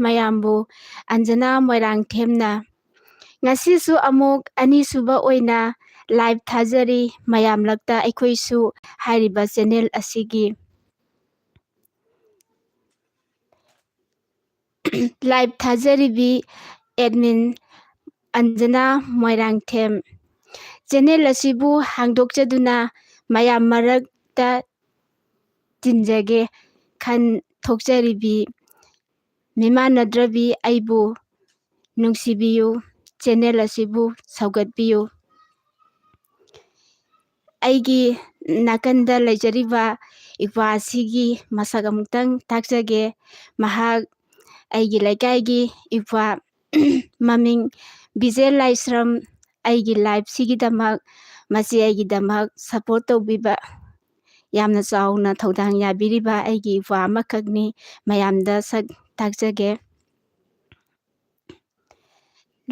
ꯃꯌꯥꯝꯕꯨ ꯑꯟꯖꯅꯥ ꯃꯣꯏꯔꯥꯡꯊꯦꯝꯅ ꯉꯁꯤꯁꯨ ꯑꯃꯨꯛ ꯑꯅꯤꯁꯨꯕ ꯑꯣꯏꯅ ꯂꯥꯏꯚ ꯊꯥꯖꯔꯤ ꯃꯌꯥꯝꯂꯛꯇ ꯑꯩꯈꯣꯏꯁꯨ ꯍꯥꯏꯔꯤꯕ ꯆꯦꯅꯦꯜ ꯑꯁꯤꯒꯤ ꯂꯥꯏꯚ ꯊꯥꯖꯔꯤꯕꯤ ꯑꯦꯗꯃꯤꯟ ꯑꯟꯖꯅꯥ ꯃꯣꯏꯔꯥꯡꯊꯦꯝ ꯆꯦꯅꯦꯜ ꯑꯁꯤꯕꯨ ꯍꯥꯡꯗꯣꯛꯆꯗꯨꯅ ꯃꯌꯥꯝ ꯃꯔꯛꯇ ꯇꯤꯟꯖꯒꯦ ꯈꯟ ꯊꯣꯛꯆꯔꯤꯕꯤ ꯃꯤꯃꯥꯟꯅꯗ꯭ꯔꯕꯤ ꯑꯩꯕꯨ ꯅꯨꯡꯁꯤꯕꯤꯌꯨ ꯆꯦꯅꯦꯜ ꯑꯁꯤꯕꯨ ꯁꯧꯒꯠꯄꯤꯌꯨ ꯑꯩꯒꯤ ꯅꯥꯀꯟꯗ ꯂꯩꯖꯔꯤꯕ ꯏꯄ꯭ꯋꯥ ꯑꯁꯤꯒꯤ ꯃꯁꯛ ꯑꯃꯨꯛꯇꯪ ꯇꯥꯛꯆꯒꯦ ꯃꯍꯥꯛ ꯑꯩꯒꯤ ꯂꯩꯀꯥꯏꯒꯤ ꯏꯄ꯭ꯋꯥ ꯃꯃꯤꯡ ꯕꯤꯖꯦ ꯂꯥꯏꯁ꯭ꯔꯝ ꯑꯩꯒꯤ ꯂꯥꯏꯐꯁꯤꯒꯤꯗꯃꯛ ꯃꯁꯤ ꯑꯩꯒꯤꯗꯃꯛ ꯁꯄꯣꯔꯠ ꯇꯧꯕꯤꯕ ꯌꯥꯝꯅ ꯆꯥꯎꯅ ꯊꯧꯗꯥꯡ ꯌꯥꯕꯤꯔꯤꯕ ꯑꯩꯒꯤ ꯏꯄ꯭ꯋꯥ ꯑꯃꯈꯛꯅꯤ ꯃꯌꯥꯝꯗ ꯁꯛ ꯇꯥꯛꯆꯒꯦ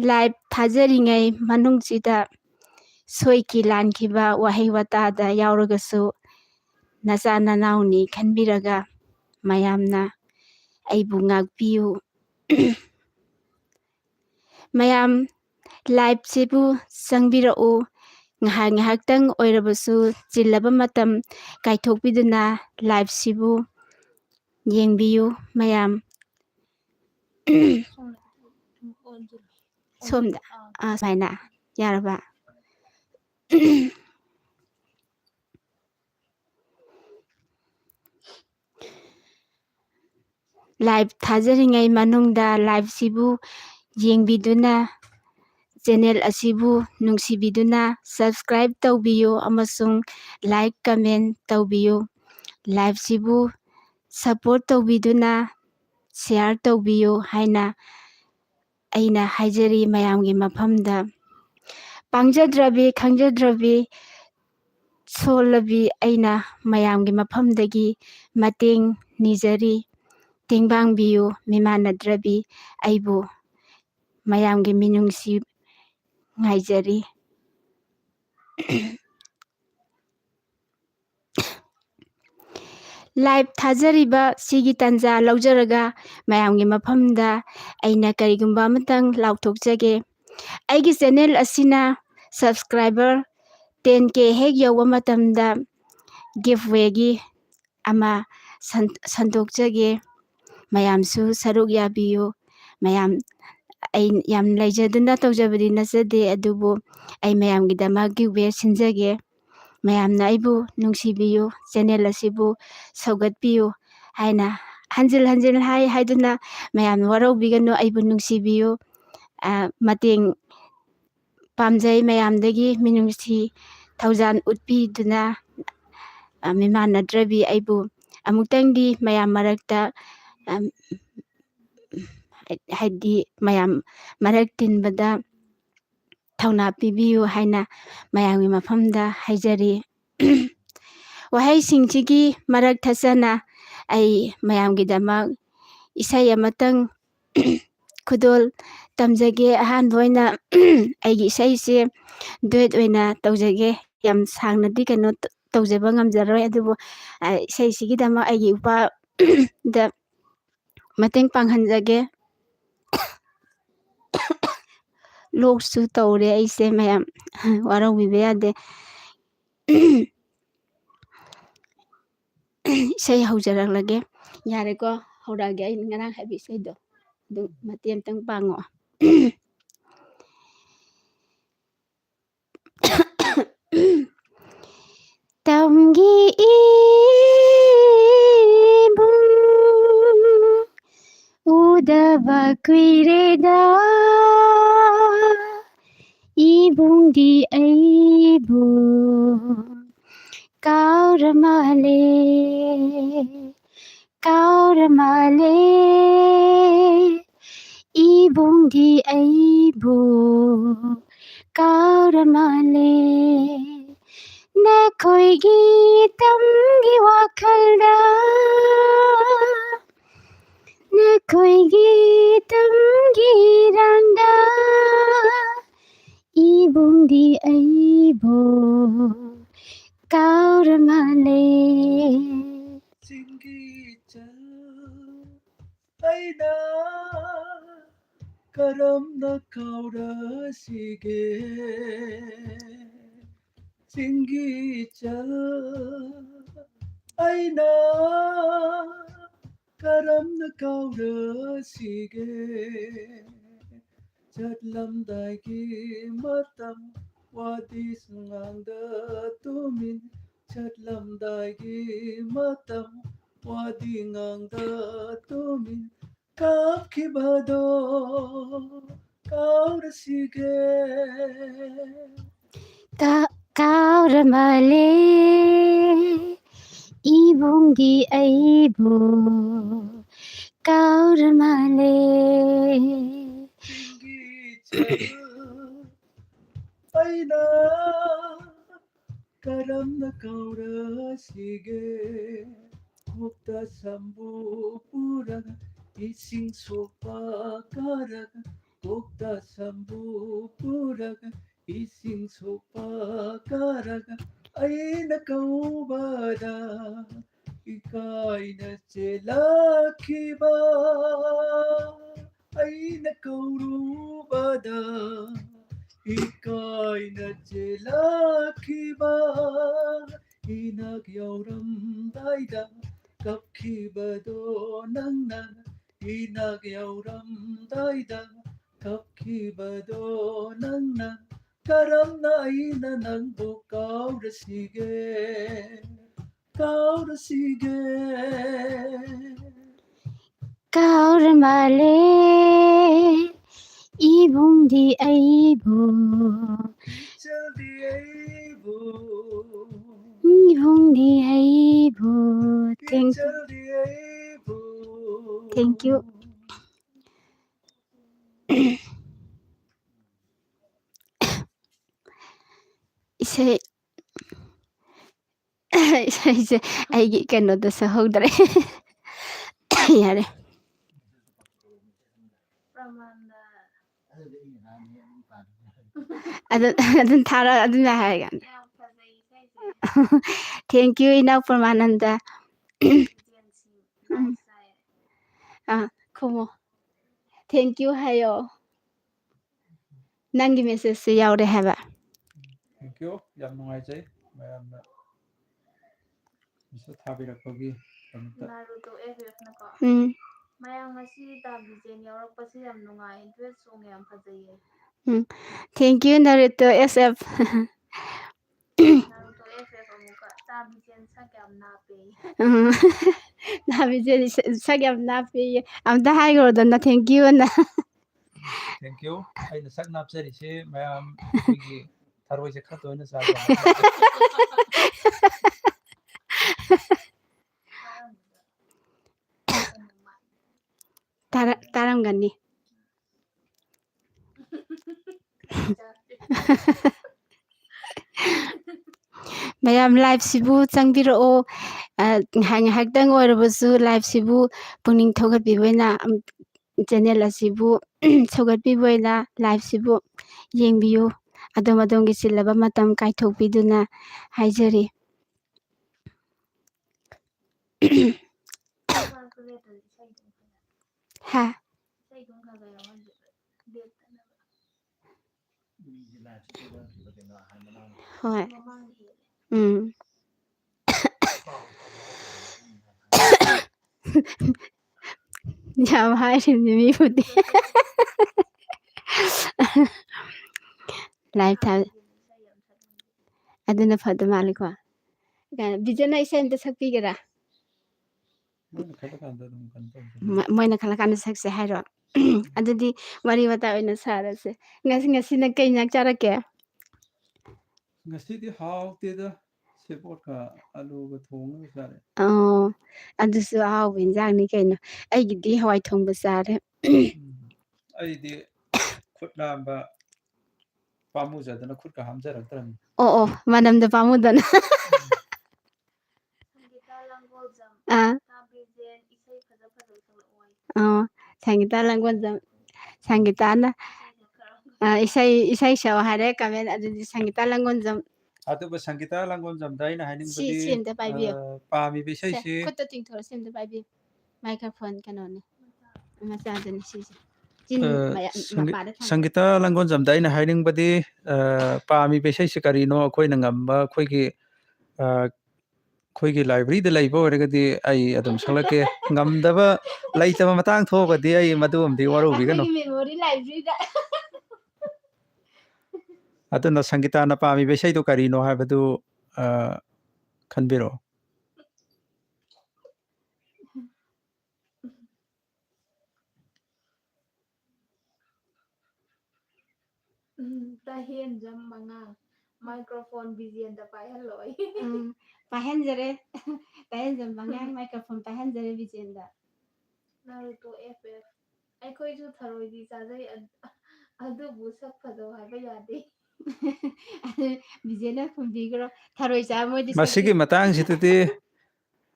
ꯂꯥꯏꯚ ꯊꯥꯖꯔꯤꯉꯩ ꯃꯅꯨꯡꯁꯤꯗ ꯁꯣꯏꯈꯤ ꯂꯥꯟꯈꯤꯕ ꯋꯥꯍꯩ ꯋꯥꯇꯥꯗ ꯌꯥꯎꯔꯒꯁꯨ ꯅꯆꯥ ꯅꯅꯥꯎꯅꯤ ꯈꯟꯕꯤꯔꯒ ꯃꯌꯥꯝꯅ ꯑꯩꯕꯨ ꯉꯥꯛꯄꯤꯌꯨ ꯃꯌꯥꯝ ꯂꯥꯏꯚꯁꯤꯕꯨ ꯆꯪꯕꯤꯔꯛꯎ ꯉꯥꯏꯍꯥꯛ ꯉꯥꯏꯍꯥꯛꯇꯪ ꯑꯣꯏꯔꯕꯁꯨ ꯆꯤꯜꯂꯕ ꯃꯇꯝ ꯀꯥꯏꯊꯣꯛꯄꯤꯗꯨꯅ ꯂꯥꯏꯚꯁꯤꯕꯨ ꯌꯦꯡꯕꯤꯌꯨ ꯃꯌꯥꯝ ꯁꯣꯝꯗ ꯁꯨꯃꯥꯏꯅ ꯌꯥꯔꯕ ꯂꯥꯏꯚ ꯊꯥꯖꯔꯤꯉꯩ ꯃꯅꯨꯡꯗ ꯂꯥꯏꯚꯁꯤꯕꯨ ꯌꯦꯡꯕꯤꯗꯨꯅ ꯆꯦꯅꯦꯜ ꯑꯁꯤꯕꯨ ꯅꯨꯡꯁꯤꯕꯤꯗꯨꯅ ꯁꯕꯁꯀ꯭ꯔꯥꯏꯕ ꯇꯧꯕꯤꯌꯨ ꯑꯃꯁꯨꯡ ꯂꯥꯏꯛ ꯀꯃꯦꯟ ꯇꯧꯕꯤꯌꯨ ꯂꯥꯏꯚꯁꯤꯕꯨ ꯁꯄꯣꯔꯠ ꯇꯧꯕꯤꯗꯨꯅ ꯁꯤꯌꯥꯔ ꯇꯧꯕꯤꯌꯨ ꯍꯥꯏꯅ ꯑꯩꯅ ꯍꯥꯏꯖꯔꯤ ꯃꯌꯥꯝꯒꯤ ꯃꯐꯝꯗ ꯄꯥꯡꯖꯗ꯭ꯔꯕꯤ ꯈꯪꯖꯗ꯭ꯔꯕꯤ ꯁꯣꯜꯂꯕꯤ ꯑꯩꯅ ꯃꯌꯥꯝꯒꯤ ꯃꯐꯝꯗꯒꯤ ꯃꯇꯦꯡ ꯅꯤꯖꯔꯤ ꯇꯦꯡꯕꯥꯡꯕꯤꯌꯨ ꯃꯤꯃꯥꯟꯅꯗ꯭ꯔꯕꯤ ꯑꯩꯕꯨ ꯃꯌꯥꯝꯒꯤ ꯃꯤꯅꯨꯡꯁꯤ ꯉꯥꯏꯖꯔꯤ ꯂꯥꯏꯚ ꯊꯥꯖꯔꯤꯕ ꯁꯤꯒꯤ ꯇꯥꯟꯖꯥ ꯂꯧꯖꯔꯒ ꯃꯌꯥꯝꯒꯤ ꯃꯐꯝꯗ ꯑꯩꯅ ꯀꯔꯤꯒꯨꯝꯕ ꯑꯃꯇꯪ ꯂꯥꯎꯊꯣꯛꯆꯒꯦ ꯑꯩꯒꯤ ꯆꯦꯅꯦꯜ ꯑꯁꯤꯅ ꯁꯕꯁꯀ꯭ꯔꯥꯏꯕꯔ 10K ꯍꯦꯛ ꯌꯧꯕ ꯃꯇꯝꯗ ꯒꯤꯐꯋꯦꯒꯤ ꯑꯃ ꯁꯟꯗꯣꯛꯆꯒꯦ ꯃꯌꯥꯝꯁꯨ ꯁꯔꯨꯛ ꯌꯥꯕꯤꯌꯨ ꯃꯌꯥꯝ ꯑꯩ ꯌꯥꯝ ꯂꯩꯖꯗꯨꯅ ꯇꯧꯖꯕꯗꯤ ꯅꯠꯆꯗꯦ ꯑꯗꯨꯕꯨ ꯑꯩ ꯃꯌꯥꯝꯒꯤꯗꯃꯛ ꯒꯤꯐꯋꯦ ꯁꯤꯟꯖꯒꯦ ꯃꯌꯥꯝꯅ ꯑꯩꯕꯨ ꯅꯨꯡꯁꯤꯕꯤꯌꯨ ꯆꯦꯅꯦꯜ ꯑꯁꯤꯕꯨ ꯁꯧꯒꯠꯄꯤꯌꯨ ꯍꯥꯏꯅ ꯍꯟꯖꯤꯜ ꯍꯟꯖꯤꯜ ꯍꯥꯏꯗꯨꯅ ꯃꯌꯥꯝꯅ ꯋꯥꯔꯧꯕꯤꯒꯅꯨ ꯑꯩꯕꯨ ꯅꯨꯡꯁꯤꯕꯤꯌꯨ ꯃꯇꯦꯡ ꯄꯥꯝꯖꯩ ꯃꯌꯥꯝꯗꯒꯤ ꯃꯤꯅꯨꯡꯁꯤ ꯊꯧꯖꯥꯟ ꯎꯠꯄꯤꯗꯨꯅ ꯃꯤꯃꯥꯟꯅꯗ꯭ꯔꯕꯤ ꯑꯩꯕꯨ ꯑꯃꯨꯛꯇꯪꯗꯤ ꯃꯌꯥꯝ ꯃꯔꯛꯇ ꯍꯥꯏꯗꯤ ꯃꯌꯥꯝ ꯃꯔꯛ ꯇꯤꯟꯕꯗ ꯊꯧꯅꯥ ꯄꯤꯕꯤꯌꯨ ꯍꯥꯏꯅ ꯃꯌꯥꯝꯒꯤ ꯃꯐꯝꯗ ꯍꯥꯏꯖꯔꯤ ꯋꯥꯍꯩꯁꯤꯡꯁꯤꯒꯤ ꯃꯔꯛ ꯊꯠꯆꯅ ꯑꯩ ꯃꯌꯥꯝꯒꯤꯗꯃꯛ ꯏꯁꯩ ꯑꯃꯇꯪ ꯈꯨꯗꯣꯜ ꯇꯝꯖꯒꯦ ꯑꯍꯥꯟꯕ ꯑꯣꯏꯅ ꯑꯩꯒꯤ ꯏꯁꯩꯁꯦ ꯗꯨꯋꯦꯠ ꯑꯣꯏꯅ ꯇꯧꯖꯒꯦ ꯌꯥꯝ ꯁꯥꯡꯅꯗꯤ ꯀꯩꯅꯣ ꯇꯧꯖꯕ ꯉꯝꯖꯔꯣꯏ ꯑꯗꯨꯕꯨ ꯏꯁꯩꯁꯤꯒꯤꯗꯃꯛ ꯑꯩꯒꯤ ꯏꯄꯥꯗ ꯃꯇꯦꯡ ꯄꯥꯡꯍꯟꯖꯒꯦ ꯂꯣꯛꯁꯨ ꯇꯧꯔꯦ ꯑꯩꯁꯦ ꯃꯌꯥꯝ ꯋꯥꯔꯧꯕꯤꯕ ꯌꯥꯗꯦ ꯏꯁꯩ ꯍꯧꯖꯔꯛꯂꯒꯦ ꯌꯥꯔꯦꯀꯣ ꯍꯧꯔꯛꯑꯒꯦ ꯑꯩꯅ ꯉꯔꯥꯡ ꯍꯥꯏꯕ ꯏꯁꯩꯗꯣ ꯑꯗꯨ ꯃꯇꯦꯛ ꯑꯃꯇꯪ ꯄꯥꯡꯉꯛꯑꯣ ꯇꯝꯒꯤ 이름 우다바 퀴레다 이봉디 아이부 까우라말레 까우라말레 이봉디 아이부 까우라말레 ꯅꯈꯣꯏꯒꯤ ꯇꯝꯒꯤ ꯋꯥꯈꯜꯗ ꯅꯈꯣꯏꯒꯤ ꯇꯝꯒꯤ ꯏꯔꯥꯡꯗ 이봉디 ꯑꯩꯕꯨ ꯀꯥꯎꯔꯃꯥꯜꯂꯦ ꯆꯤꯡꯒꯤ ꯏꯆꯜ ꯑꯩꯅ karamna kaurasige chingi chal aina karamna kaurasige chatlamdagi matam wadi sanganda tumin chatlamdagi matam wadi ngangda tumin kapkibado kaurasige Kauramale ibungi aibu Kauramale chingi chal aina karamna kaurasige mukta sambu puraga ising sopa karaga mukta sambu puraga ising sopa karaga aina kaubada ikaina chelakiba aina kaurubada ikaina chelakiba inak yauramdaida kapkibado nangna inak yauramdaida kapkibado nangna karamna aina nangbu kaurasige kaurasige Kauramale ibungi aibu jaldi aibu ibungi aibu jaldi aibu Thank you. Isai isai aigi kenoda sahodre yare adun thara adun haiga Thank you Inau Paramananda Kumo Thank you hayo Nangi message yaure haba Thank you yam nungaijai mayamna misa thabirakpagi Naruto FF nako mayang ngasi tabijen yaurapasi yam nungai dress song yam fajaye Thank you Naruto SF Naruto FF amuka tabijen sak yam nape Nabijen sak yam nape amta haigrodana thank you na Thank you aina sak napsarise mayam migi tharoi se khato na saja taramgani mayam live sibu changbirao ngahak-ngahakdang oirabasu live sibu puning thogatbiboina channel asibu saugatbiboina live sibu yengbiyu adom adomgi chillaba matam kaithokbiduna haijari ha hoi yam hairibni mibudi live thab aduna fada maliko bijana isai amta sakpigera moina khalakana sakse hairo adudi wari wata oina sarase ngasi na kai nyak charake ngasi di hauteda sebot ka alu ga thonga sare adusu ahawba injangni kaino aigidi hawai thongba chare aidi khutnamba pamujadana khutka hamjaraktarani oh manamda pamudana Sangita Langolzam tabijen isai faja faja saloi Sangita Langolzam Sangitana isai shaw hare kamen adudi Sangita Langolzam aduba Sangita Langolzam daina haningbadi simda paibiyo pami bisai se khutta tingthora simda paibiyo microphone kanone macadani sise ꯆꯤꯟ ꯃꯄꯥꯗ ꯊꯝꯕ ꯁꯪꯒꯤꯇꯥ ꯂꯥꯡꯒꯣꯜꯖꯝꯗ ꯑꯩꯅ ꯍꯥꯏꯅꯤꯡꯕꯗꯤ ꯄꯥꯝꯃꯤꯕ ꯏꯁꯩꯁꯤ ꯀꯔꯤꯅꯣ ꯑꯩꯈꯣꯏꯅ ꯉꯝꯕ ꯑꯩꯈꯣꯏꯒꯤ ꯂꯥꯏꯕ꯭ꯔꯦꯔꯤꯗ ꯂꯩꯕ ꯑꯣꯏꯔꯒꯗꯤ ꯑꯩ ꯑꯗꯨꯝ ꯁꯛꯂꯛꯀꯦ ꯉꯝꯗꯕ ꯂꯩꯇꯕ ꯃꯇꯥꯡ ꯊꯣꯛꯑꯒꯗꯤ ꯑꯩ ꯃꯗꯨꯃꯗꯤ ꯋꯥꯔꯧꯕꯤꯒꯅꯨ ꯑꯩꯈꯣꯏꯒꯤ ꯃꯦꯃꯣꯔꯤ ꯂꯥꯏꯕ꯭ꯔꯦꯔꯤꯗ ꯑꯗꯨꯅ ꯁꯪꯒꯤꯇꯥꯅ ꯄꯥꯝꯃꯤꯕ ꯏꯁꯩꯗꯣ ꯀꯔꯤꯅꯣ ꯍꯥꯏꯕꯗꯨ ꯈꯟꯕꯤꯔꯛꯑꯣ ꯇꯍꯦꯟꯖꯝ ꯃꯉꯥꯡ ꯃꯥꯏꯀ꯭ꯔꯣꯐꯣꯟ ꯕꯤꯖꯦꯟꯗ ꯄꯥꯏꯍꯜꯂꯣꯏ ꯄꯥꯏꯍꯟꯖꯔꯦ ꯇꯍꯦꯟꯖꯝ ꯃꯉꯥꯡ ꯃꯥꯏꯀ꯭ꯔꯣꯐꯣꯟ ꯄꯥꯏꯍꯟꯖꯔꯦ ꯕꯤꯖꯦꯟꯗ ꯅꯥꯔꯨꯇꯣ FF ꯑꯩꯈꯣꯏꯁꯨ ꯊꯔꯣꯏꯗꯤ ꯆꯥꯖꯩ ꯑꯗꯨꯕꯨ ꯁꯛ ꯐꯖꯧ ꯍꯥꯏꯕ ꯌꯥꯗꯦ ꯕꯤꯖꯦꯟꯅ ꯈꯨꯝꯕꯤꯈ꯭ꯔꯣ ꯊꯔꯣꯏ ꯆꯥꯕ ꯃꯣꯏꯗꯤ ꯃꯁꯤꯒꯤ ꯃꯇꯥꯡꯁꯤꯗꯗꯤ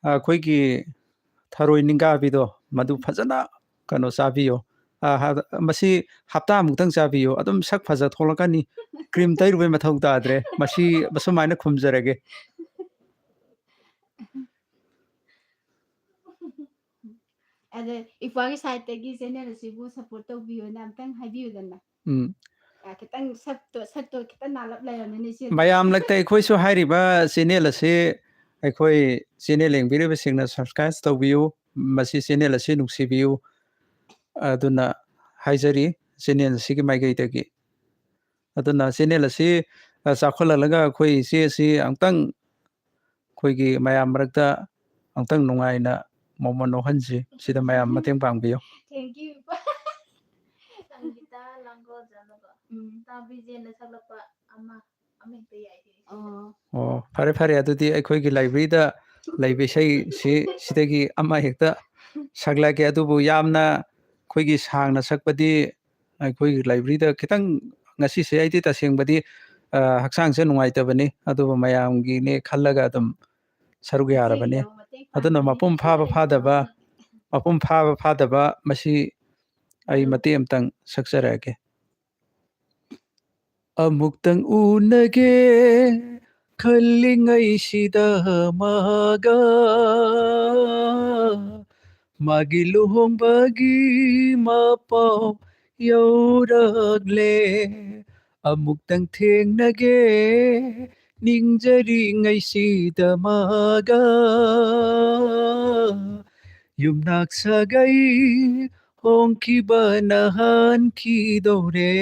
ꯑꯩꯈꯣꯏꯒꯤ ꯊꯔꯣꯏ ꯅꯤꯡꯒꯥꯕꯤꯗꯣ ꯃꯗꯨ ꯐꯖꯅ ꯀꯩꯅꯣ ꯆꯥꯕꯤꯌꯣ ꯃꯁꯤ ꯍꯞꯇꯥꯃꯨꯛꯇꯪ ꯆꯥꯕꯤꯌꯣ ꯑꯗꯨꯝ ꯁꯛ ꯐꯖ ꯊꯣꯛꯂꯛꯀꯅꯤ ꯀ꯭ꯔꯤꯝ ꯇꯩꯔꯨꯕꯩ ꯃꯊꯧ ꯇꯥꯗ꯭ꯔꯦ ꯃꯁꯤ ꯁꯨꯃꯥꯏꯅ ꯈꯨꯝꯖꯔꯒꯦ ꯑꯗ ꯏꯄ꯭ꯋꯥꯒꯤ ꯁꯥꯏꯠꯇꯒꯤ ꯆꯦꯅꯦꯜ ꯑꯁꯤꯕꯨ ꯁꯞꯄꯣꯔꯠ ꯇꯧꯕꯤꯌꯣꯅ ꯑꯝꯇꯪ ꯍꯥꯏꯕꯤꯌꯨꯗꯅ खितंग सत्तो खितंग नालप लेरननि से मयाम लगता अखोइसु हारिबा चैनल असे अखोइ चैनल लेंबिरिबसिंगना सब्सक्राइब तौबियु मसी चैनल असे नुक्सिबियु अदुना हाइजरी चैनल सिगी माइगैदगी अदुना चैनल असे चाखोललगा अखोइ इसे असे अंतंग अखोइगी मयाम मरक्ता अंतंग नुंगाइना मोमनो हंजी सिदा मयाम मतेंग पांगबियो थैंक यू संगीता लांगो जानोगा ताबिजेन सलपा अमा अमेते याइ Oh, fare fare adudi ꯑꯩꯈꯣꯏꯒꯤ ꯂꯥꯏꯕ꯭ꯔꯦꯔꯤꯗ ꯂꯩꯕ ꯏꯁꯩꯁꯤ ꯁꯤꯗꯒꯤ ꯑꯃ ꯍꯦꯛꯇ ꯁꯛꯂꯛꯀꯦ ꯑꯗꯨꯕꯨ ꯌꯥꯝꯅ ꯑꯩꯈꯣꯏꯒꯤ ꯁꯥꯡꯅ ꯁꯛꯄꯗꯤ ꯑꯩꯈꯣꯏꯒꯤ ꯂꯥꯏꯕ꯭ꯔꯦꯔꯤꯗ ꯈꯤꯇꯪ ꯉꯁꯤꯁꯦ ꯑꯩꯗꯤ ꯇꯁꯦꯡꯕꯗꯤ ꯍꯛꯆꯥꯡꯁꯦ ꯅꯨꯡꯉꯥꯏꯇꯕꯅꯤ ꯑꯗꯨꯕꯨ ꯃꯌꯥꯝꯒꯤꯅꯦ ꯈꯜꯂꯒ ꯑꯗꯨꯝ ꯁꯔꯨꯛ ꯌꯥꯔꯕꯅꯤ ꯑꯗꯨꯅ ꯃꯄꯨꯡ ꯐꯥꯕ ꯐꯥꯗꯕ ꯃꯁꯤ ꯑꯩ ꯃꯇꯦꯛ ꯑꯃꯇꯪ ꯁꯛꯆꯔꯛꯑꯒꯦ ꯑꯃꯨꯛꯇꯪ ꯎꯅꯒꯦ ꯈꯜꯂꯤꯉꯩꯁꯤꯗ ꯃꯥꯒ ꯃꯥꯒꯤ ꯂꯨꯍꯣꯡꯕꯒꯤ ꯃꯄꯥꯎ ꯌꯧꯔꯛꯂꯦ ꯑꯃꯨꯛꯇꯪ ꯊꯦꯡꯅꯒꯦ ꯅꯤꯡꯖꯔꯤꯉꯩꯁꯤꯗ ꯃꯥꯒ ꯌꯨꯝꯅꯥꯛ ꯁꯥꯒꯩ ꯍꯣꯡꯈꯤꯕ ꯅꯍꯥꯟꯈꯤꯗꯧꯔꯦ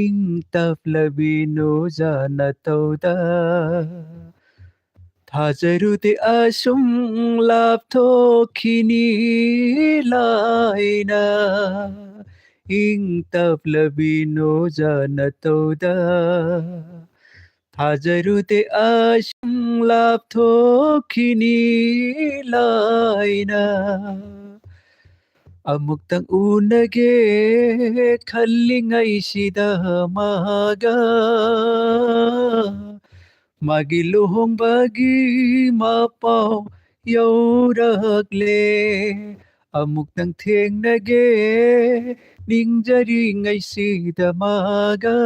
ꯏꯪ ꯇꯞꯂꯕꯤ ꯅꯨꯖꯥꯅ ꯇꯧꯗ ꯊꯥꯖꯔꯨꯗꯦ ꯑꯁꯨꯝ ꯂꯥꯞꯊꯣꯛꯈꯤꯅꯤ ꯂꯥꯏꯅ ꯏꯪ ꯇꯞꯂꯕꯤ ꯅꯨꯖꯥꯅ ꯇꯧꯗ ꯊꯥꯖꯔꯨꯗꯦ ꯑꯁꯨꯝ ꯂꯥꯞꯊꯣꯛꯈꯤꯅꯤ ꯂꯥꯏꯅ ꯑꯃꯨꯛꯇꯪ ꯎꯅꯒꯦ ꯈꯜꯂꯤꯉꯩꯁꯤꯗ ꯃꯥꯒ ꯃꯥꯒꯤ ꯂꯨꯍꯣꯡꯕꯒꯤ ꯃꯄꯥꯎ ꯌꯧꯔꯛꯂꯦ ꯑꯃꯨꯛꯇꯪ ꯊꯦꯡꯅꯒꯦ ꯅꯤꯡꯖꯔꯤꯉꯩꯁꯤꯗ ꯃꯥꯒ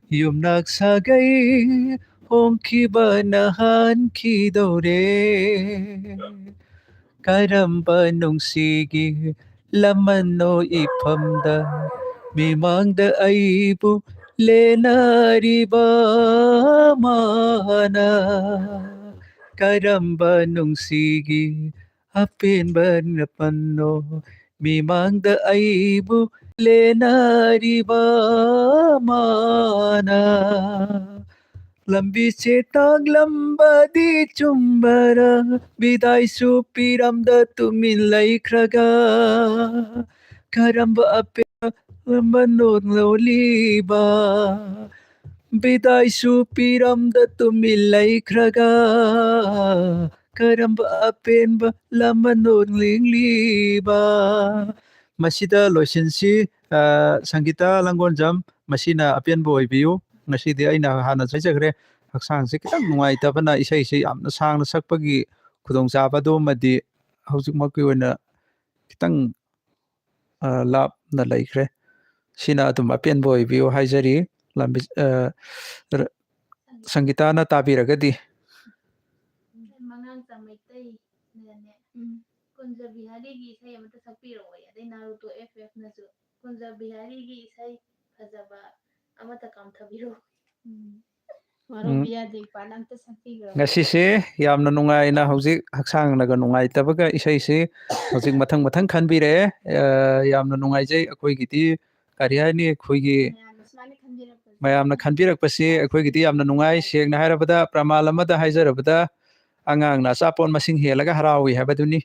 ꯌꯨꯝꯅꯥꯛ ꯁꯥꯒꯩ ꯍꯣꯡꯈꯤꯕ ꯅꯍꯥꯟꯈꯤꯗꯧꯔꯦ ꯀꯔꯝꯕ ꯅꯨꯡꯁꯤꯒꯤ ꯂꯃꯟꯅꯣ ꯏꯐꯝꯗ ꯃꯤꯃꯥꯡꯗ ꯑꯩꯕꯨ ꯂꯦꯅꯔꯤꯕ ꯃꯥꯅ ꯀꯔꯝꯕ ꯅꯨꯡꯁꯤꯒꯤ ꯑꯄꯦꯟꯕ ꯅꯄꯟꯅꯣ ꯃꯤꯃꯥꯡꯗ ꯑꯩꯕꯨ ꯂꯦꯅꯔꯤꯕ ꯃꯥꯅ ꯂꯝꯕꯤꯁꯦ ꯇꯥꯛꯂꯝꯕꯗꯤ ꯆꯨꯝꯕꯔ ꯕꯤꯗꯥꯏꯁꯨ ꯄꯤꯔꯝꯗ ꯇꯨꯃꯤꯟ ꯂꯩꯈ꯭ꯔꯒ ꯀꯔꯝꯕ ꯑꯄꯦꯟꯕ ꯅꯣꯠꯂꯣꯂꯤꯕ ꯕꯤꯗꯥꯏꯁꯨ ꯄꯤꯔꯝꯗ ꯇꯨꯃꯤꯟ ꯂꯩꯈ꯭ꯔꯒ ꯀꯔꯝꯕ ꯑꯄꯦꯟꯕ ꯂꯃꯅꯣꯠꯂꯤꯡꯂꯤꯕ ꯃꯁꯤꯗ ꯂꯣꯏꯁꯤꯟꯁꯤ ꯁꯪꯒꯤꯇꯥ ꯂꯥꯡꯒꯣꯜꯖꯝ ꯃꯁꯤꯅ ꯑꯄꯦꯟꯕ ꯑꯣꯏꯕꯤꯌꯨ ꯉꯁꯤꯗꯤ ꯑꯩꯅ ꯍꯥꯟꯅ ꯍꯥꯏꯖꯈ꯭ꯔꯦ ꯍꯛꯆꯥꯡꯁꯦ ꯈꯤꯇꯪ ꯅꯨꯡꯉꯥꯏꯇꯕꯅ ꯏꯁꯩꯁꯦ ꯌꯥꯝꯅ ꯁꯥꯡꯅ ꯁꯛꯄꯒꯤ ꯈꯨꯗꯣꯡꯆꯥꯕꯗꯨꯃꯗꯤ ꯍꯧꯖꯤꯛꯃꯛꯀꯤ ꯑꯣꯏꯅ ꯈꯤꯇꯪ ꯂꯥꯞꯅ ꯂꯩꯈ꯭ꯔꯦ ꯁꯤꯅ ꯑꯗꯨꯝ ꯑꯄꯦꯟꯕ ꯑꯣꯏꯕꯤꯌꯨ ꯍꯥꯏꯖꯔꯤ ꯂꯝꯕꯤ ꯁꯪꯒꯤꯇꯥꯅ ꯇꯥꯕꯤꯔꯒꯗꯤ ꯃꯉꯥꯡ ꯆꯃꯩꯇꯩ ꯅꯦ ꯀꯨꯟꯖ ꯕꯤꯍꯥꯔꯤꯒꯤ ꯏꯁꯩ ꯑꯃꯇ ꯁꯛꯄꯤꯔꯛꯑꯣ ꯑꯗꯩ ꯅꯥꯔꯨꯇꯣ FF ꯅꯁꯨ ꯀꯨꯟꯖ ꯕꯤꯍꯥꯔꯤꯒꯤ ꯏꯁꯩ ꯐꯖꯕ ꯑꯃꯇ ꯀꯥꯝꯊꯕꯤꯔꯛꯑꯣ ꯋꯥꯔꯧꯕꯤ ꯌꯥꯗꯦ ꯏꯄꯥꯅ ꯑꯝꯇ ꯁꯛꯄꯤꯈ꯭ꯔꯣ ꯉꯁꯤꯁꯦ ꯌꯥꯝꯅ ꯅꯨꯡꯉꯥꯏꯅ ꯍꯧꯖꯤꯛ ꯍꯛꯆꯥꯡꯅꯒ ꯅꯨꯡꯉꯥꯏꯇꯕꯒ ꯏꯁꯩꯁꯤ ꯍꯧꯖꯤꯛ ꯃꯊꯪ ꯃꯊꯪ ꯈꯟꯕꯤꯔꯛꯑꯦ ꯌꯥꯝꯅ ꯅꯨꯡꯉꯥꯏꯖꯩ ꯑꯩꯈꯣꯏꯒꯤꯗꯤ ꯀꯔꯤ ꯍꯥꯏꯅꯤ ꯑꯩꯈꯣꯏꯒꯤ ꯃꯌꯥꯝꯅ ꯁꯨꯃꯥꯏꯅ ꯈꯟꯕꯤꯔꯛꯄꯁꯦ ꯃꯌꯥꯝꯅ ꯈꯟꯕꯤꯔꯛꯄꯁꯤ ꯑꯩꯈꯣꯏꯒꯤꯗꯤ ꯌꯥꯝꯅ ꯅꯨꯡꯉꯥꯏ ꯁꯦꯡꯅ ꯍꯥꯏꯔꯕꯗ ꯄ꯭ꯔꯃꯥꯟ ꯑꯃꯗ ꯍꯥꯏꯖꯔꯕꯗ ꯑꯉꯥꯡꯅ ꯑꯆꯥꯄꯣꯠ ꯃꯁꯤꯡ ꯍꯦꯜꯂꯒ ꯍꯔꯥꯎꯏ ꯍꯥꯏꯕꯗꯨꯅꯤ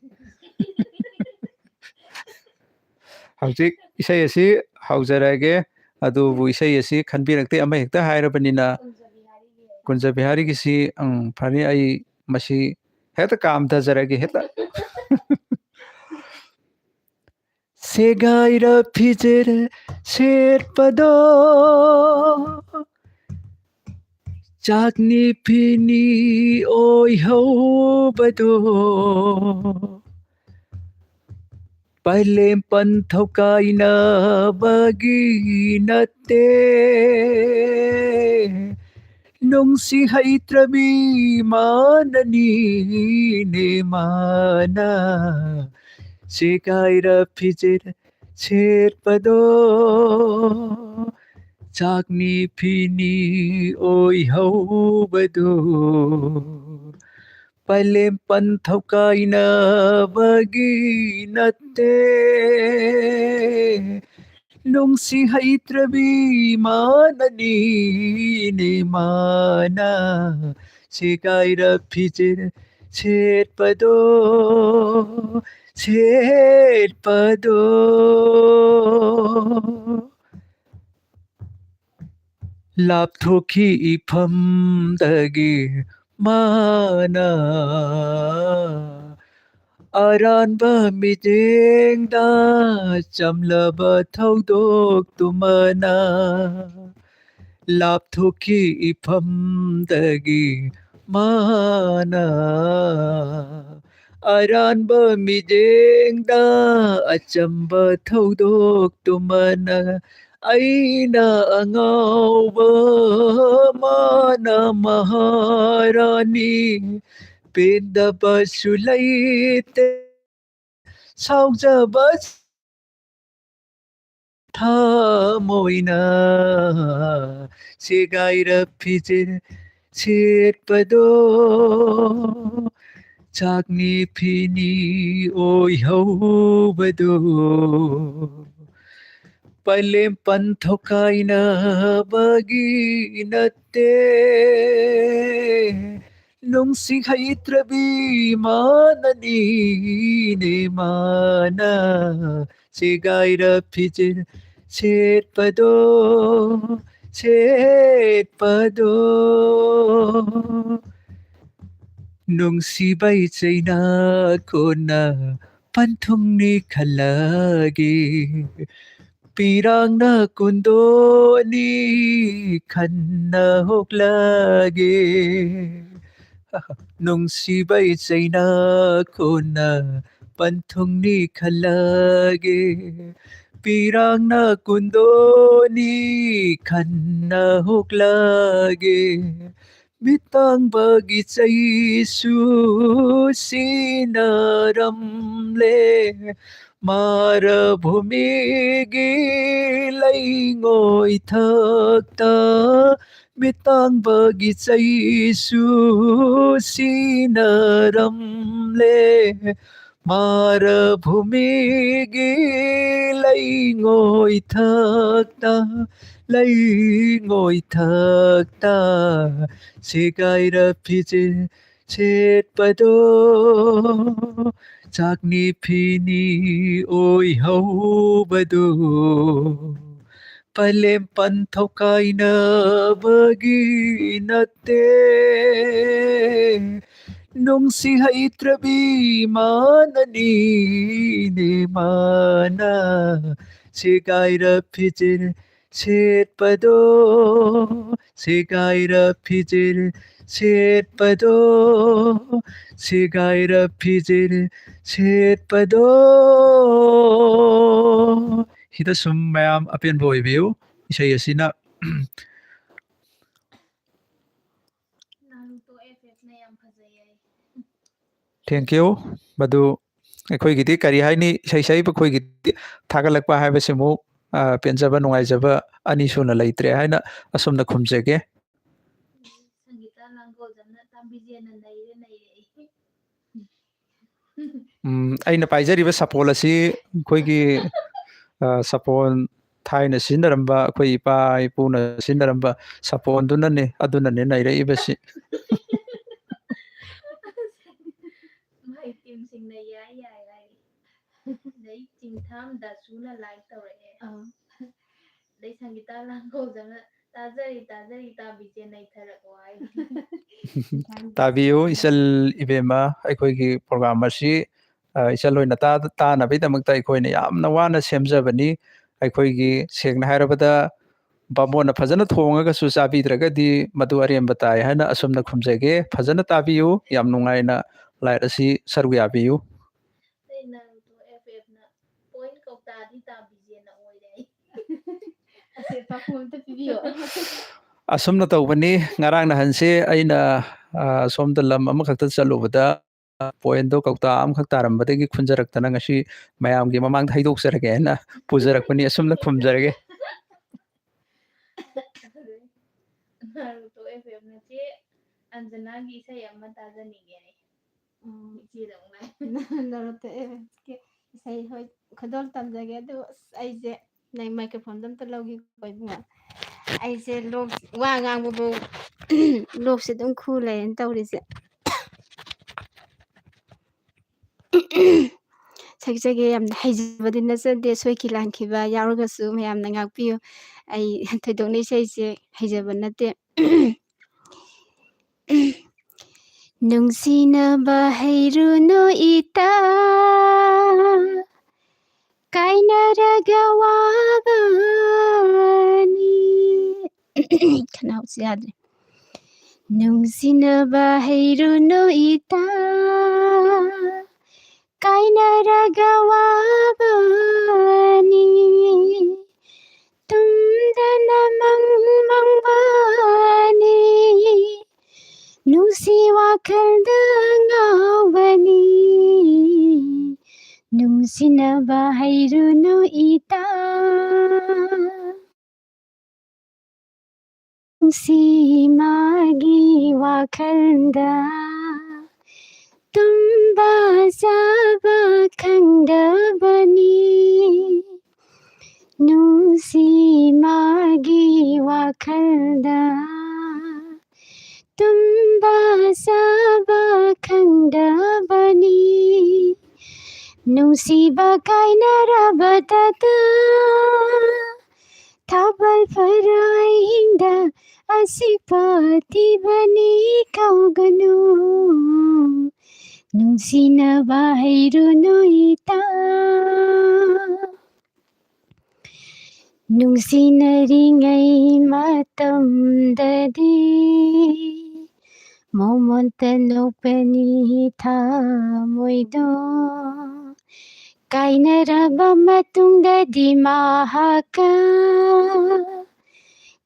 ꯍꯧꯖꯤꯛ ꯏꯁꯩ ꯑꯁꯤ ꯍꯧꯖꯔꯒꯦ ꯑꯗꯨꯕꯨ ꯏꯁꯩ ꯑꯁꯤ ꯈꯟꯕꯤꯔꯛꯇꯦ ꯑꯃꯍꯦꯛꯇ ꯍꯥꯏꯔꯕꯅꯤꯅ ꯀꯨꯟꯖ ꯕꯤꯍꯥꯔꯤꯒꯤ ꯀꯨꯟꯖ ꯕꯤꯍꯥꯔꯤꯒꯤꯁꯤ ꯐꯅꯤ ꯑꯩ ꯃꯁꯤ ꯍꯦꯛꯇ ꯀꯥꯝꯊꯖꯔꯒꯦ ꯍꯦꯛꯇ ꯁꯦꯒꯥꯏꯔ ꯐꯤꯖꯦꯠ ꯁꯦꯠꯄꯗꯣ ꯆꯥꯛꯅꯤ ꯐꯤꯅꯤ ꯑꯣꯏꯍꯧꯕꯗꯣ ꯄꯥꯏꯂꯦꯝ ꯄꯟꯊꯧꯀꯥꯏꯅꯕꯒꯤ ꯅꯠꯇꯦ ꯅꯨꯡꯁꯤ ꯍꯩꯇ꯭ꯔꯕꯤ ꯃꯥꯅꯅꯤꯅꯦ ꯃꯥꯅ ꯁꯦꯒꯥꯏꯔ ꯐꯤꯖꯦꯠ ꯁꯦꯠꯄꯗꯣ ꯆꯥꯛꯅꯤ ꯐꯤꯅꯤ ꯑꯣꯏꯍꯧꯕꯗꯣ ꯄꯥꯏꯂꯦꯝ ꯄꯟꯊꯧꯀꯥꯏꯅꯕꯒꯤ ꯅꯠꯇꯦ ꯅꯨꯡꯁꯤ ꯍꯩꯇ꯭ꯔꯕꯤ ꯃꯥꯅꯅꯤꯅꯦ ꯃꯥꯅ ꯁꯦꯒꯥꯏꯔ ꯐꯤꯖꯦꯠ ꯁꯦꯠꯄꯗꯣ ꯁꯦꯠꯄꯗꯣ ꯂꯥꯞꯊꯣꯛꯈꯤ ꯏꯐꯝꯗꯒꯤ ꯃꯥꯅ ꯑꯔꯥꯟꯕ ꯃꯤꯠꯌꯦꯡꯗ ꯆꯝꯂꯕ ꯊꯧꯗꯣꯛꯇꯨꯃꯅ ꯂꯥꯞꯊꯣꯛꯈꯤ ꯏꯐꯝꯗꯒꯤ ꯃꯥꯅ ꯑꯔꯥꯟꯕ ꯃꯤꯠꯌꯦꯡꯗ ꯑꯆꯝꯕ ꯊꯧꯗꯣꯛꯇꯨꯃꯅ ꯑꯩꯅ ꯑꯉꯥꯎꯕ ꯃꯥꯅ ꯃꯍꯥꯔꯥꯅꯤ ꯄꯦꯟꯗꯕꯁꯨ ꯂꯩꯇꯦ ꯁꯥꯎꯖꯕ ꯊꯃꯣꯏꯅ ꯁꯦꯒꯥꯏꯔ ꯐꯤꯖꯦꯠ ꯁꯦꯠꯄꯗꯣ ꯆꯥꯛꯅꯤ ꯐꯤꯅꯤ ꯑꯣꯏꯍꯧꯕꯗꯣ ꯄꯥꯏꯂꯦꯝ ꯄꯟꯊꯧꯀꯥꯏꯅꯕꯒꯤ ꯅꯠꯇꯦ ꯅꯨꯡꯁꯤ ꯍꯩꯇ꯭ꯔꯕꯤ ꯃꯥꯅꯅꯤꯅꯦ ꯃꯥꯅ ꯁꯦꯒꯥꯏꯔ ꯐꯤꯖꯦꯠ ꯁꯦꯠꯄꯗꯣ ꯁꯦꯠꯄꯗꯣ ꯅꯨꯡꯁꯤꯕꯩ ꯆꯩꯅꯥꯀꯣꯟꯅ ꯄꯟꯊꯨꯡꯅꯤ ꯈꯜꯂꯒꯦ ꯄꯤꯔꯥꯡꯅ ꯀꯨꯟꯗꯣꯅꯤ ꯈꯟꯅ ꯍꯣꯛꯂꯒꯦ ꯅꯨꯡꯁꯤꯕꯩ ꯆꯩꯅꯥꯀꯣꯟꯅ ꯄꯟꯊꯨꯡꯅꯤ ꯈꯜꯂꯒꯦ ꯄꯤꯔꯥꯡꯅ ꯀꯨꯟꯗꯣꯅꯤ ꯈꯟꯅ ꯍꯣꯛꯂꯒꯦ ꯃꯤꯇꯥꯡꯕꯒꯤ ꯆꯩꯁꯨ ꯁꯤꯟꯅꯔꯝꯂꯦ ꯃꯥꯔꯚꯨꯃꯤꯒꯤ ꯂꯩꯉꯣꯏ ꯊꯛꯇ ꯃꯤꯇꯥꯡꯕꯒꯤ ꯆꯩꯁꯨ ꯁꯤꯟꯅꯔꯝꯂꯦ ꯃꯥꯔꯚꯨꯃꯤꯒꯤ ꯂꯩꯉꯣꯏ ꯊꯛꯇ ꯂꯩꯉꯣꯏ ꯊꯛꯇ ꯁꯦꯒꯥꯏꯔ ꯐꯤꯖꯦꯠ ꯁꯦꯠꯄꯗꯣ ꯆꯥꯛꯅꯤ ꯐꯤꯅꯤ ꯑꯣꯏꯍꯧꯕꯗꯣ ꯄꯥꯏꯂꯦꯝ ꯄꯟꯊꯧꯀꯥꯏꯅꯕꯒꯤ ꯅꯠꯇꯦ ꯅꯨꯡꯁꯤ ꯍꯩꯇ꯭ꯔꯕꯤ ꯃꯥꯅꯅꯤꯅꯦ ꯃꯥꯅ ꯁꯦꯒꯥꯏꯔ ꯐꯤꯖꯦꯠ ꯁꯦꯠꯄꯗꯣ ꯁꯦꯒꯥꯏꯔ ꯐꯤꯖꯦꯠ ꯁꯦꯠꯄꯗꯣ ꯁꯦꯒꯥꯏꯔ ꯐꯤꯖꯦꯠ ꯁꯦꯠꯄꯗꯣ ꯁꯤꯗ ꯁꯨꯝ ꯃꯌꯥꯝ ꯑꯄꯦꯟꯕ ꯑꯣꯏꯕꯤꯌꯨ ꯏꯁꯩ ꯑꯁꯤꯅ ꯅꯥꯔꯨꯇꯣ FF ꯅ ꯌꯥꯝ ꯐꯖꯩꯌꯦ ꯊꯦꯡꯛ ꯌꯨ ꯃꯗꯨ ꯑꯩꯈꯣꯏꯒꯤꯗꯤ ꯀꯔꯤ ꯍꯥꯏꯅꯤ ꯏꯁꯩ ꯁꯛꯏꯕ ꯑꯩꯈꯣꯏꯒꯤꯗꯤ ꯊꯥꯒꯠꯂꯛꯄ ꯍꯥꯏꯕꯁꯤꯃꯨꯛ ꯄꯦꯟꯖꯕ ꯅꯨꯡꯉꯥꯏꯖꯕ ꯑꯅꯤ ꯁꯨꯅ ꯂꯩꯇ꯭ꯔꯦ ꯍꯥꯏꯅ ꯑꯁꯨꯝꯅ ꯈꯨꯝꯖꯒꯦ ꯁꯪꯒꯤꯇꯥ ꯂꯥꯡꯒꯣꯜꯖꯝꯅ ꯇꯥꯕꯤꯖꯦꯅ ꯅꯩꯔꯦ ꯑꯩꯅ ꯄꯥꯏꯖꯔꯤꯕ ꯁꯥꯄꯣꯟ ꯑꯁꯤ ꯑꯩꯈꯣꯏꯒꯤ ꯁꯥꯄꯣꯟ ꯊꯥꯏꯅ ꯁꯤꯖꯤꯟꯅꯔꯝꯕ ꯑꯩꯈꯣꯏ ꯏꯄꯥ ꯏꯄꯨꯅ ꯁꯤꯖꯤꯟꯅꯔꯝꯕ ꯁꯥꯄꯣꯟꯗꯨꯅꯅꯦ ꯅꯩꯔꯛꯏꯕꯁꯤ ꯃꯥꯏ ꯇꯤꯝꯁꯤꯡꯅ ꯌꯥꯏ ꯍꯥꯏꯔꯤ ꯑꯗꯩ ꯆꯤꯡꯊꯥꯝꯗ ꯁꯨꯅ ꯂꯥꯏꯛ ꯇꯧꯔꯛꯑꯦ ꯑꯗꯩ ꯁꯪꯒꯤꯇꯥ ꯂꯥꯡꯒꯣꯜꯖꯝꯅ ꯇꯥꯖꯔꯤ ꯇꯥꯕꯤꯖꯦ ꯅꯩꯊꯔꯛꯑꯣ ꯍꯥꯏ ꯇꯥꯕꯤꯌꯨ ꯏꯆꯜ ꯏꯕꯦꯝꯃ ꯑꯩꯈꯣꯏꯒꯤ ꯄ꯭ꯔꯣꯒ꯭ꯔꯥꯝ ꯑꯁꯤ ꯏꯆꯜ ꯑꯣꯏꯅ ꯇꯥꯅꯕꯒꯤꯗꯃꯛꯇ ꯑꯩꯈꯣꯏꯅ ꯌꯥꯝꯅ ꯋꯥꯅ ꯁꯦꯝꯖꯕꯅꯤ ꯑꯩꯈꯣꯏꯒꯤ ꯁꯦꯡꯅ ꯍꯥꯏꯔꯕꯗ ꯕꯥꯃꯣꯟꯅ ꯐꯖꯅ ꯊꯣꯡꯉꯒꯁꯨ ꯆꯥꯕꯤꯗ꯭ꯔꯒꯗꯤ ꯃꯗꯨ ꯑꯔꯦꯝꯕ ꯇꯥꯏ ꯍꯥꯏꯅ ꯑꯁꯨꯝꯅ ꯈꯨꯝꯖꯒꯦ ꯐꯖꯅ ꯇꯥꯕꯤꯌꯨ ꯌꯥꯝ ꯅꯨꯡꯉꯥꯏꯅ ꯂꯥꯏꯠ ꯑꯁꯤ ꯁꯔꯨꯛ ꯌꯥꯕꯤꯌꯨ ꯑꯇꯩ ꯅꯥꯔꯨꯇꯣ FFꯅ ꯄꯣꯏꯟ ꯀꯧꯇꯥꯗꯤ ꯇꯥꯕꯤꯖꯦꯅ ꯑꯣꯏꯔꯦ ꯑꯁꯤ ꯄꯥꯈꯨꯝ ꯑꯝꯇ ꯄꯤꯕꯤꯌꯣ ꯑꯁꯨꯝꯅ ꯇꯧꯕꯅꯤ ꯉꯔꯥꯡ ꯅꯍꯥꯟꯁꯦ ꯑꯩꯅ ꯁꯣꯝꯗ ꯂꯝ ꯑꯃꯈꯛꯇ ꯆꯠꯂꯨꯕꯗ ꯄꯣꯏꯟꯗꯣ ꯀꯧꯇꯥ ꯑꯃꯈꯛ ꯇꯥꯔꯝꯕꯗꯒꯤ ꯈꯨꯟꯖꯔꯛꯇꯅ ꯉꯁꯤ ꯃꯌꯥꯝꯒꯤ ꯃꯃꯥꯡꯗ ꯍꯩꯗꯣꯛꯆꯔꯒꯦ ꯍꯥꯏꯅ ꯄꯨꯖꯔꯛꯄꯅꯤ ꯑꯁꯨꯝꯅ ꯈꯨꯝꯖꯔꯒꯦ ꯅꯥꯔꯨꯇꯣ FFꯅ ꯆꯦ ꯑꯟꯖꯅꯥꯒꯤ ꯏꯁꯩ ꯑꯃ ꯇꯥꯖꯅꯤꯡꯉꯦ ꯏꯆꯦꯗ ꯑꯃꯨꯛ ꯅꯥꯔꯨꯇꯣ FFꯀꯤ ꯏꯁꯩ ꯍꯣꯏ ꯈꯨꯗꯣꯜ ꯇꯝꯖꯒꯦ ꯑꯗꯨ ꯑꯩꯁꯦ ꯅꯪ ꯃꯥꯏꯀ꯭ꯔꯣꯐꯣꯟꯗꯣ ꯑꯝꯇ ꯂꯧꯈꯤꯀꯣ ꯏꯕꯨꯡꯉꯣ ꯑꯩꯁꯦ ꯂꯣꯛ ꯋꯥ ꯉꯥꯡꯕꯕꯨ ꯂꯣꯛꯁꯦ ꯑꯗꯨꯝ ꯈꯨ ꯂꯩꯔꯦꯅ ꯇꯧꯔꯤꯁꯦ ꯁꯛꯆꯒꯦ ꯌꯥꯝꯅ ꯍꯩꯖꯕꯗꯤ ꯅꯠꯆꯗꯦ ꯁꯣꯏꯈꯤ ꯂꯥꯟꯈꯤꯕ ꯌꯥꯎꯔꯒꯁꯨ ꯃꯌꯥꯝꯅ ꯉꯥꯛꯄꯤꯌꯨ ꯑꯩ ꯊꯣꯏꯗꯣꯛꯅ ꯏꯁꯩꯁꯦ ꯍꯩꯖꯕ ꯅꯠꯇꯦ ꯅꯨꯡꯁꯤꯅꯕ ꯍꯩꯔꯨꯅꯨ ꯏꯇꯥ ꯀꯥꯏꯅꯔꯒ ꯋꯥꯕꯅꯤ ꯈꯅꯥꯎꯁꯦ ꯌꯥꯗ꯭ꯔꯦ ꯅꯨꯡꯁꯤꯅꯕ ꯍꯩꯔꯨꯅꯨ ꯏꯇꯥ ꯀꯥꯏꯅꯔꯒ ꯋꯥꯕꯅꯤ ꯇꯨꯝꯗꯅ ꯃꯪꯕꯅꯤ ꯅꯨꯡꯁꯤ ꯋꯥꯈꯜꯗ ꯉꯥꯎꯕꯅꯤ ꯅꯨꯡꯁꯤꯅꯕ ꯍꯩꯔꯨꯅꯨ ꯏꯇꯥ ꯅꯨꯡꯁꯤ ꯃꯥꯒꯤ ꯋꯥꯈꯜꯗ ꯇꯨꯝꯕ ꯆꯥꯕ ꯈꯪꯗꯕꯅꯤ ꯅꯨꯡꯁꯤ ꯃꯥꯒꯤ ꯋꯥꯈꯜꯗ ꯇꯨꯝꯕ ꯆꯥꯕ ꯈꯪꯗꯕꯅꯤ ꯅꯨꯡꯁꯤꯕ ꯀꯥꯏꯅꯔꯕꯗꯇ ꯊꯥꯕꯜ ꯐꯔꯥꯏꯗ ꯑꯁꯤꯄ ꯊꯤꯕꯅꯤ ꯀꯧꯒꯅꯨ ꯅꯨꯡꯁꯤꯅꯕ ꯍꯩꯔꯨꯅꯨ ꯏꯇꯥ ꯅꯨꯡꯁꯤꯅꯔꯤꯉꯩ ꯃꯇꯝꯗꯗꯤ ꯃꯣꯃꯣꯟꯇ ꯅꯣꯛꯄꯅꯤ ꯊꯃꯣꯏꯗꯣ ꯀꯥꯏꯅꯔꯕ ꯃꯇꯨꯡꯗꯗꯤ ꯃꯍꯥꯛꯀ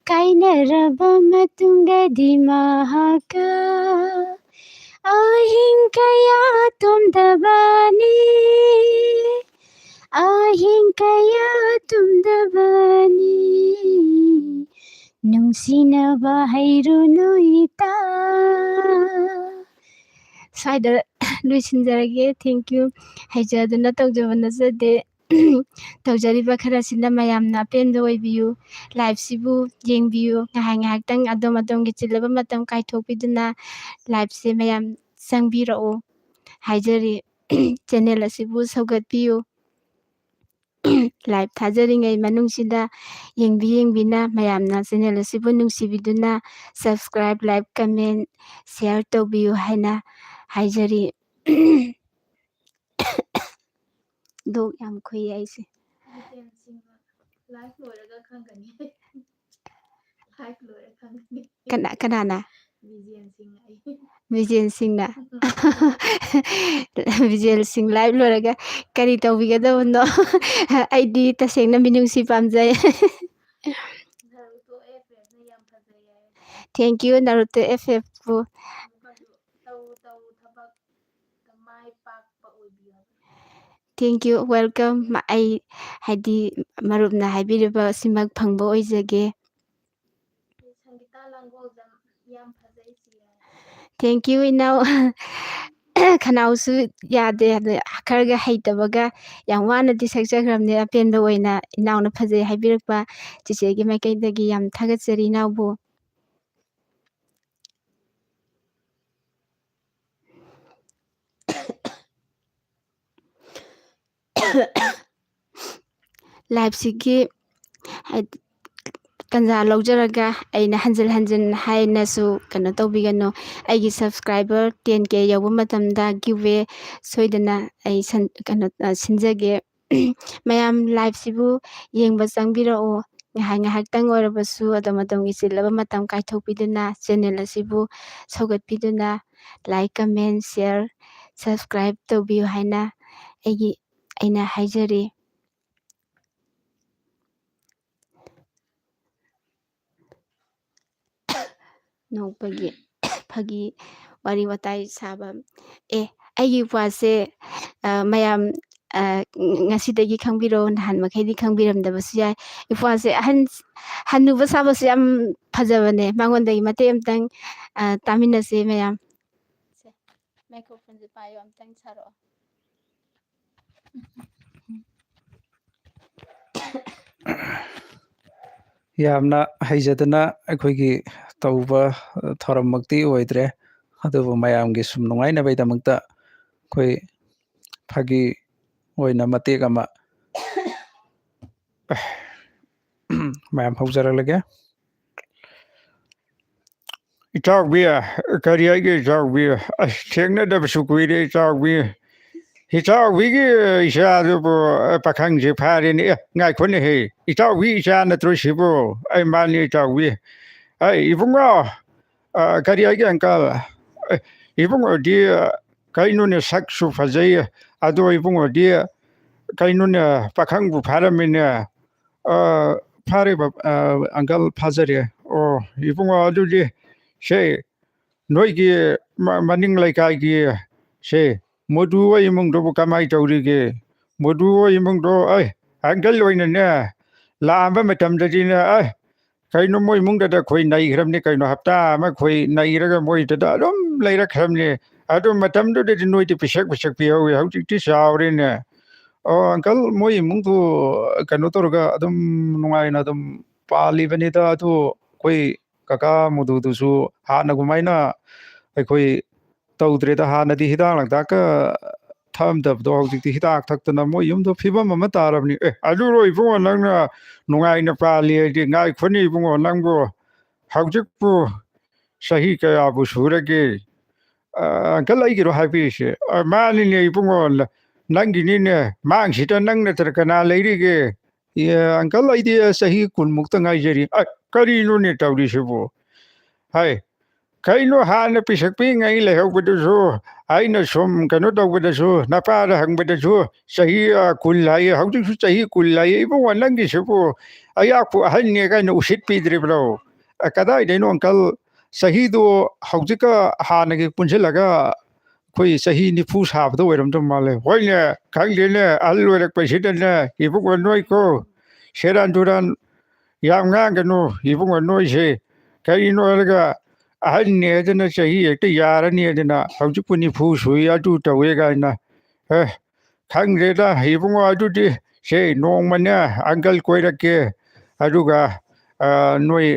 ꯀꯥꯏꯅꯔꯕ ꯃꯇꯨꯡꯗꯗꯤ ꯃꯍꯥꯛꯀ ꯑꯍꯤꯡ ꯀꯌꯥ ꯇꯨꯝꯗꯕꯅꯤ ꯑꯍꯤꯡ kaya tumdabani nungsinaba hayrunu ita swaida luisinjarage thank you haijaduna tawjabana jade tawjariba kharasina mayamna apendo oibiyu live sibu yengbiyu ngahai ngahaktang adom adomgi chilaba matam kaithokpiduna live se mayam sangbirao haijari channel asibu saugatpiyu live thajringai manungsida yengbina mayamna channel asibu nungsibiduna subscribe like comment share tawbiyu haina haijari dog yam khoi aise live loiraga khangani live loiraga khangani kanana Vijayan Singh na Vijay Singh live loiraga kari tawbigadabno aidi tasengna minungsi pamjai Naruto FF na yam fazay thank you Naruto FF pu tau thabak mai pak pa oibiyo Thank you, welcome. ꯑꯩ ꯍꯥꯏꯗꯤ ꯃꯔꯨꯞꯅ ꯍꯥꯏꯕꯤꯔꯤꯕ ꯁꯤꯃꯛ ꯐꯪꯕ ꯑꯣꯏꯖꯒꯦ. ꯁꯪꯒꯤꯇꯥ ꯂꯥꯡꯒꯣꯜꯖꯝ ꯌꯥꯝ ꯐꯖꯩ ꯆꯦ. Thank you, ꯏꯅꯥꯎ. ꯈꯅꯥꯎꯁꯨ ꯌꯥꯗꯦ ꯑꯗ ꯈꯔꯒ ꯍꯩꯇꯕꯒ ꯌꯥꯝ ꯋꯥꯅꯗꯤ ꯁꯛꯆꯈ꯭ꯔꯕꯅꯦ. ꯑꯄꯦꯟꯕ ꯑꯣꯏꯅ ꯏꯅꯥꯎꯅ ꯐꯖꯩ ꯍꯥꯏꯕꯤꯔꯛꯄ ꯆꯤꯆꯦꯒꯤ ꯃꯥꯏꯀꯩꯗꯒꯤ ꯌꯥꯝ ꯊꯥꯒꯠꯆꯔꯤ ꯏꯅꯥꯎꯕꯨ. ꯂꯥꯏꯐꯁꯤꯒꯤ ꯇꯟꯖꯥ ꯂꯧꯖꯔꯒ ꯑꯩꯅ ꯍꯟꯖꯤꯟ ꯍꯟꯖꯤꯟ ꯍꯥꯏꯅꯁꯨ ꯀꯩꯅꯣ ꯇꯧꯕꯤꯒꯅꯨ. ꯑꯩꯒꯤ ꯁꯕꯁꯀ꯭ꯔꯥꯏꯕꯔ 10K ꯌꯧꯕ ꯃꯇꯝꯗ ꯒꯤꯋꯦ ꯁꯣꯏꯗꯅ ꯑꯩ ꯁꯤꯟꯖꯒꯦ. ꯃꯌꯥꯝ ꯂꯥꯏꯐꯁꯤꯕꯨ ꯌꯦꯡꯕ ꯆꯪꯕꯤꯔꯛꯑꯣ. ꯉꯥꯏꯍꯥꯛꯇꯪ ꯑꯣꯏꯔꯕꯁꯨ ꯃꯇꯝꯒꯤ ꯆꯤꯜꯂꯕ ꯃꯇꯝ ꯀꯥꯏꯊꯣꯛꯄꯤꯗꯨꯅ ꯆꯦꯅꯦꯜ ꯑꯁꯤꯕꯨ ꯁꯧꯒꯠꯄꯤꯗꯨꯅ ꯂꯥꯏꯛ, ꯀꯃꯦꯟ, ꯁꯤꯌꯔ, ꯁꯕꯁꯀ꯭ꯔꯥꯏꯕ ꯇꯧꯕꯤꯌꯨ ꯍꯥꯏꯅ ꯑꯩꯅ ꯍꯥꯏꯖꯔꯤ. ꯅꯣꯛꯄꯒꯤ ꯐꯥꯒꯤ ꯋꯥꯔꯤ ꯋꯥꯇꯥꯏ ꯁꯥꯕ. ꯑꯩꯒꯤ ꯋꯥꯁꯦ ꯃꯌꯥꯝ ꯉꯁꯤꯗꯒꯤ ꯈꯪꯕꯤꯔꯣ. ꯅꯍꯥꯟ ꯃꯈꯩꯗꯤ ꯈꯪꯕꯤꯔꯝꯗꯕꯁꯨ ꯌꯥꯏ. ꯏꯄ꯭ꯋꯥꯁꯦ ꯍꯟꯅꯨꯕ ꯁꯥꯕꯁꯨ ꯌꯥꯝ ꯐꯖꯕꯅꯦ. ꯃꯉꯣꯟꯗꯒꯤ ꯃꯇꯦꯛ ꯑꯃꯇꯪ ꯇꯥꯃꯤꯟꯅꯁꯦ ꯃꯌꯥꯝ. ꯃꯥꯏꯀ꯭ꯔꯣꯐꯣꯟꯁꯦ ꯄꯥꯏꯌꯣ, ꯑꯝꯇꯪ ꯁꯥꯔꯛꯑꯣ. ꯌꯥꯝꯅ ꯍꯩꯖꯗꯅ ꯑꯩꯈꯣꯏꯒꯤ ꯇꯧꯕ ꯊꯧꯔꯝꯃꯛꯇꯤ ꯑꯣꯏꯗ꯭ꯔꯦ. ꯑꯗꯨꯕꯨ ꯃꯌꯥꯝꯒꯤ ꯁꯨꯝ ꯅꯨꯡꯉꯥꯏꯅꯕꯒꯤꯗꯃꯛꯇ ꯑꯩꯈꯣꯏ ꯐꯥꯒꯤ ꯑꯣꯏꯅ ꯃꯇꯦꯛ ꯑꯃ ꯃꯌꯥꯝ ꯍꯧꯖꯔꯛꯂꯒꯦ. ꯏꯇꯥꯎꯕꯤ, ꯀꯔꯤ ꯍꯥꯏꯒꯦ ꯏꯇꯥꯎꯕꯤ? ꯑꯁ ꯊꯦꯡꯅꯗꯕꯁꯨ ꯀꯨꯏꯔꯦ ꯏꯇꯥꯎꯕꯤ. ꯏꯇꯥꯎꯕꯤꯒꯤ ꯏꯆꯥꯗꯨꯕꯨ ꯄꯥꯈꯪꯁꯦ ꯐꯥꯔꯦꯅꯦ. ꯉꯥꯏꯈꯣꯅꯦꯍꯦ, ꯏꯇꯥꯎꯕꯤ ꯏꯆꯥ ꯅꯠꯇ꯭ꯔꯣ ꯁꯤꯕꯨ? ꯑꯩ ꯃꯥꯅꯤ ꯏꯇꯥꯎꯕꯤ. ꯏꯕꯨꯡꯉꯣ, ꯀꯔꯤ ꯍꯥꯏꯒꯦ ꯑꯪꯀꯜ? ꯏꯕꯨꯡꯉꯣꯗꯤ ꯀꯩꯅꯣꯅꯦ ꯁꯛꯁꯨ ꯐꯖꯩ. ꯑꯗꯣ ꯏꯕꯨꯡꯉꯣꯗꯤ ꯀꯩꯅꯣꯅꯦ ꯄꯥꯈꯪꯕꯨ ꯐꯥꯔꯝꯃꯤꯅꯦ. ꯐꯥꯔꯦ ꯑꯪꯀꯜ, ꯐꯥꯖꯔꯦ. ꯑꯣ ꯏꯕꯨꯡꯉꯣ, ꯑꯗꯨꯗꯤ ꯁꯦ ꯅꯣꯏꯒꯤ ꯃꯅꯤꯡ ꯂꯩꯀꯥꯏꯒꯤ ꯁꯦ ꯃꯣꯗꯨ ꯍꯣꯏ ꯏꯃꯨꯡꯗꯨꯕꯨ ꯀꯃꯥꯏꯅ ꯇꯧꯔꯤꯒꯦ? ꯃꯣꯗꯨ ꯍꯣꯏ ꯏꯃꯨꯡꯗꯣ ꯑꯪꯀꯜ ꯑꯣꯏꯅꯅꯦ ꯂꯥꯛꯑꯝꯕ ꯃꯇꯝꯗꯗꯤꯅꯦ ꯀꯩꯅꯣ ꯃꯣꯏ ꯏꯃꯨꯡꯗꯨꯗ ꯑꯩꯈꯣꯏ ꯅꯩꯈ꯭ꯔꯕꯅꯤ ꯀꯩꯅꯣ. ꯍꯞꯇꯥ ꯑꯃ ꯑꯩꯈꯣꯏ ꯅꯩꯔꯒ ꯃꯣꯏꯗꯨꯗ ꯑꯗꯨꯝ ꯂꯩꯔꯛꯈ꯭ꯔꯕꯅꯤ. ꯑꯗꯨ ꯃꯇꯝꯗꯨꯗꯗꯤ ꯅꯣꯏꯗꯤ ꯄꯤꯁꯛ ꯄꯤꯍꯧꯋꯤ. ꯍꯧꯖꯤꯛꯇꯤ ꯆꯥꯎꯔꯦꯅꯦ. ꯑꯪꯀꯜ, ꯃꯣꯏ ꯏꯃꯨꯡꯗꯨ ꯀꯩꯅꯣ ꯇꯧꯔꯒ ꯑꯗꯨꯝ ꯅꯨꯡꯉꯥꯏꯅ ꯑꯗꯨꯝ ꯄꯥꯜꯂꯤꯕꯅꯤꯗ. ꯑꯗꯨ ꯑꯩꯈꯣই ꯀꯀꯥ ꯃꯣꯗꯨꯗꯨꯁꯨ ꯍꯥꯟꯅꯒꯨꯝꯃꯥꯏꯅ ꯑꯩꯈꯣꯏ ꯇꯧꯗ꯭ꯔꯦꯗ. ꯍꯥꯟꯅꯗꯤ ꯍꯤꯗꯥꯛ ꯂꯥꯡꯊꯛꯀ ꯊꯛꯑꯝꯗꯕꯗꯣ ꯍꯧꯖꯤꯛꯇꯤ ꯍꯤꯗꯥꯛ ꯊꯛꯇꯅ ꯃꯣꯏ ꯌꯨꯝꯗꯣ ꯐꯤꯕꯝ ꯑꯃ ꯇꯥꯔꯕꯅꯤ. ꯑꯗꯨꯔꯣ ꯏꯕꯨꯡꯉꯣ ꯅꯪꯅ ꯅꯨꯡꯉꯥꯏꯅ ꯄꯥꯜꯂꯤ ꯍꯥꯏꯗꯤ? ꯉꯥꯏꯈꯣꯅꯤ ꯏꯕꯨꯡꯉꯣ, ꯅꯪꯕꯨ ꯍꯧꯖꯤꯛꯄꯨ ꯆꯍꯤ ꯀꯌꯥꯕꯨ ꯁꯨꯔꯒꯦ? ꯑꯪꯀꯜ ꯑꯩꯒꯤꯔꯣ ꯍꯥꯏꯕꯤꯔꯤꯁꯦ? ꯃꯥꯅꯤꯅꯦ ꯏꯕꯨꯡꯉꯣ, ꯅꯪꯒꯤꯅꯤꯅꯦ. ꯃꯥꯡꯁꯤꯗ ꯅꯪ ꯅꯠꯇ꯭ꯔ ꯀꯅꯥ ꯂꯩꯔꯤꯒꯦ? ꯑꯪꯀꯜ, ꯑꯩꯗꯤ ꯆꯍꯤ 20ꯃꯨꯛꯇ ꯉꯥꯏꯖꯔꯤ. ꯀꯔꯤꯅꯣꯅꯦ ꯇꯧꯔꯤꯁꯤꯕꯨ? ꯀꯩꯅꯣ ꯍꯥꯟꯅ ꯄꯤꯁꯛ ꯄꯤꯛꯏꯉꯩ ꯂꯩꯍꯧꯕꯗꯨꯁꯨ ꯑꯩꯅ ꯁꯨꯝ ꯀꯩꯅꯣ ꯇꯧꯕꯗꯁꯨ ꯅꯄꯥꯗ ꯍꯪꯕꯗꯁꯨ ꯆꯍꯤ 20 ꯍꯥꯏꯌꯦ. ꯍꯧꯖꯤꯛꯁꯨ ꯆꯍꯤ 20 ꯍꯥꯏꯌꯦ. ꯏꯕꯨꯡꯉꯣ, ꯅꯪꯒꯤꯁꯤꯕꯨ ꯑꯌꯥꯛꯄꯨ ꯑꯍꯟꯅꯦ ꯀꯥꯏꯅ ꯎꯁꯤꯠꯄꯤꯗ꯭ꯔꯤꯕ꯭ꯔꯣ? ꯀꯗꯥꯏꯗꯩꯅꯣ ꯑꯪꯀꯜ? ꯆꯍꯤꯗꯨ ꯍꯧꯖꯤꯛꯀ ꯍꯥꯟꯅꯒꯤ ꯄꯨꯟꯁꯤꯜꯂꯒ ꯑꯩꯈꯣꯏ ꯆꯍꯤ 40 ꯁꯥꯕꯗ ꯑꯣꯏꯔꯝꯗꯧ ꯃꯥꯜꯂꯦ. ꯍꯣꯏꯅꯦ, ꯈꯪꯗꯦꯅꯦ. ꯑꯍꯜ ꯑꯣꯏꯔꯛꯄꯁꯤꯗꯅꯦ ꯏꯕꯨꯡꯉꯣ ꯅꯣꯏꯀꯣ ꯁꯦꯔꯥꯟ ꯇꯨꯔꯥꯟ ꯌꯥꯝ ꯉꯥꯡꯒꯅꯨ. ꯏꯕꯨꯡꯉꯣ ꯅꯣꯏꯁꯦ ꯀꯔꯤꯅꯣ ꯍꯥꯏꯔꯒ ꯑꯍꯟꯅꯦ ꯍꯥꯏꯗꯅ ꯆꯍꯤ ꯍꯦꯛꯇ ꯌꯥꯔꯅꯤ ꯍꯥꯏꯗꯅ ꯍꯧꯖꯤꯛꯄꯨ 40 ꯁꯨꯏ ꯑꯗꯨ ꯇꯧꯋꯦ ꯀꯥꯏꯅ. ꯈꯪꯗ꯭ꯔꯦꯗ ꯏꯕꯨꯡꯉꯣ. ꯑꯗꯨꯗꯤ ꯁꯦ ꯅꯣꯡꯃꯅꯦ ꯑꯪꯀꯜ ꯀꯣꯏꯔꯛꯀꯦ. ꯑꯗꯨꯒ ꯅꯣꯏ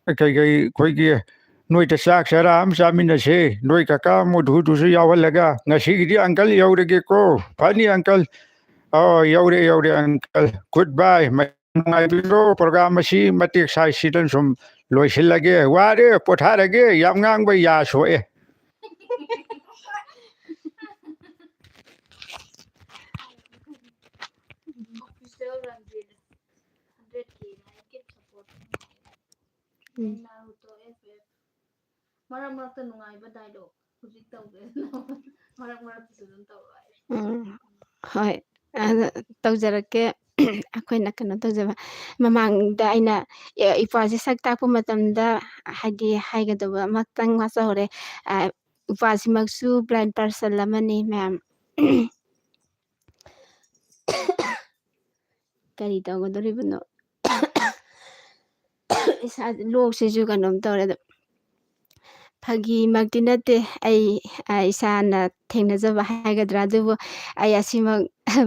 ꯑꯩꯈꯣꯏꯒꯤ ꯅꯣꯏꯗ ꯆꯥꯛ ꯆꯔꯥ ꯑꯃ ꯆꯥꯃꯤꯟꯅꯁꯦ. ꯅꯣꯏ ꯀꯀꯥ ꯃꯣꯗꯨꯗꯨꯁꯨ ꯌꯥꯎꯍꯜꯂꯒ. ꯉꯁꯤꯒꯤꯗꯤ ꯑꯪꯀꯜ ꯌꯧꯔꯒꯦꯀꯣ. ꯐꯅꯤ ꯑꯪꯀꯜ. ꯌꯧꯔꯦ ꯑꯪꯀꯜ. ꯒꯨꯗ ꯕꯥꯏ. ꯅꯨꯡꯉꯥꯏꯕꯤꯔꯣ. ꯄ꯭ꯔꯣꯒ꯭ꯔꯥꯝ ꯑꯁꯤ ꯃꯇꯦꯛ ꯁꯥꯏꯁꯤꯗ ꯁꯨꯝ ꯂꯣꯏꯁꯤꯜꯂꯒꯦ. ꯋꯥꯔꯦ, ꯄꯣꯊꯥꯔꯒꯦ. ꯌꯥꯝ ꯉꯥꯡꯕ ꯌꯥ ꯁꯣꯛꯑꯦ. Official Ranjit 100K like support. Naruto FF. Marak nungaiba dialogue. Hujik tawde. Marak sudun tawai. ꯍꯣꯏ, ꯇꯧꯖꯔꯛꯀꯦ. ꯑꯩꯈꯣꯏꯅ ꯀꯩꯅꯣ ꯇꯧꯖꯕ ꯃꯃꯥꯡꯗ ꯑꯩꯅ ꯏꯄ꯭ꯋꯥꯁꯦ ꯁꯛ ꯇꯥꯛꯄ ꯃꯇꯝꯗ ꯍꯥꯏꯗꯤ ꯍꯥꯏꯒꯗꯕ ꯑꯃꯇꯪ ꯋꯥꯠꯆꯍꯧꯔꯦ. ꯏꯄ꯭ꯋꯥꯁꯤꯃꯛꯁꯨ ꯕ꯭ꯂꯥꯏꯟ ꯄꯥꯔꯁꯟ ꯑꯃꯅꯤ ꯃꯌꯥꯝ. ꯀꯔꯤ ꯇꯧꯒꯗꯧꯔꯤꯕꯅꯣ ꯏꯁꯥꯁꯦ ꯂꯣꯛꯁꯤꯁꯨ ꯀꯩꯅꯣꯝ ꯇꯧꯔꯦ ꯑꯗꯣ ꯐꯥꯒꯤꯃꯛꯇꯤ ꯅꯠꯇꯦ ꯑꯩ ꯏꯁꯥꯅ ꯊꯦꯡꯅꯖꯕ ꯍꯥꯏꯒꯗ꯭ꯔꯥ ꯑꯗꯨꯕꯨ ꯑꯩ ꯑꯁꯤꯃꯛ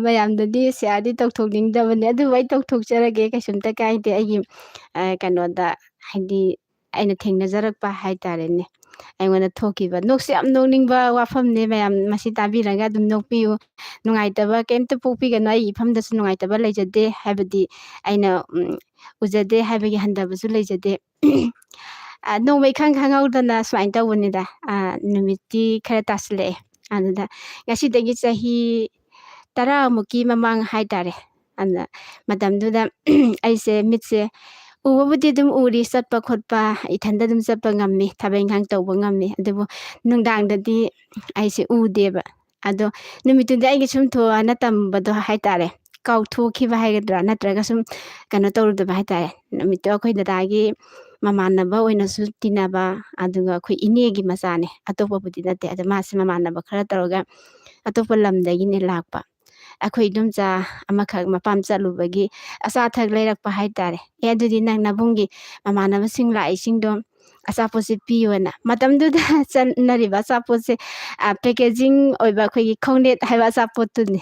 ꯃꯌꯥꯝꯗꯗꯤ ꯁꯤꯌꯥꯔꯗꯤ ꯇꯧꯊꯣꯛꯅꯤꯡꯗꯕꯅꯦ ꯑꯗꯨꯕꯨ ꯑꯩ ꯇꯧꯊꯣꯛꯆꯔꯒꯦ ꯀꯩꯁꯨꯝꯇ ꯀꯥꯏꯗꯦ ꯑꯩꯒꯤ ꯀꯩꯅꯣꯗ ꯍꯥꯏꯗꯤ ꯑꯩꯅ ꯊꯦꯡꯅꯖꯔꯛꯄ ꯍꯥꯏꯇꯥꯔꯦꯅꯦ ꯑꯩꯉꯣꯟꯗ ꯊꯣꯛꯈꯤꯕ ꯅꯣꯛꯁꯦ ꯌꯥꯝ ꯅꯣꯛꯅꯤꯡꯕ ꯋꯥꯐꯝꯅꯦ ꯃꯌꯥꯝ ꯃꯁꯤ ꯇꯥꯕꯤꯔꯒ ꯑꯗꯨꯝ ꯅꯣꯛꯄꯤꯌꯨ ꯅꯨꯡꯉꯥꯏꯇꯕ ꯀꯩꯝꯇ ꯄꯣꯛꯄꯤꯒꯅꯨ ꯑꯩ ꯏꯐꯝꯗꯁꯨ ꯅꯨꯡꯉꯥꯏꯇꯕ ꯂꯩꯖꯗꯦ ꯍꯥꯏꯕꯗꯤ ꯑꯩꯅ ꯎꯖꯗꯦ ꯍꯥꯏꯕꯒꯤ ꯍꯟꯊꯕꯁꯨ ꯂꯩꯖꯗꯦ ꯅꯣꯡꯃ ꯏꯈꯪ ꯈꯪꯍꯧꯗꯅ ꯁꯨꯃꯥꯏꯅ ꯇꯧꯕꯅꯤꯗ ꯅꯨꯃꯤꯠꯇꯤ ꯈꯔ ꯇꯥꯁꯤꯜꯂꯛꯑꯦ ꯑꯗꯨꯗ ꯉꯁꯤꯗꯒꯤ ꯆꯍꯤ 10ꯃꯨꯛꯀꯤ ꯃꯃꯥꯡ ꯍꯥꯏꯇꯥꯔꯦ ꯑꯗꯨꯅ ꯃꯇꯝꯗꯨꯗ ꯑꯩꯁꯦ ꯃꯤꯠꯁꯦ ꯎꯕꯕꯨꯗꯤ ꯑꯗꯨꯝ ꯎꯔꯤ ꯆꯠꯄ ꯈꯣꯠꯄ ꯏꯊꯟꯗ ꯑꯗꯨꯝ ꯆꯠꯄ ꯉꯝꯃꯤ ꯊꯕꯛ ꯏꯪꯈꯥꯡ ꯇꯧꯕ ꯉꯝꯃꯤ ꯑꯗꯨꯕꯨ ꯅꯨꯡꯗꯥꯡꯗꯗꯤ ꯑꯩꯁꯦ ꯎꯗꯦꯕ ꯑꯗꯣ ꯅꯨꯃꯤꯠꯇꯨꯗꯤ ꯑꯩꯒꯤ ꯁꯨꯝ ꯊꯣꯛꯑꯅ ꯇꯝꯕꯗꯣ ꯍꯥꯏꯇꯥꯔꯦ ꯀꯥꯎꯊꯣꯛꯈꯤꯕ ꯍꯥꯏꯒꯗ꯭ꯔꯥ ꯅꯠꯇ꯭ꯔꯒ ꯁꯨꯝ ꯀꯩꯅꯣ ꯇꯧꯔꯨꯗꯕ ꯍꯥꯏꯇꯥꯔꯦ ꯅꯨꯃꯤꯠꯇꯣ ꯑꯩꯈꯣꯏ ꯗꯗꯥꯒꯤ ꯃꯃꯥꯟꯅꯕ ꯑꯣꯏꯅꯁꯨ ꯇꯤꯟꯅꯕ ꯑꯗꯨꯒ ꯑꯩꯈꯣꯏ ꯏꯅꯦꯒꯤ ꯃꯆꯥꯅꯦ ꯑꯇꯣꯞꯄꯕꯨꯗꯤ ꯅꯠꯇꯦ ꯑꯗꯣ ꯃꯥꯁꯦ ꯃꯃꯥꯟꯅꯕ ꯈꯔ ꯇꯧꯔꯒ ꯑꯇꯣꯞꯄ ꯂꯝꯗꯒꯤꯅꯦ ꯂꯥꯛꯄ ꯑꯩꯈꯣꯏ ꯏꯗꯣꯝꯆꯥ ꯑꯃꯈꯛ ꯃꯄꯥꯝ ꯆꯠꯂꯨꯕꯒꯤ ꯑꯆꯥ ꯑꯊꯛ ꯂꯩꯔꯛꯄ ꯍꯥꯏꯇꯥꯔꯦ ꯑꯗꯨꯗꯤ ꯅꯪ ꯅꯕꯨꯡꯒꯤ ꯃꯃꯥꯟꯅꯕꯁꯤꯡ ꯂꯥꯛꯏꯁꯤꯡꯗꯣ ꯑꯆꯥꯄꯣꯠꯁꯦ ꯄꯤꯌꯣꯅ ꯃꯇꯝꯗꯨꯗ ꯆꯠꯅꯔꯤꯕ ꯑꯆꯥꯄꯣꯠꯁꯦ ꯄꯦꯀꯦꯖꯤꯡ ꯑꯣꯏꯕ ꯑꯩꯈꯣꯏꯒꯤ ꯈꯣꯡꯅꯦꯠ ꯍꯥꯏꯕ ꯑꯆꯥꯄꯣꯠꯇꯨꯅꯤ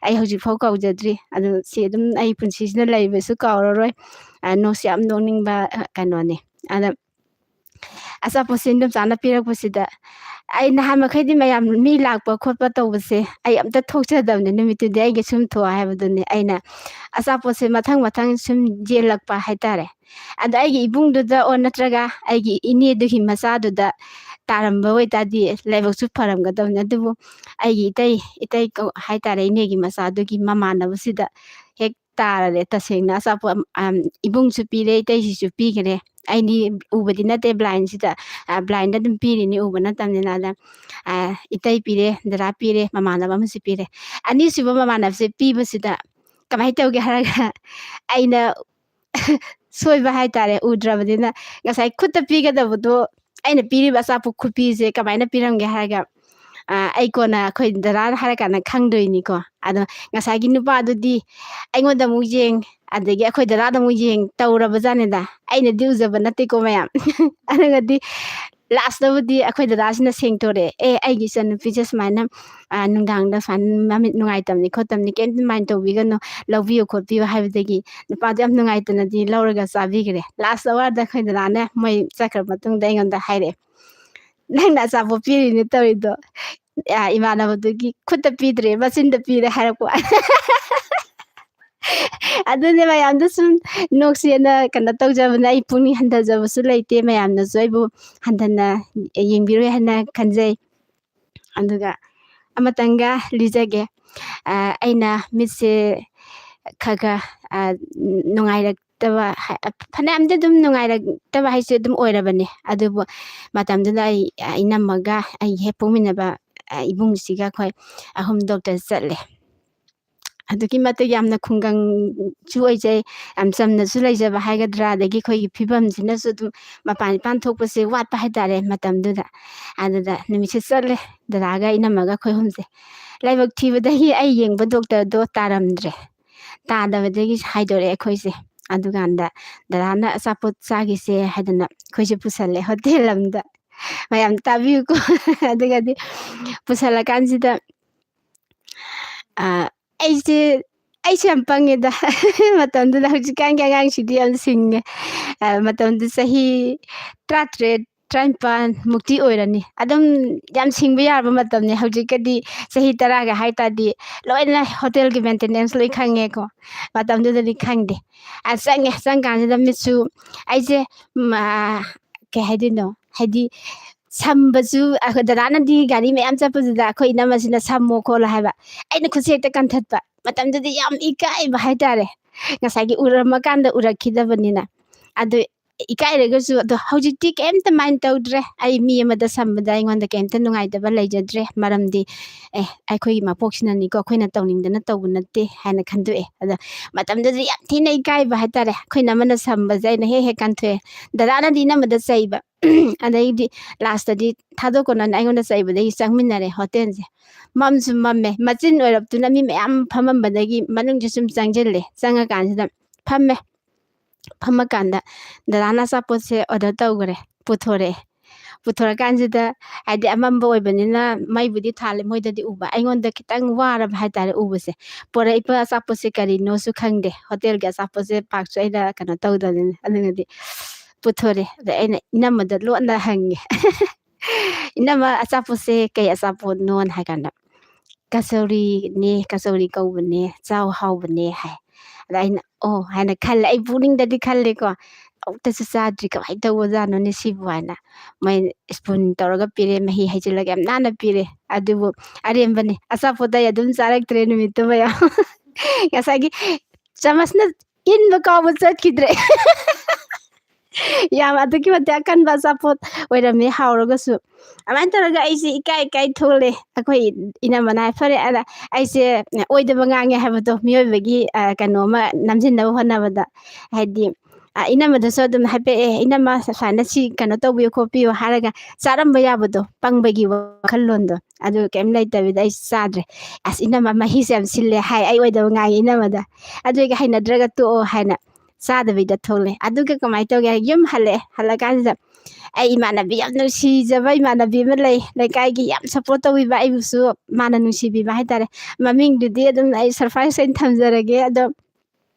ꯑꯩ ꯍꯧꯖꯤꯛꯐꯥꯎ ꯀꯥꯎꯖꯗ꯭ꯔꯤ ꯑꯗꯨ ꯁꯤ ꯑꯗꯨꯝ ꯑꯩ ꯄꯨꯟꯁꯤꯁꯤꯗ ꯂꯩꯕꯁꯨ ꯀꯥꯎꯔꯔꯣꯏ ꯅꯣꯛꯁꯨ ꯌꯥꯝ ꯅꯣꯛꯅꯤꯡꯕ ꯀꯩꯅꯣꯅꯦ ꯑꯗ ꯑꯆꯥꯄꯣꯠꯁꯦ ꯏꯗꯣꯝꯆꯥꯅ ꯄꯤꯔꯛꯄꯁꯤꯗ ꯑꯩ ꯅꯍꯥꯟ ꯃꯈꯩꯗꯤ ꯃꯌꯥꯝ ꯃꯤ ꯂꯥꯛꯄ ꯈꯣꯠꯄ ꯇꯧꯕꯁꯦ ꯑꯩ ꯑꯝꯇ ꯊꯣꯛꯆꯗꯕꯅꯦ ꯅꯨꯃꯤꯠꯇꯨꯗꯤ ꯑꯩꯒꯤ ꯁꯨꯝ ꯊꯣꯛ ꯍꯥꯏꯕꯗꯨꯅꯦ ꯑꯩꯅ ꯑꯆꯥꯄꯣꯠꯁꯦ ꯃꯊꯪ ꯃꯊꯪ ꯁꯨꯝ ꯌꯦꯜꯂꯛꯄ ꯍꯥꯏꯇꯥꯔꯦ ꯑꯗ ꯑꯩꯒꯤ ꯏꯕꯨꯡꯗꯨꯗ ꯑꯣ ꯅꯠꯇ꯭ꯔꯒ ꯑꯩꯒꯤ ꯏꯅꯦꯗꯨꯒꯤ ꯃꯆꯥꯗꯨꯗ ꯇꯥꯔꯝꯕ ꯑꯣꯏꯇꯥꯔꯗꯤ ꯂꯥꯏꯕꯛꯁꯨ ꯐꯔꯝꯒꯗꯕꯅꯤ ꯑꯗꯨꯕꯨ ꯑꯩꯒꯤ ꯏꯇꯩ ꯍꯥꯏꯇꯥꯔꯦ ꯏꯅꯦꯒꯤ ꯃꯆꯥꯗꯨꯒꯤ ꯃꯃꯥꯟꯅꯕꯁꯤꯗ ꯍꯦꯛ ꯇꯥꯔꯔꯦ ꯇꯁꯦꯡꯅ ꯑꯆꯥꯄꯣꯠ ꯏꯕꯨꯡꯁꯨ ꯄꯤꯔꯦ ꯏꯇꯩꯁꯤꯁꯨ ꯄꯤꯈꯔꯦ ꯑꯩꯗꯤ ꯎꯕꯗꯤ ꯅꯠꯇꯦ ꯕ꯭ꯂꯥꯏꯟꯁꯤꯗ ꯕ꯭ꯂꯥꯏꯟꯗ ꯑꯗꯨꯝ ꯄꯤꯔꯤꯅꯤ ꯎꯕ ꯅꯠꯇꯕꯅꯤꯅ ꯑꯗ ꯏꯇꯩ ꯄꯤꯔꯦ ꯗꯗꯥ ꯄꯤꯔꯦ ꯃꯃꯥꯟꯅꯕ ꯑꯃꯁꯨ ꯄꯤꯔꯦ ꯑꯅꯤꯁꯨꯕ ꯃꯃꯥꯟꯅꯕꯁꯦ ꯄꯤꯕꯁꯤꯗ ꯀꯃꯥꯏꯅ ꯇꯧꯒꯦ ꯍꯥꯏꯔꯒ ꯑꯩꯅ ꯁꯣꯏꯕ ꯍꯥꯏꯇꯥꯔꯦ ꯎꯗ꯭ꯔꯕꯅꯤꯅ ꯉꯁꯥꯏ ꯈꯨꯠꯇ ꯄꯤꯒꯗꯕꯗꯣ ꯑꯩꯅ ꯄꯤꯔꯤꯕ ꯑꯆꯥꯄꯣꯠ ꯈꯨꯄꯤꯁꯦ ꯀꯃꯥꯏꯅ ꯄꯤꯔꯝꯒꯦ ꯍꯥꯏꯔꯒ ꯑꯩ ꯀꯣꯟꯅ ꯑꯩꯈꯣꯏ ꯗꯗꯥꯅ ꯍꯥꯏꯔꯀꯥꯟꯗ ꯈꯪꯗꯣꯏꯅꯤꯀோ ꯑꯗꯣ ꯉꯁꯥꯏꯒꯤ ꯅꯨꯄꯥꯗꯨꯗꯤ ꯑꯩꯉꯣꯟꯗ ꯑꯃꯨꯛ ꯌꯦꯡ ꯑꯗꯒꯤ ꯑꯩꯈꯣꯏ ꯗꯗꯥꯗ ꯑꯃꯨꯛꯌꯦꯡ ꯇꯧꯔꯕꯖꯥꯠꯅꯤꯗ ꯑꯩꯅꯗꯤ ꯎꯖꯕ ꯅꯠꯇꯦꯀꯣ ꯃꯌꯥꯝ ꯑꯗꯨꯒꯗꯤ ꯂꯥꯁꯇꯕꯨꯗꯤ ꯑꯩꯈꯣꯏ ꯗꯗꯥꯁꯤꯅ ꯁꯦꯡꯇꯣꯔꯛꯑꯦ ꯑꯩꯒꯤ ꯏꯆꯟꯅꯨꯄꯤꯁꯦ ꯁꯨꯃꯥꯏꯅ ꯅꯨꯡꯗꯥꯡꯗ ꯁꯨꯃꯥꯏꯅ ꯃꯃꯤꯠ ꯅꯨꯡꯉꯥꯏꯇꯕꯅꯤ ꯈꯣꯠꯇꯕꯅꯤ ꯀꯩꯝꯇ ꯑꯗꯨꯃꯥꯏꯅ ꯇꯧꯕꯤꯒꯅꯨ ꯂꯧꯕꯤꯌꯨ ꯈꯣꯠꯄꯤꯌꯨ ꯍꯥꯏꯕꯗꯒꯤ ꯅꯨꯄꯥꯗꯣ ꯌꯥꯝ ꯅꯨꯡꯉꯥꯏꯇꯅꯗꯤ ꯂꯧꯔꯒ ꯆꯥꯕꯤꯈ꯭ꯔꯦ ꯂꯥꯁ ꯑꯋꯥꯔꯗ ꯑꯩꯈꯣꯏ ꯗꯗꯥꯅ ꯃꯣꯏ ꯆꯠꯈ꯭ꯔ ꯃꯇꯨꯡꯗ ꯑꯩꯉꯣꯟꯗ ꯍꯥꯏꯔꯛꯑꯦ ꯅꯪꯅ ꯑꯆꯥꯄꯣꯠ ꯄꯤꯔꯤꯅꯦ ꯇꯧꯔꯤꯗꯣ ꯏꯃꯥꯟꯅꯕꯗꯨꯒꯤ ꯈꯨꯠꯇ ꯄꯤꯗ꯭ꯔꯦ ꯃꯆꯤꯟꯗ ꯄꯤꯔꯦ ꯍꯥꯏꯔꯛꯄ ꯑꯗꯨꯅꯦ ꯃꯌꯥꯝꯗꯣ ꯁꯨꯝ ꯅꯣꯛꯁꯦꯅ ꯀꯩꯅꯣ ꯇꯧꯖꯕꯅꯦ ꯑꯩ ꯄꯨꯛꯅꯤꯡ ꯍꯟꯊꯖꯕꯁꯨ ꯂꯩꯇꯦ ꯃꯌꯥꯝꯅꯁꯨ ꯑꯩꯕꯨ ꯍꯟꯊꯅ ꯌꯦꯡꯕꯤꯔꯣꯏ ꯍꯥꯏꯅ ꯈꯟꯖꯩ ꯑꯗꯨꯒ ꯑꯃꯇꯪꯒ ꯂꯤꯖꯒꯦ ꯑꯩꯅ ꯃꯤꯠꯁꯦ ꯈꯔ ꯅꯨꯡꯉꯥꯏꯔꯛꯇꯕ ꯐꯅꯌꯥꯝꯗꯤ ꯑꯗꯨꯝ ꯅꯨꯡꯉꯥꯏꯔꯛꯇꯕ ꯍꯥꯏꯁꯦ ꯑꯗꯨꯝ ꯑꯣꯏꯔꯕꯅꯦ ꯑꯗꯨꯕꯨ ꯃꯇꯝꯗꯨꯗ ꯑꯩ ꯏꯅꯝꯃꯒ ꯑꯩ ꯍꯦꯛ ꯄꯣꯛꯃꯤꯟꯅꯕ ꯏꯕꯨꯡꯁꯤꯒ ꯑꯩꯈꯣꯏ ꯑꯍꯨꯝ ꯗꯣꯛꯇꯔ ꯆꯠꯂꯦ ꯑꯗꯨꯛꯀꯤ ꯃꯇꯤꯛ ꯌꯥꯝꯅ ꯈꯨꯡꯒꯪꯁꯨ ꯑꯣꯏꯖꯩ ꯌꯥꯝ ꯆꯝꯅꯁꯨ ꯂꯩꯖꯕ ꯍꯥꯏꯒꯗ꯭ꯔꯥ ꯑꯗꯒꯤ ꯑꯩꯈꯣꯏꯒꯤ ꯐꯤꯕꯝꯁꯤꯅꯁꯨ ꯑꯗꯨꯝ ꯃꯄꯥꯟ ꯏꯄꯥꯟ ꯊꯣꯛꯄꯁꯦ ꯋꯥꯠꯄ ꯍꯥꯏꯇꯥꯔꯦ ꯃꯇꯝꯗꯨꯗ ꯑꯗꯨꯗ ꯅꯨꯃꯤꯠꯁꯦ ꯆꯠꯂꯦ ꯗꯗꯥꯒ ꯏꯅꯝꯃꯒ ꯑꯩꯈꯣꯏ ꯑꯍꯨꯝꯁꯦ ꯂꯥꯏꯕꯛ ꯊꯤꯕꯗꯒꯤ ꯑꯩ ꯌꯦꯡꯕ ꯗꯣꯛꯇꯔꯗꯣ ꯇꯥꯔꯝꯗ꯭ꯔꯦ ꯇꯥꯗꯕꯗꯒꯤ ꯍꯥꯏꯗꯣꯔꯛꯑꯦ ꯑꯩꯈꯣꯏꯁꯦ ꯑꯗꯨꯀꯥꯟꯗ ꯗꯗꯥꯅ ꯑꯆꯥꯄꯣꯠ ꯆꯥꯈꯤꯁꯦ ꯍꯥꯏꯗꯅ ꯑꯩꯈꯣꯏꯁꯦ ꯄꯨꯁꯜꯂꯦ ꯍꯣꯇꯦꯜ ꯑꯃꯗ ꯃꯌꯥꯝ ꯇꯥꯕꯤꯌꯨꯀꯣ ꯑꯗꯨꯒꯗꯤ ꯄꯨꯁꯜꯂꯀꯥꯟꯁꯤꯗ ꯑꯩꯁꯦ ꯌꯥꯝ ꯄꯪꯉꯦꯗ ꯃꯇꯝꯗꯨꯗ ꯍꯧꯖꯤꯛꯀꯥꯟꯒꯤ ꯑꯉꯥꯡꯁꯤꯗꯤ ꯌꯥꯝ ꯁꯤꯡꯉꯦ ꯃꯇꯝꯗꯨ ꯆꯍꯤ 13 15 ꯃꯨꯛꯇꯤ ꯑꯣꯏꯔꯅꯤ ꯑꯗꯨꯝ ꯌꯥꯝ ꯁꯤꯡꯕ ꯌꯥꯔꯕ ꯃꯇꯝꯅꯤ ꯍꯧꯖꯤꯛꯀꯗꯤ ꯆꯍꯤ 10ꯒ ꯍꯥꯏ ꯇꯥꯔꯗꯤ ꯂꯣꯏꯅ ꯍꯣꯇꯦꯜꯒꯤ ꯃꯦꯟꯇꯦꯅꯦꯟꯁ ꯂꯣꯏ ꯈꯪꯉꯦꯀꯣ ꯃꯇꯝꯗꯨꯗꯗꯤ ꯈꯪꯗꯦ ꯆꯪꯀꯥꯟꯁꯤꯗ ꯃꯤꯠꯁꯨ ꯑꯩꯁꯦ ꯀꯩ ꯍꯥꯏꯗꯣꯏꯅꯣ ꯍꯥꯏꯗꯤ ꯁꯝꯕꯁꯨ ꯑꯩꯈꯣꯏ ꯗꯗꯥꯅꯗꯤ ꯒꯥꯔꯤ ꯃꯌꯥꯝ ꯆꯠꯄꯁꯤꯗ ꯑꯩꯈꯣꯏ ꯏꯅꯝꯃꯁꯤꯅ ꯁꯝꯃꯣ ꯈꯣꯠꯂꯣ ꯍꯥꯏꯕ ꯑꯩꯅ ꯈꯨꯠꯁꯦ ꯍꯦꯛꯇ ꯀꯟꯊꯠꯄ ꯃꯇꯝꯗꯨꯗꯤ ꯌꯥꯝ ꯏꯀꯥꯏꯕ ꯍꯥꯏꯇꯥꯔꯦ ꯉꯁꯥꯏꯒꯤ ꯎꯔꯝꯃꯀꯥꯟꯗ ꯎꯔꯛꯈꯤꯗꯕꯅꯤꯅ ꯑꯗꯨ ꯏꯀꯥꯏꯔꯒꯁꯨ ꯑꯗꯣ ꯍꯧꯖꯤꯛꯇꯤ ꯀꯩꯝꯇ ꯃꯥꯏꯟ ꯇꯧꯗ꯭ꯔꯦ ꯑꯩ ꯃꯤ ꯑꯃꯗ ꯁꯝꯕꯗ ꯑꯩꯉꯣꯟꯗ ꯀꯩꯝꯇ ꯅꯨꯡꯉꯥꯏꯇꯕ ꯂꯩꯖꯗ꯭ꯔꯦ ꯃꯔꯝꯗꯤ ꯑꯩꯈꯣꯏꯒꯤ ꯃꯄꯣꯛꯁꯤꯅꯅꯤꯀꯣ ꯑꯩꯈꯣꯏꯅ ꯇꯧꯅꯤꯡꯗꯅ ꯇꯧꯕ ꯅꯠꯇꯦ ꯍꯥꯏꯅ ꯈꯟꯗꯣꯛꯑꯦ ꯑꯗ ꯃꯇꯝꯗꯨꯗ ꯌꯥꯝ ꯊꯤꯅ ꯏꯀꯥꯏꯕ ꯍꯥꯏꯇꯥꯔꯦ ꯑꯩꯈꯣꯏꯅ ꯑꯃꯅ ꯁꯝꯕꯁꯦ ꯑꯩꯅ ꯍꯦꯛ ꯀꯥꯟꯊꯣꯛꯑꯦ ꯗꯗꯥꯅꯗꯤ ꯏꯅꯝꯕꯗ ꯆꯩꯕ ꯑꯗꯩꯗꯤ ꯂꯥꯁꯇꯗꯤ ꯊꯥꯗꯣꯛꯀꯅꯣꯅ ꯑꯩꯉꯣꯟꯗ ꯆꯩꯕꯗꯒꯤ ꯆꯪꯃꯤꯟꯅꯔꯦ ꯍꯣꯇꯦꯜꯁꯦ ꯃꯝꯁꯨ ꯃꯝꯃꯦ ꯃꯆꯤꯟ ꯑꯣꯏꯔꯞꯇꯨꯅ ꯃꯤ ꯃꯌꯥꯝ ꯐꯝꯃꯝꯕꯗꯒꯤ ꯃꯅꯨꯡꯁꯦ ꯁꯨꯝ ꯆꯪꯁꯤꯜꯂꯦ ꯆꯪꯉꯀꯥꯟꯁꯤꯗ ꯐꯝꯃꯦ ꯐꯝꯃꯀꯥꯟꯗ ꯗꯗꯥꯅ ꯑꯆꯥꯄꯣꯠꯁꯦ ꯑꯣꯔꯗꯔ ꯇꯧꯈꯔꯦ ꯄꯨꯊꯣꯔꯀꯥꯟꯁꯤꯗ ꯍꯥꯏꯗꯤ ꯑꯃꯝꯕ ꯑꯣꯏꯕꯅꯤꯅ ꯃꯩꯕꯨꯗꯤ ꯊꯥꯜꯂꯦ ꯃꯣꯏꯗꯗꯤ ꯎꯕ ꯑꯩꯉꯣꯟꯗ ꯈꯤꯇꯪ ꯋꯥꯔꯕ ꯍꯥꯏꯇꯥꯔꯦ ꯎꯕꯁꯦ ꯄꯣꯔꯛꯏꯕ ꯑꯆꯥꯄꯣꯠꯁꯦ ꯀꯔꯤꯅꯣꯁꯨ ꯈꯪꯗꯦ ꯍꯣꯇꯦꯜꯒꯤ ꯑꯆꯥꯄꯣꯠꯁꯦ ꯄꯥꯛꯁꯨ ꯑꯩꯅ ꯀꯩꯅꯣ ꯇꯧꯗꯕꯅꯤꯅ ꯑꯗꯨꯅꯗꯤ ꯄꯨꯊꯣꯔꯦ ꯑꯗ ꯑꯩꯅ ꯏꯅꯝꯃꯗ ꯂꯣꯟꯅ ꯍꯪꯉꯦ ꯏꯅꯝꯃ ꯑꯆꯥꯄꯣꯠꯁꯦ ꯀꯩ ꯑꯆꯥꯄꯣꯠꯅꯣꯅ ꯍꯥꯏ ꯀꯥꯟꯗ ꯀꯆꯧꯔꯤꯅꯦ ꯀꯆꯧꯔꯤ ꯀꯧꯕꯅꯦ ꯆꯥꯎ ꯍꯥꯎꯕꯅꯦ ꯍꯥꯏ ꯑꯗ ꯑꯩꯅ ꯑꯣ ꯍꯥꯏꯅ ꯈꯜꯂꯦ ꯑꯩ ꯄꯨꯛꯅꯤꯡꯗꯗꯤ ꯈꯜꯂꯦꯀꯣ ꯑꯃꯨꯛꯇꯁꯨ ꯆꯥꯗ꯭ꯔꯤ ꯀꯃꯥꯏꯅ ꯇꯧꯕꯖꯥꯠꯅꯣꯅꯦ ꯁꯤꯕꯨ ꯍꯥꯏꯅ ꯃꯣꯏ ꯁ꯭ꯄꯨꯟ ꯇꯧꯔꯒ ꯄꯤꯔꯦ ꯃꯍꯤ ꯍꯩꯖꯤꯜꯂꯒ ꯌꯥꯝ ꯅꯥꯟꯅ ꯄꯤꯔꯦ ꯑꯗꯨꯕꯨ ꯑꯔꯦꯝꯕꯅꯤ ꯑꯆꯥꯄꯣꯠꯇ ꯑꯩ ꯑꯗꯨꯝ ꯆꯥꯔꯛꯇ꯭ꯔꯦ ꯅꯨꯃꯤꯠꯇꯨ ꯃꯌꯥꯝ ꯉꯁꯥꯏꯒꯤ ꯆꯃꯁꯅ ꯏꯟꯕ ꯀꯥꯎꯕ ꯆꯠꯈꯤꯗ꯭ꯔꯦ ꯌꯥꯝ ꯑꯗꯨꯛꯀꯤ ꯃꯇꯤꯛ ꯑꯀꯟꯕ ꯑꯆꯥꯄꯣꯠ ꯑꯣꯏꯔꯝꯃꯦ ꯍꯥꯎꯔꯒꯁꯨ ꯑꯗꯨꯃꯥꯏꯅ ꯇꯧꯔꯒ ꯑꯩꯁꯦ ꯏꯀꯥꯏ ꯊꯣꯛꯂꯦ ꯑꯩꯈꯣꯏ ꯏꯅꯝꯃꯅ ꯍꯥꯏ ꯐꯔꯦ ꯑꯗ ꯑꯩꯁꯦ ꯑꯣꯏꯗꯕ ꯉꯥꯡꯉꯦ ꯍꯥꯏꯕꯗꯣ ꯃꯤꯑꯣꯏꯕꯒꯤ ꯀꯩꯅꯣꯃ ꯅꯝꯁꯤꯟꯅꯕ ꯍꯣꯠꯅꯕꯗ ꯍꯥꯏꯗꯤ ꯏꯅꯝꯃꯗꯁꯨ ꯑꯗꯨꯝ ꯍꯥꯏꯐꯦꯠ ꯏꯅꯝꯃ ꯁꯨꯃꯥꯏꯅ ꯁꯤ ꯀꯩꯅꯣ ꯇꯧꯕꯤꯌꯨ ꯈꯣꯠꯄꯤꯌꯨ ꯍꯥꯏꯔꯒ ꯆꯥꯔꯝꯕ ꯌꯥꯕꯗꯣ ꯄꯪꯕꯒꯤ ꯋꯥꯈꯜꯂꯣꯟꯗꯣ ꯑꯗꯨ ꯀꯩꯝ ꯂꯩꯇꯕꯤꯗ ꯑꯩ ꯆꯥꯗ꯭ꯔꯦ ꯑꯁ ꯏꯅꯝꯃ ꯃꯍꯤꯁꯦ ꯌꯥꯝ ꯁꯤꯜꯂꯦ ꯍꯥꯏ ꯑꯩ ꯑꯣꯏꯗꯕ ꯉꯥꯡꯉꯦ ꯏꯅꯝꯃꯗ ꯑꯗꯨꯒꯤ ꯍꯩꯅꯗ꯭ꯔꯒ ꯇꯣꯛꯑꯣ ꯍꯥꯏꯅ ꯆꯥꯗꯕꯤꯗ ꯊꯣꯛꯂꯦ ꯑꯗꯨꯒ ꯀꯃꯥꯏꯅ ꯇꯧꯒꯦ ꯌꯨꯝ ꯍꯜꯂꯛꯑꯀꯥꯟꯁꯤꯗ ꯑꯩ ꯏꯃꯥꯟꯅꯕꯤ ꯌꯥꯝ ꯅꯨꯡꯁꯤꯖꯕ ꯏꯃꯥꯟꯅꯕꯤ ꯑꯃ ꯂꯩ ꯂꯩꯀꯥꯏꯒꯤ ꯌꯥꯝ ꯁꯞꯄꯣꯔꯠ ꯇꯧꯕꯤꯕ ꯑꯩꯕꯨꯁꯨ ꯃꯥꯅ ꯅꯨꯡꯁꯤꯕꯤꯕ ꯍꯥꯏꯇꯥꯔꯦ ꯃꯃꯤꯡꯗꯨꯗꯤ ꯑꯗꯨꯝ ꯑꯩ ꯁꯔꯄ꯭ꯔꯥꯏꯖ ꯑꯣꯏꯅ ꯊꯝꯖꯔꯒꯦ ꯑꯗꯣ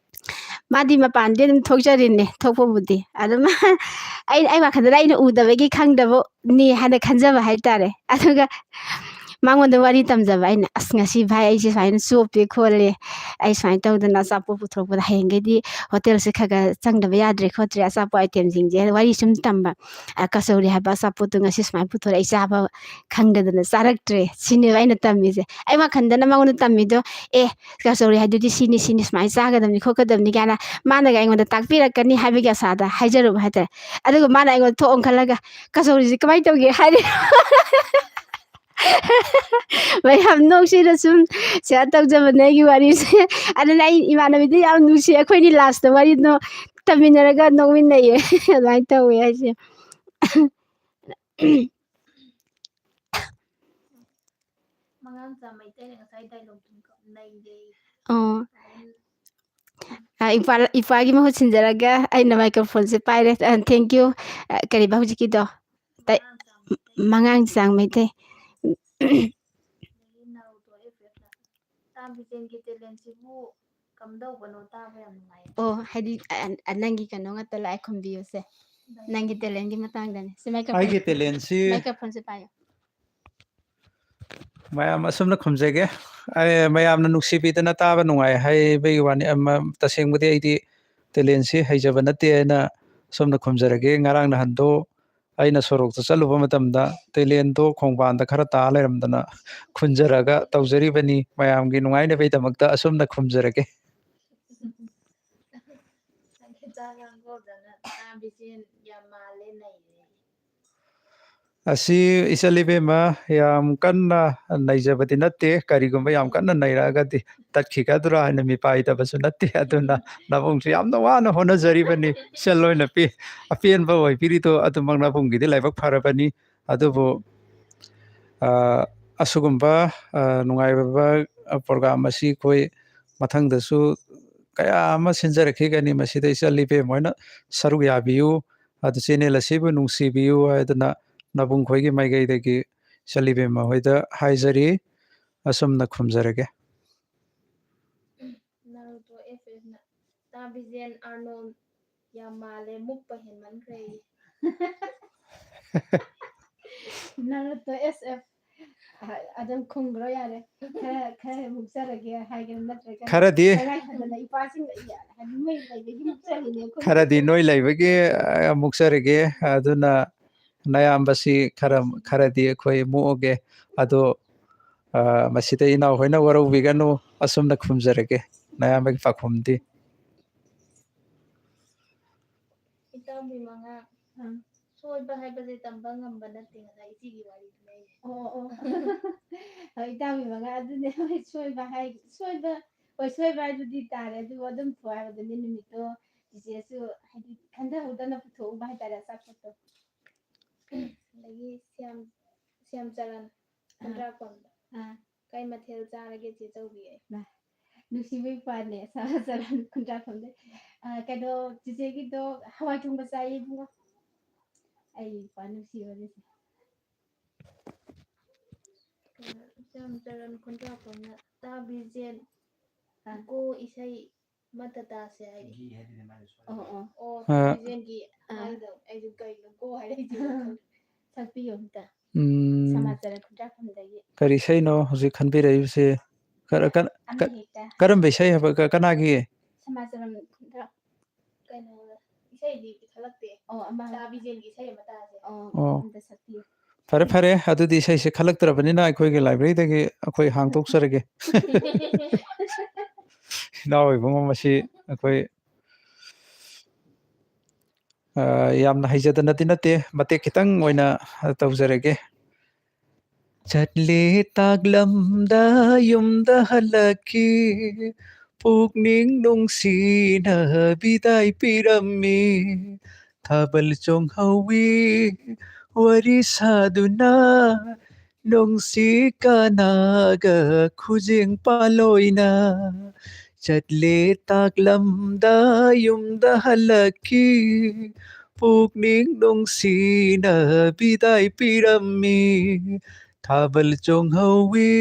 ꯃꯥꯗꯤ ꯃꯄꯥꯟꯗꯤ ꯑꯗꯨꯝ ꯊꯣꯛꯆꯔꯤꯅꯦ ꯊꯣꯛꯄꯕꯨꯗꯤ ꯑꯗꯨꯝ ꯑꯩ ꯋꯥꯈꯜꯗꯅ ꯑꯩꯅ ꯎꯗꯕꯒꯤ ꯈꯪꯗꯕꯅꯤ ꯍꯥꯏꯅ ꯈꯟꯖꯕ ꯍꯥꯏꯇꯥꯔꯦ ꯑꯗꯨꯒ ꯃꯉꯣꯟꯗ ꯋꯥꯔꯤ ꯇꯝꯖꯕ ꯑꯩꯅ ꯑꯁ ꯉꯁꯤ ꯚꯥꯏ ꯑꯩꯁꯦ ꯁꯨꯃꯥꯏꯅ ꯆꯣꯞꯄꯦ ꯈꯣꯠꯂꯦ ꯑꯩ ꯁꯨꯃꯥꯏꯅ ꯇꯧꯗꯅ ꯑꯆꯥꯄꯣꯠ ꯄꯨꯊꯣꯔꯛꯄꯗ ꯍꯌꯦꯡꯈꯩꯗꯤ ꯍꯣꯇꯦꯜꯁꯦ ꯈꯔ ꯆꯪꯗꯕ ꯌꯥꯗ꯭ꯔꯦ ꯈꯣꯠꯇ꯭ꯔꯦ ꯑꯆꯥꯄꯣꯠ ꯑꯥꯏꯇꯦꯝꯁꯤꯡꯁꯦ ꯋꯥꯔꯤ ꯁꯨꯝ ꯇꯝꯕ ꯀꯆꯧꯔꯤ ꯍꯥꯏꯕ ꯑꯆꯥꯄꯣꯠꯇꯣ ꯉꯁꯤ ꯁꯨꯃꯥꯏꯅ ꯄꯨꯊꯣꯔꯛꯑꯦ ꯑꯩ ꯆꯥꯕ ꯈꯪꯗꯗꯅ ꯆꯥꯔꯛꯇ꯭ꯔꯦ ꯁꯤꯅꯦꯕ ꯑꯩꯅ ꯇꯝꯃꯤꯁꯦ ꯑꯩ ꯋꯥꯈꯟꯗꯅ ꯃꯉꯣꯟꯗ ꯇꯝꯃꯤꯗꯣ ꯀꯆꯧꯔꯤ ꯍꯥꯏꯗꯨꯗꯤ ꯁꯤꯅꯤ ꯁꯨꯃꯥꯏꯅ ꯆꯥꯒꯗꯕꯅꯤ ꯈꯣꯠꯀꯗꯕꯅꯤ ꯀꯥꯏꯅ ꯃꯥꯅꯒ ꯑꯩꯉꯣꯟꯗ ꯇꯥꯛꯄꯤꯔꯛꯀꯅꯤ ꯍꯥꯏꯕꯒꯤ ꯑꯁꯥꯗ ꯍꯥꯏꯖꯔꯨꯕ ꯍꯥꯏꯇꯥꯔꯦ ꯑꯗꯨꯒ ꯃꯥꯅ ꯑꯩꯉꯣꯟꯗ ꯊꯣꯛ ꯑꯣꯟꯈꯠꯂꯒ ꯀꯆꯧꯔꯤꯁꯦ ꯀꯃꯥꯏꯅ ꯇꯧꯒꯦ ꯍꯥꯏꯔꯦ ꯃꯌꯥꯝ ꯅꯣꯛꯁꯤꯅ ꯁꯨꯝ ꯁꯤꯌꯔ ꯇꯧꯖꯕꯅꯦ ꯑꯩꯒꯤ ꯋꯥꯔꯤꯁꯦ ꯑꯗꯨꯅ ꯑꯩ ꯏꯃꯥꯟꯅꯕꯤꯗꯤ ꯌꯥꯝ ꯅꯨꯡꯁꯤ ꯑꯩꯈꯣꯏꯅꯤ ꯂꯥꯁꯇ ꯋꯥꯔꯤꯗꯣ ꯇꯝꯃꯤꯟꯅꯔꯒ ꯅꯣꯛꯃꯤꯟꯅꯩꯌꯦ ꯑꯗꯨꯃꯥꯏꯅ ꯇꯧꯋꯦ ꯑꯩꯁꯦ ꯃꯉꯥꯡꯆꯥ ꯃꯩꯇꯩꯅ ꯉꯁꯥꯏ ꯗꯥꯏꯂꯣꯛꯇꯨ ꯅꯩꯔꯦ ꯏꯄꯥꯒꯤ ꯃꯍꯨꯠ ꯁꯤꯟꯖꯔꯒ ꯑꯩꯅ ꯃꯥꯏꯀ꯭ꯔꯣꯐꯣꯟꯁꯦ ꯄꯥꯏꯔꯦ ꯊꯦꯡꯀ꯭ꯌꯨ ꯀꯔꯤꯕ ꯍꯧꯖꯤꯛꯀꯤꯗꯣ ꯃꯉꯥꯡꯆꯥ ꯃꯩꯇꯩ ꯃꯉꯥꯡ ꯃꯩꯇꯩ ꯑꯗꯒꯤ ꯅꯥꯔꯨꯇꯣ FF ꯇꯥꯝꯕꯤꯖꯦꯟꯒꯤ ꯇꯦꯂꯦꯟꯁꯤꯕꯨ ꯀꯝꯗꯧꯕꯅꯣ ꯇꯥꯕ ꯌꯥꯝ ꯅꯨꯡꯉꯥꯏ ꯑꯣ ꯍꯥꯏꯗꯤ ꯅꯪꯒꯤ ꯀꯩꯅꯣ ꯉꯥꯛꯇ ꯂꯥꯛꯑꯦ ꯈꯨꯝꯕꯤꯌꯨꯁꯦ ꯅꯪꯒꯤ ꯇꯦꯂꯦꯟꯒꯤ ꯃꯇꯥꯡꯗꯅꯦ ꯁꯤ ꯑꯩꯒꯤ ꯇꯦꯂꯦꯟꯁꯤ ꯃꯥꯏꯀ꯭ꯔꯣꯐꯣꯟꯁꯦ ꯄꯥꯏꯌꯣ ꯃꯌꯥꯝ ꯑꯁꯨꯝꯅ ꯈꯨꯝꯖꯒꯦ ꯃꯌꯥꯝꯅ ꯅꯨꯡꯁꯤꯕꯤꯗꯅ ꯇꯥꯕ ꯅꯨꯡꯉꯥꯏ ꯍꯥꯏꯕꯒꯤ ꯋꯥꯅꯤ ꯇꯁꯦꯡꯕꯗꯤ ꯑꯩꯗꯤ ꯇꯦꯂꯦꯟꯁꯤ ꯍꯩꯖꯕ ꯅꯠꯇꯦ ꯍꯥꯏꯅ ꯁꯣꯝꯅ ꯈꯨꯝꯖꯔꯒꯦ ꯉꯔꯥꯡ ꯅꯍꯥꯟꯗꯣ ꯑꯩꯅ ꯁꯣꯔꯣꯛꯇ ꯆꯠꯂꯨꯕ ꯃꯇꯝꯗ ꯇꯦꯂꯦꯟꯗꯣ ꯈꯣꯡꯕꯥꯟꯗ ꯈꯔ ꯇꯥ ꯂꯩꯔꯝꯗꯅ ꯈꯨꯟꯖꯔꯒ ꯇꯧꯖꯔꯤꯕꯅꯤ ꯃꯌꯥꯝꯒꯤ ꯅꯨꯡꯉꯥꯏꯅꯕꯒꯤꯗꯃꯛꯇ ꯑꯁꯨꯝꯅ ꯈꯨꯝꯖꯔꯒꯦ ꯈꯤꯇꯪ ꯉꯥꯡꯍꯧꯗꯅ ꯇꯥꯝꯕꯤꯖꯦꯟ ꯌꯥꯝ ꯃꯥꯜꯂꯦ ꯅꯩꯔꯦ ꯑꯁꯤ ꯏꯆꯜ ꯏꯕꯦꯝꯃ ꯌꯥꯝ ꯀꯟꯅ ꯅꯩꯖꯕꯗꯤ ꯅꯠꯇꯦ ꯀꯔꯤꯒꯨꯝꯕ ꯌꯥꯝ ꯀꯟꯅ ꯅꯩꯔꯛꯑꯒꯗꯤ ꯇꯠꯈꯤꯒꯗ꯭ꯔꯥ ꯍꯥꯏꯅ ꯃꯤꯄꯥꯏꯗꯕꯁꯨ ꯅꯠꯇꯦ ꯑꯗꯨꯅ ꯅꯕꯨꯡꯁꯨ ꯌꯥꯝꯅ ꯋꯥꯅ ꯍꯣꯠꯅꯖꯔꯤꯕꯅꯤ ꯏꯆꯜ ꯑꯣꯏꯅ ꯑꯄꯦꯟꯕ ꯑꯣꯏꯕꯤꯔꯤꯗꯣ ꯑꯗꯨꯃꯛ ꯅꯕꯨꯡꯒꯤꯗꯤ ꯂꯥꯏꯕꯛ ꯐꯔꯕꯅꯤ ꯑꯗꯨꯕꯨ ꯑꯁꯤꯒꯨꯝꯕ ꯅꯨꯡꯉꯥꯏꯕ ꯄ꯭ꯔꯣꯒ꯭ꯔꯥꯝ ꯑꯁꯤ ꯑꯩꯈꯣꯏ ꯃꯊꯪꯗꯁꯨ ꯀꯌా ꯑꯃ ꯁꯤꯟꯖꯔꯛꯈꯤꯒꯅꯤ ꯃꯁꯤꯗ ꯏꯆꯜ ꯏꯕꯦꯝꯃ ꯍꯣꯏꯅ ꯁꯔꯨꯛ ꯌꯥꯕꯤꯌꯨ ꯑꯗꯨ ꯆꯦꯅꯦꯜ ꯑꯁꯤꯕꯨ ꯅꯨꯡꯁꯤꯕꯤꯌꯨ ꯍꯥꯏꯗꯅ ꯅꯕꯨꯡ ꯈꯣꯏꯒꯤ ꯃꯥꯏꯀꯩꯗꯒꯤ ꯏꯆꯜ ꯏꯕꯦꯝꯃ ꯍꯣꯏꯗ ꯍꯥꯏꯖꯔꯤ ꯑꯁꯨꯝꯅ ꯈꯨꯝꯖꯔꯒꯦ ꯅꯥꯔꯨꯇꯣ FFꯅ ꯇꯥꯝꯕꯤꯖꯦꯟ ꯑꯥꯔꯅꯣꯜ ꯌꯥꯝ ꯃꯥꯜꯂꯦ ꯃꯨꯛꯄ ꯍꯦꯟꯃꯟꯈ꯭ꯔꯦ ꯅꯥꯔꯨꯇꯣ SF ꯑꯗꯨꯝ ꯈꯨꯝꯈ꯭ꯔꯣ ꯌꯥꯔꯦ ꯈꯔ ꯃꯨꯛꯆꯔꯒꯦ ꯍꯥꯏꯒꯦ ꯅꯠꯇ꯭ꯔꯒ ꯈꯔꯗꯤ ꯇꯉꯥꯏꯐꯗꯅ ꯏꯄꯥꯁꯤꯡ ꯃꯣꯏ ꯂꯩꯕꯒꯤ ꯃꯨꯛꯆꯔꯤꯅꯦ ꯈꯔꯗꯤ ꯅꯣꯏ ꯂꯩꯕꯒꯤ ꯃꯨꯛꯆꯔꯒꯦ ꯑꯗꯨꯅ ꯅꯌꯥꯝꯕꯁꯤ ꯈꯔꯗꯤ ꯑꯩꯈꯣꯏ ꯃꯨꯛꯑꯒꯦ ꯑꯗꯣ ꯃꯁꯤꯗ ꯏꯅꯥꯎ ꯍꯣꯏꯅ ꯋꯥꯔꯧꯕꯤꯒꯅꯨ ꯑꯁꯨꯝꯅ ꯈꯨꯝꯖꯔꯒꯦ ꯅꯌꯥꯝꯕꯒꯤ ꯄꯥꯎꯈꯨꯝꯗꯤ ꯏꯇꯥꯎꯕꯤ ꯃꯉꯥ ꯁꯣꯏꯕ ꯍꯥꯏꯕꯁꯦ ꯇꯝꯕ ꯉꯝꯕ ꯅꯠꯇꯦ ꯉꯁꯥꯏ ꯏꯆꯦꯒꯤ ꯋꯥꯔꯤꯗꯨꯅꯦ ꯑꯩꯁꯦ ꯍꯣꯏ ꯏꯇꯥꯎꯒꯤ ꯃꯉꯥ ꯑꯗꯨꯅꯦ ꯍꯣꯏ ꯁꯣꯏꯕ ꯍꯥꯏꯗꯨꯗꯤ ꯇꯥꯔꯦ ꯑꯗꯨꯕꯨ ꯑꯗꯨꯝ ꯍꯥꯏꯕꯗꯨꯅꯤ ꯅꯨꯃꯤꯠꯇꯣ ꯆꯤꯆꯦꯁꯨ ꯍꯥꯏꯗꯤ ꯈꯟꯊꯍꯧꯗꯅ ꯄꯨꯊꯣꯛꯎꯕ ꯍꯥꯏꯇꯥꯔꯦ ꯑꯆꯥꯄꯣꯠꯇꯣ ꯑꯗꯒꯤ ꯁ꯭ꯌꯥꯝꯆꯔꯟ ꯈꯨꯟꯗ꯭ꯔꯥꯛꯄꯝꯗ ꯀꯩ ꯃꯊꯦꯜ ꯆꯥꯔꯒꯦ ꯆꯦ ꯆꯧꯕꯤ ꯅꯨꯡꯁꯤꯕꯩ ꯄꯥꯅꯦ ꯁꯍꯥꯖꯔꯥꯟ ꯈꯨꯟꯗ꯭ꯔꯥꯛꯄꯝꯗ ꯀꯩꯅꯣ ꯆꯤꯆꯦꯒꯤꯗꯣ ꯍꯋꯥꯏ ꯊꯣꯡꯕ ꯆꯥꯏꯌꯦ ꯏꯕꯨꯡꯉꯣ ꯑꯩ ꯄꯥ ꯅꯨꯡꯁꯤꯕꯅꯤꯁꯦ ꯁ꯭ꯌꯥꯝꯆꯔꯟ ꯈꯨꯟꯗ꯭ꯔꯥꯛꯄꯝꯅ ꯇꯥꯕꯤꯖꯦꯟ ꯒꯣ ꯏꯁꯩ ꯑꯃꯇ ꯇꯥꯁꯦ ꯍꯥꯏꯗꯤ ꯕꯤꯖꯦꯟꯒꯤ ꯍꯥꯏꯗꯣ ꯑꯩꯁꯨ ꯀꯩꯅꯣ ꯒꯣ ꯍꯥꯏꯔꯛꯏꯁꯤꯕꯣ ꯁꯛꯄꯤꯌꯨ ꯑꯝꯇ ꯎꯝ ꯁꯃꯥꯖꯔꯟ ꯈꯨꯟꯗ꯭ꯔꯥꯛꯄꯝꯗꯒꯤ ꯀꯔꯤ ꯏꯁꯩꯅꯣ ꯍꯧꯖꯤꯛ ꯈꯟꯕꯤꯔꯛꯏꯕꯁꯦ ꯑꯃ ꯍꯦꯛꯇ ꯀꯔꯝꯕ ꯏꯁꯩ ꯍꯥꯏꯕ ꯀꯅꯥꯒꯤ ꯁꯃꯥꯖꯔꯟ ꯀꯩꯅꯣ ꯏꯁꯩꯗꯤ ꯈꯜꯂꯛꯇꯦ ꯑꯃ ꯇꯥꯕꯤꯖꯦꯟꯒꯤ ꯏꯁꯩ ꯑꯃ ꯇꯥꯁꯦ ꯑꯝꯇ ꯁꯛꯄꯤꯌꯨ ꯐꯔꯦ ꯑꯗꯨꯗꯤ ꯏꯁꯩꯁꯦ ꯈꯜꯂꯛꯇ꯭ꯔꯕꯅꯤꯅ ꯑꯩꯈꯣꯏꯒꯤ ꯂꯥꯏꯕ꯭ꯔꯦꯔꯤꯗꯒꯤ ꯑꯩꯈꯣꯏ ꯍꯥꯡꯗꯣꯛꯆꯔꯒꯦ ꯏꯅꯥꯎ ꯏꯕꯨꯡꯉꯣ ꯃꯁꯤ ꯑꯩꯈꯣꯏ ꯌꯥꯝꯅ ꯍꯩꯖꯗꯅꯗꯤ ꯅꯠꯇꯦ ꯃꯇꯦꯛ ꯈꯤꯇꯪ ꯑꯣꯏꯅ ꯇꯧꯖꯔꯒꯦ ꯆꯠꯂꯦ ꯇꯥꯛꯂꯝꯗ ꯌꯨꯝꯗ ꯍꯜꯂꯛꯈꯤ ꯄꯨꯛꯅꯤꯡ ꯅꯨꯡꯁꯤꯅ ꯕꯤꯗꯥꯏ ꯄꯤꯔꯝꯃꯤ ꯊꯥꯕꯜ ꯆꯣꯡꯍꯧꯋꯤ ꯋꯥꯔꯤ ꯁꯥꯗꯨꯅ ꯅꯨꯡꯁꯤ ꯀꯅꯥꯒ ꯈꯨꯖꯦꯡ ꯄꯥꯂꯣꯏꯅ ꯆꯠꯂꯦ ꯇꯥꯛꯂꯝꯗ ꯌꯨꯝꯗ ꯍꯜꯂꯛꯈꯤ ꯄꯨꯛꯅꯤꯡ ꯅꯨꯡꯁꯤꯅ ꯕꯤꯗꯥꯏ ꯄꯤꯔꯝꯃꯤ ꯊꯥꯕꯜ ꯆꯣꯡꯍꯧꯋꯤ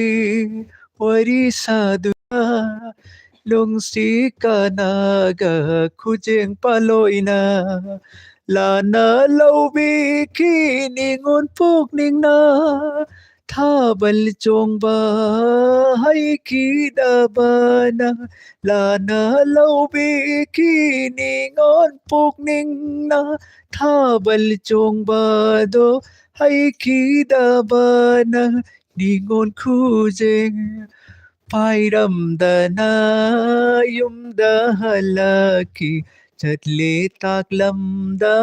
ꯋꯥꯔꯤ ꯁꯥꯗꯨꯅ ꯅꯨꯡꯁꯤ ꯀꯅꯥꯒ ꯈꯨꯖꯦꯡ ꯄꯥꯂꯣꯏꯅ ꯂꯥꯟꯅ ꯂꯧꯕꯤꯈꯤ ꯅꯤꯉꯣꯟ ꯄꯨꯛꯅꯤꯡꯅ ꯊꯥꯕꯜ ꯆꯣꯡꯕ ꯍꯩꯈꯤꯗꯕꯅ ꯂꯥꯟꯅ ꯂꯧꯕꯤꯈꯤ ꯅꯤꯉꯣꯟ ꯄꯨꯛꯅꯤꯡꯅ ꯊꯥꯕꯜ ꯆꯣꯡꯕꯗꯣ ꯍꯩꯈꯤꯗꯕꯅ ꯅꯤꯉꯣꯟ ꯈꯨꯖꯦꯡ ꯄꯥꯏꯔꯝꯗꯅ ꯌꯨꯝꯗ ꯍꯜꯂꯛꯈꯤ ꯆꯠꯂꯦ ꯇꯥꯛꯂꯝꯗ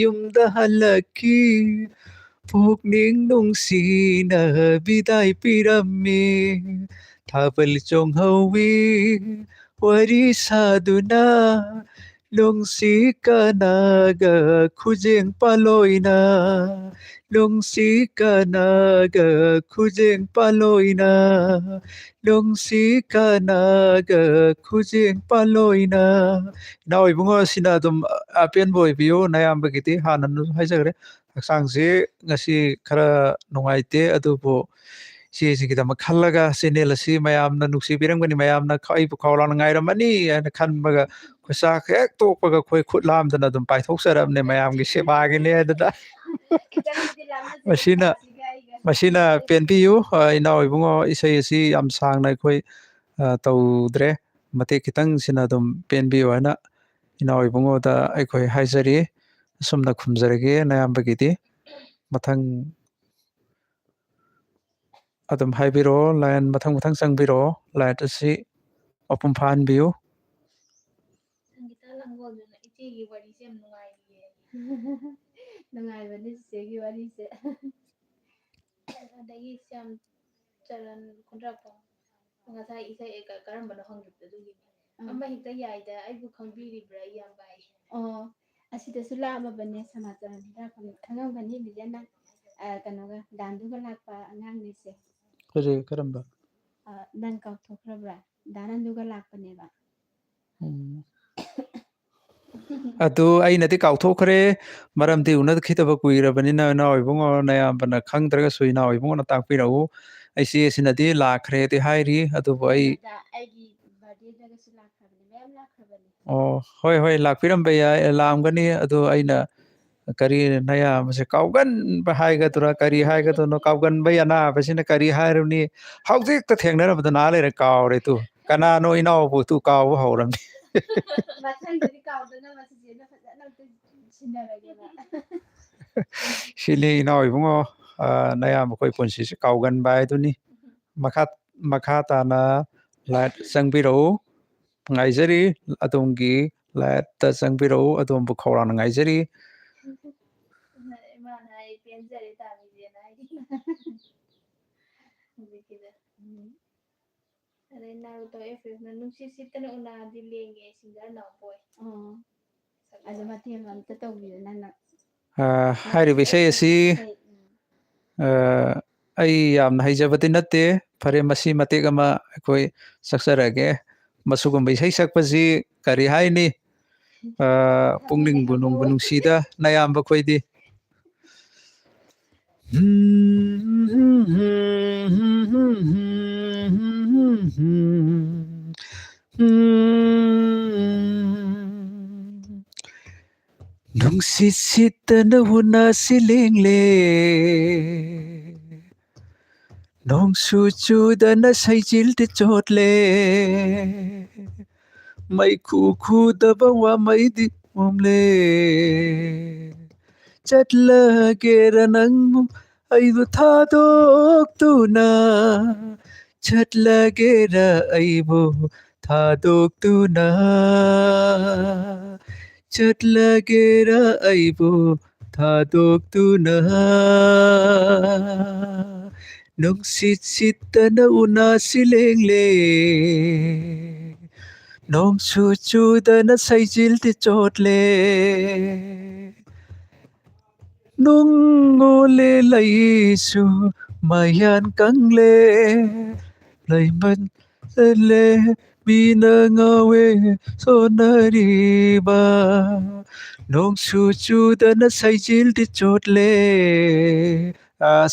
ꯌꯨꯝꯗ ꯍꯜꯂꯛꯈꯤ ꯄꯨꯛꯅꯤꯡ ꯅꯨꯡꯁꯤꯅ ꯕꯤꯗꯥꯏ ꯄꯤꯔꯝꯃꯤ ꯊꯥꯕꯜ ꯆꯣꯡꯍꯧꯋꯤ ꯋꯥꯔꯤ ꯁꯥꯗꯨꯅ ꯅꯨꯡꯁꯤ ꯀꯅꯥꯒ ꯈꯨꯖꯦꯡ ꯄꯥꯂꯣꯏꯅ ꯅꯨꯡꯁꯤ ꯀꯅꯥꯒ ꯈꯨꯖꯦꯡ ꯄꯥꯂꯣꯏꯅ ꯅꯨꯡꯁꯤ ꯀꯅꯥꯒ ꯈꯨꯖꯦꯡ ꯄꯥꯂꯣꯏꯅ ꯏꯅꯥꯎ ꯏꯕꯨꯡꯉꯣ ꯁꯤꯅ ꯑꯗꯨꯝ ꯑꯄꯦꯟꯕ ꯑꯣꯏꯕꯤꯌꯨ ꯅꯌꯥꯝꯕꯒꯤꯗꯤ ꯍꯥꯟꯅꯁꯨ ꯍꯥꯏꯖꯈ꯭ꯔꯦ ꯍꯛꯆꯥꯡꯁꯤ ꯉꯁꯤ ꯈꯔ ꯅꯨꯡꯉꯥꯏꯇꯦ ꯑꯗꯨꯕꯨ ꯏꯆꯦꯁꯤꯒꯤꯗꯃꯛ ꯈꯜꯂꯒ ꯆꯦꯅꯦꯜ ꯑꯁꯤ ꯃꯌꯥꯝꯅ ꯅꯨꯡꯁꯤꯕꯤꯔꯝꯒꯅꯤ ꯃꯌꯥꯝꯅ ꯑꯩꯕꯨ ꯈꯧꯔꯥꯡꯅ ꯉꯥꯏꯔꯝꯃꯅꯤ ꯍꯥꯏꯅ ꯈꯟꯕꯒ ꯑꯩꯈꯣꯏ ꯆꯥꯛ ꯍꯦꯛ ꯇꯣꯛꯄꯒ ꯑꯩꯈꯣꯏ ꯈꯨꯠ ꯂꯥꯝꯗꯅ ꯑꯗꯨꯝ ꯄꯥꯏꯊꯣꯛꯆꯔꯕꯅꯦ ꯃꯌꯥꯝꯒꯤ ꯁꯦꯕꯥꯒꯤꯅꯦ ꯑꯗꯨꯅ ꯃꯁꯤꯅ ꯄꯦꯟꯕꯤꯌꯨ ꯏꯅꯥꯎ ꯏꯕꯨꯡꯉꯣ ꯏꯁꯩ ꯑꯁꯤ ꯌꯥꯝ ꯁꯥꯡꯅ ꯑꯩꯈꯣꯏ ꯇꯧꯗ꯭ꯔꯦ ꯃꯇꯦꯛ ꯈꯤꯇꯪꯁꯤꯅ ꯑꯗꯨꯝ ꯄꯦꯟꯕꯤꯌꯨ ꯍꯥꯏꯅ ꯏꯅꯥꯎ ꯏꯕꯨꯡꯉꯣꯗ ꯑꯩꯈꯣꯏ ꯍꯥꯏꯖꯔꯤ ꯑꯁꯨꯝꯅ ꯈꯨꯝꯖꯔꯒꯦ ꯅꯌꯥꯝꯕꯒꯤꯗꯤ ꯃꯊꯪ ꯑꯗꯨꯝ ꯍꯥꯏꯕꯤꯔꯛꯑꯣ ꯂꯥꯏꯟ ꯃꯊꯪ ꯆꯪꯕꯤꯔꯛꯑꯣ ꯂꯥꯏꯟ ꯑꯁꯤ ꯃꯄꯨꯡ ꯐꯥꯍꯟꯕꯤꯌꯨ ꯁꯪꯒꯤꯇꯥ ꯂꯥꯡꯒꯣꯜꯗꯨꯅ ꯏꯆꯦꯒꯤ ꯋꯥꯔꯤꯁꯦ ꯌꯥꯝ ꯅꯨꯡꯉꯥꯏꯔꯤꯌꯦ ꯅꯨꯡꯉꯥꯏꯕꯅꯤ ꯆꯤꯆꯦꯒꯤ ꯋꯥꯔꯤꯁꯦ ꯑꯗꯒꯤ ꯁ꯭ꯌꯥꯝꯆꯔꯟ ꯈꯨꯟꯗ꯭ꯔꯥꯛꯄꯝ ꯉꯁꯥꯏ ꯏꯁꯩ ꯀꯔꯝꯕꯅꯣ ꯍꯪꯈꯤꯕꯗꯣ ꯑꯗꯨꯒꯤꯅꯤ ꯑꯃ ꯍꯦꯛꯇ ꯌꯥꯏꯗ ꯑꯩꯕꯨ ꯈꯪꯕꯤꯔꯤꯕ꯭ꯔꯥ ꯏꯌꯥꯝꯕ ꯍꯥꯏ ꯑꯁꯤꯗꯁꯨ ꯂꯥꯛꯑꯝꯃꯕꯅꯦ ꯁꯃꯥꯖꯔꯟ ꯈꯨꯟꯗ꯭ꯔꯥꯛꯄꯝ ꯈꯪꯉꯝꯒꯅꯤ ꯕꯤꯖꯦ ꯅꯪ ꯀꯩꯅꯣꯒ ꯗꯥꯟꯗꯨꯒ ꯂꯥꯛꯄ ꯑꯉꯥꯡꯅꯤꯁꯦ ꯀꯔꯝꯕ ꯅꯪ ꯀꯥꯎꯊꯣꯛꯈ꯭ꯔꯕ꯭ꯔꯥ ꯗꯥꯅꯟꯗꯨꯒ ꯂꯥꯛꯄꯅꯦꯕ ꯑꯗꯨ ꯑꯩꯅꯗꯤ ꯀꯥꯎꯊꯣꯛꯈ꯭ꯔꯦ ꯃꯔꯝꯗꯤ ꯎꯅꯈꯤꯗꯕ ꯀꯨꯏꯔꯕꯅꯤꯅ ꯏꯅꯥꯎ ꯏꯕꯨꯡꯉꯣ ꯑꯌꯥꯝꯕꯅ ꯈꯪꯗ꯭ꯔꯒꯁꯨ ꯏꯅꯥꯎ ꯏꯕꯨꯡꯉꯣꯅ ꯇꯥꯛꯄꯤꯔꯛꯎ ꯑꯩꯁꯤꯅꯗꯤ ꯂꯥꯛꯈ꯭ꯔꯦꯗꯤ ꯍꯥꯏꯔꯤ ꯑꯗꯨꯕꯨ ꯑꯩꯒꯤ ꯕꯥꯔꯗꯦꯗꯒꯁꯨ ꯂꯥꯛꯈ꯭ꯔꯕꯅꯤ ꯃꯌꯥꯝ ꯂꯥꯛꯈ꯭ꯔꯕꯅꯤ ꯍꯣꯏ ꯂꯥꯛꯄꯤꯔꯝꯕ ꯌꯥꯏ ꯂꯥꯛꯑꯝꯒꯅꯤ ꯑꯗꯨ ꯑꯩꯅ ꯀꯔꯤ ꯅꯌꯥꯝꯕꯁꯦ ꯀꯥꯎꯒꯟꯕ ꯍꯥꯏꯒꯗ꯭ꯔꯥ ꯀꯔꯤ ꯍꯥꯏꯒꯗꯣꯏꯅꯣ ꯀꯥꯎꯒꯟꯕ ꯑꯅꯥꯕꯁꯤꯅ ꯀꯔꯤ ꯍꯥꯏꯔꯨꯅꯤ ꯍꯧꯖꯤꯛꯇ ꯊꯦꯡꯅꯔꯕꯗ ꯅꯍꯥ ꯂꯩꯔ ꯀꯥꯎꯔꯦ ꯇꯨ ꯀꯅꯥꯅꯣ ꯏꯅꯥꯎꯕꯨ ꯇꯨ ꯀꯥꯎꯕ ꯍꯧꯔꯝꯅꯤ ꯃꯊꯪꯗꯗꯤ ꯀꯥꯎꯗꯅꯕ ꯆꯤꯆꯦꯅ ꯐꯖꯅ ꯁꯤꯟꯅꯔꯒꯦꯕ ꯁꯤꯅꯤ ꯏꯅꯥꯎ ꯏꯕꯨꯡꯉꯣ ꯅꯌꯥꯝꯕ ꯑꯩꯈꯣꯏ ꯄꯨꯟꯁꯤꯁꯦ ꯀꯥꯎꯒꯟꯕ ꯍꯥꯏꯗꯨꯅꯤ ꯃꯈꯥ ꯇꯥꯅ ꯂꯥꯏꯠ ꯆꯪꯕꯤꯔꯛꯎ ꯉꯥꯏꯖꯔꯤ ꯑꯗꯣꯝꯒꯤ ꯂꯥꯏꯠꯇ ꯆꯪꯕꯤꯔꯛꯎ ꯑꯗꯣꯝꯕꯨ ꯈꯧꯔꯥꯡꯅ ꯉꯥꯏꯖꯔꯤ ꯄꯦꯟꯖꯔꯦ ꯇꯥꯕꯤꯖꯦꯅ ꯍꯥꯏꯗꯤ ꯍꯧꯖꯤꯛꯀꯤꯗ ꯑꯗꯩ ꯅꯥꯔꯨꯇꯣ FFꯅ ꯅꯨꯡꯁꯤꯠ ꯁꯤꯠꯇꯅ ꯎꯅꯥꯗꯤ ꯂꯦꯡꯉꯦ ꯁꯤꯡꯒꯔ ꯅꯥꯎꯕꯣꯏ ꯑꯗꯨ ꯃꯇꯦꯡ ꯑꯝꯇ ꯇꯧꯕꯤꯌꯨ ꯅꯪꯅ ꯍꯥꯏꯔꯤꯕ ꯏꯁꯩ ꯑꯁꯤ ꯑꯩ ꯌꯥꯝꯅ ꯍꯩꯖꯕꯗꯤ ꯅꯠꯇꯦ ꯐꯔꯦ ꯃꯁꯤ ꯃꯇꯦꯛ ꯑꯃ ꯑꯩꯈꯣꯏ ꯁꯛꯆꯔꯒꯦ ꯃꯁꯤꯒꯨꯝꯕ ꯏꯁꯩ ꯁꯛꯄꯁꯤ ꯀꯔꯤ ꯍꯥꯏꯅꯤ ꯄꯨꯛꯅꯤꯡꯕꯨ ꯅꯨꯡꯕꯨ ꯅꯨꯡꯁꯤꯗ ꯅꯌꯥꯝꯕ ꯈꯣꯏꯗꯤ ꯅꯨꯡꯁꯤꯠ ꯁꯤꯠꯇꯅ ꯎꯅꯥꯁꯤ ꯂꯦꯡꯂꯦ ꯅꯣꯡꯁꯨ ꯆꯨꯗꯅ ꯁꯩꯖꯤꯜꯗꯤ ꯆꯣꯠꯂꯦ ꯃꯩꯈꯨ ꯈꯨꯗꯕ ꯋꯥꯃꯩꯗꯤ ꯃꯝꯂꯦ ꯆꯠꯂꯒꯦꯔ ꯅꯪꯕꯨ ꯑꯩꯕꯨ ꯊꯥꯗꯣꯛꯇꯨꯅ ꯆꯠꯂꯒꯦꯔ ꯑꯩꯕꯨ ꯊꯥꯗꯣꯛꯇꯨꯅ ꯆꯠꯂꯒꯦꯔ ꯑꯩꯕꯨ ꯊꯥꯗꯣꯛꯇꯨꯅ ꯅꯨꯡꯁꯤꯠ ꯁꯤꯠꯇꯅ ꯎꯅꯥꯁꯤ ꯂꯦꯡꯂꯦ ꯅꯣꯡꯁꯨ ꯆꯨꯗꯅ ꯁꯩꯖꯤꯜꯗꯤ ꯆꯣꯠꯂꯦ ꯅꯨꯡꯉꯣꯂꯦ ꯂꯩꯁꯨ ꯃꯌꯥꯟ ꯀꯪꯂꯦ ꯂꯩꯃꯟ ꯆꯠꯂꯦ ꯃꯤꯅ ꯉꯥꯎꯋꯦ ꯁꯣꯟꯅꯔꯤꯕ ꯅꯣꯡꯁꯨ ꯆꯨꯗꯅ ꯁꯩꯖꯤꯜꯗꯤ ꯆꯣꯠꯂꯦ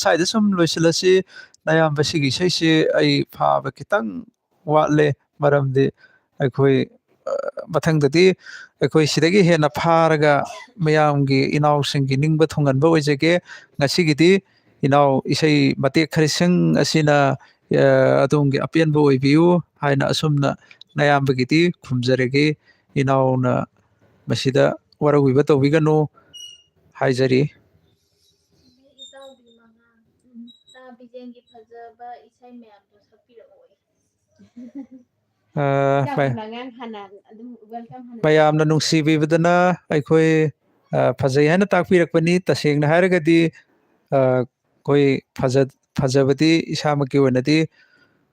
ꯁ꯭ꯋꯥꯏꯗ ꯁꯨꯝ ꯂꯣꯏꯁꯤꯜꯂꯁꯤ ꯑꯌꯥꯝꯕ ꯁꯤꯒꯤ ꯏꯁꯩꯁꯤ ꯑꯩ ꯐꯥꯕ ꯈꯤꯇꯪ ꯋꯥꯠꯂꯦ ꯃꯔꯝꯗꯤ ꯑꯩꯈꯣꯏ ꯃꯊꯪꯗꯗꯤ ꯑꯩꯈꯣꯏ ꯁꯤꯗꯒꯤ ꯍꯦꯟꯅ ꯐꯥꯔꯒ ꯃꯌꯥꯝꯒꯤ ꯏꯅꯥꯎꯁꯤꯡꯒꯤ ꯅꯤꯡꯕ ꯊꯨꯡꯍꯟꯕ ꯑꯣꯏꯖꯒꯦ ꯉꯁꯤꯒꯤꯗꯤ ꯏꯅꯥꯎ ꯏꯁꯩ ꯃꯇꯦꯛ ꯈꯔꯁꯤꯡ ꯑꯁꯤꯅ ꯑꯗꯣꯝꯒꯤ ꯑꯄꯦꯟꯕ ꯑꯣꯏꯕꯤꯌꯨ ꯍꯥꯏꯅ ꯑꯁꯨꯝꯅ ꯅꯌꯥꯝꯕꯒꯤꯗꯤ ꯈꯨꯝꯖꯔꯒꯦ ꯏꯅꯥꯎꯅ ꯃꯁꯤꯗ ꯋꯥꯔꯧꯕꯤꯕ ꯇꯧꯕꯤꯒꯅꯨ ꯍꯥꯏꯖꯔꯤ ꯏꯇꯥꯎꯕꯤ ꯃꯉꯥꯡ ꯇꯥꯕꯤꯖꯦꯟꯒꯤ ꯐꯖꯕ ꯏꯁꯩ ꯃꯌꯥꯝꯗꯣ ꯁꯛꯄꯤꯔꯛꯑꯣ ꯃꯌꯥꯝꯅ ꯅꯨꯡꯁꯤꯕꯤꯕꯗꯅ ꯑꯩꯈꯣꯏ ꯐꯖꯩ ꯍꯥꯏꯅ ꯇꯥꯛꯄꯤꯔꯛꯄꯅꯤ ꯇꯁꯦꯡꯅ ꯍꯥꯏꯔꯒꯗꯤ ꯑꯩꯈꯣই ꯐꯖꯕꯗꯤ ꯏꯁꯥꯃꯛꯀꯤ ꯑꯣꯏꯅꯗꯤ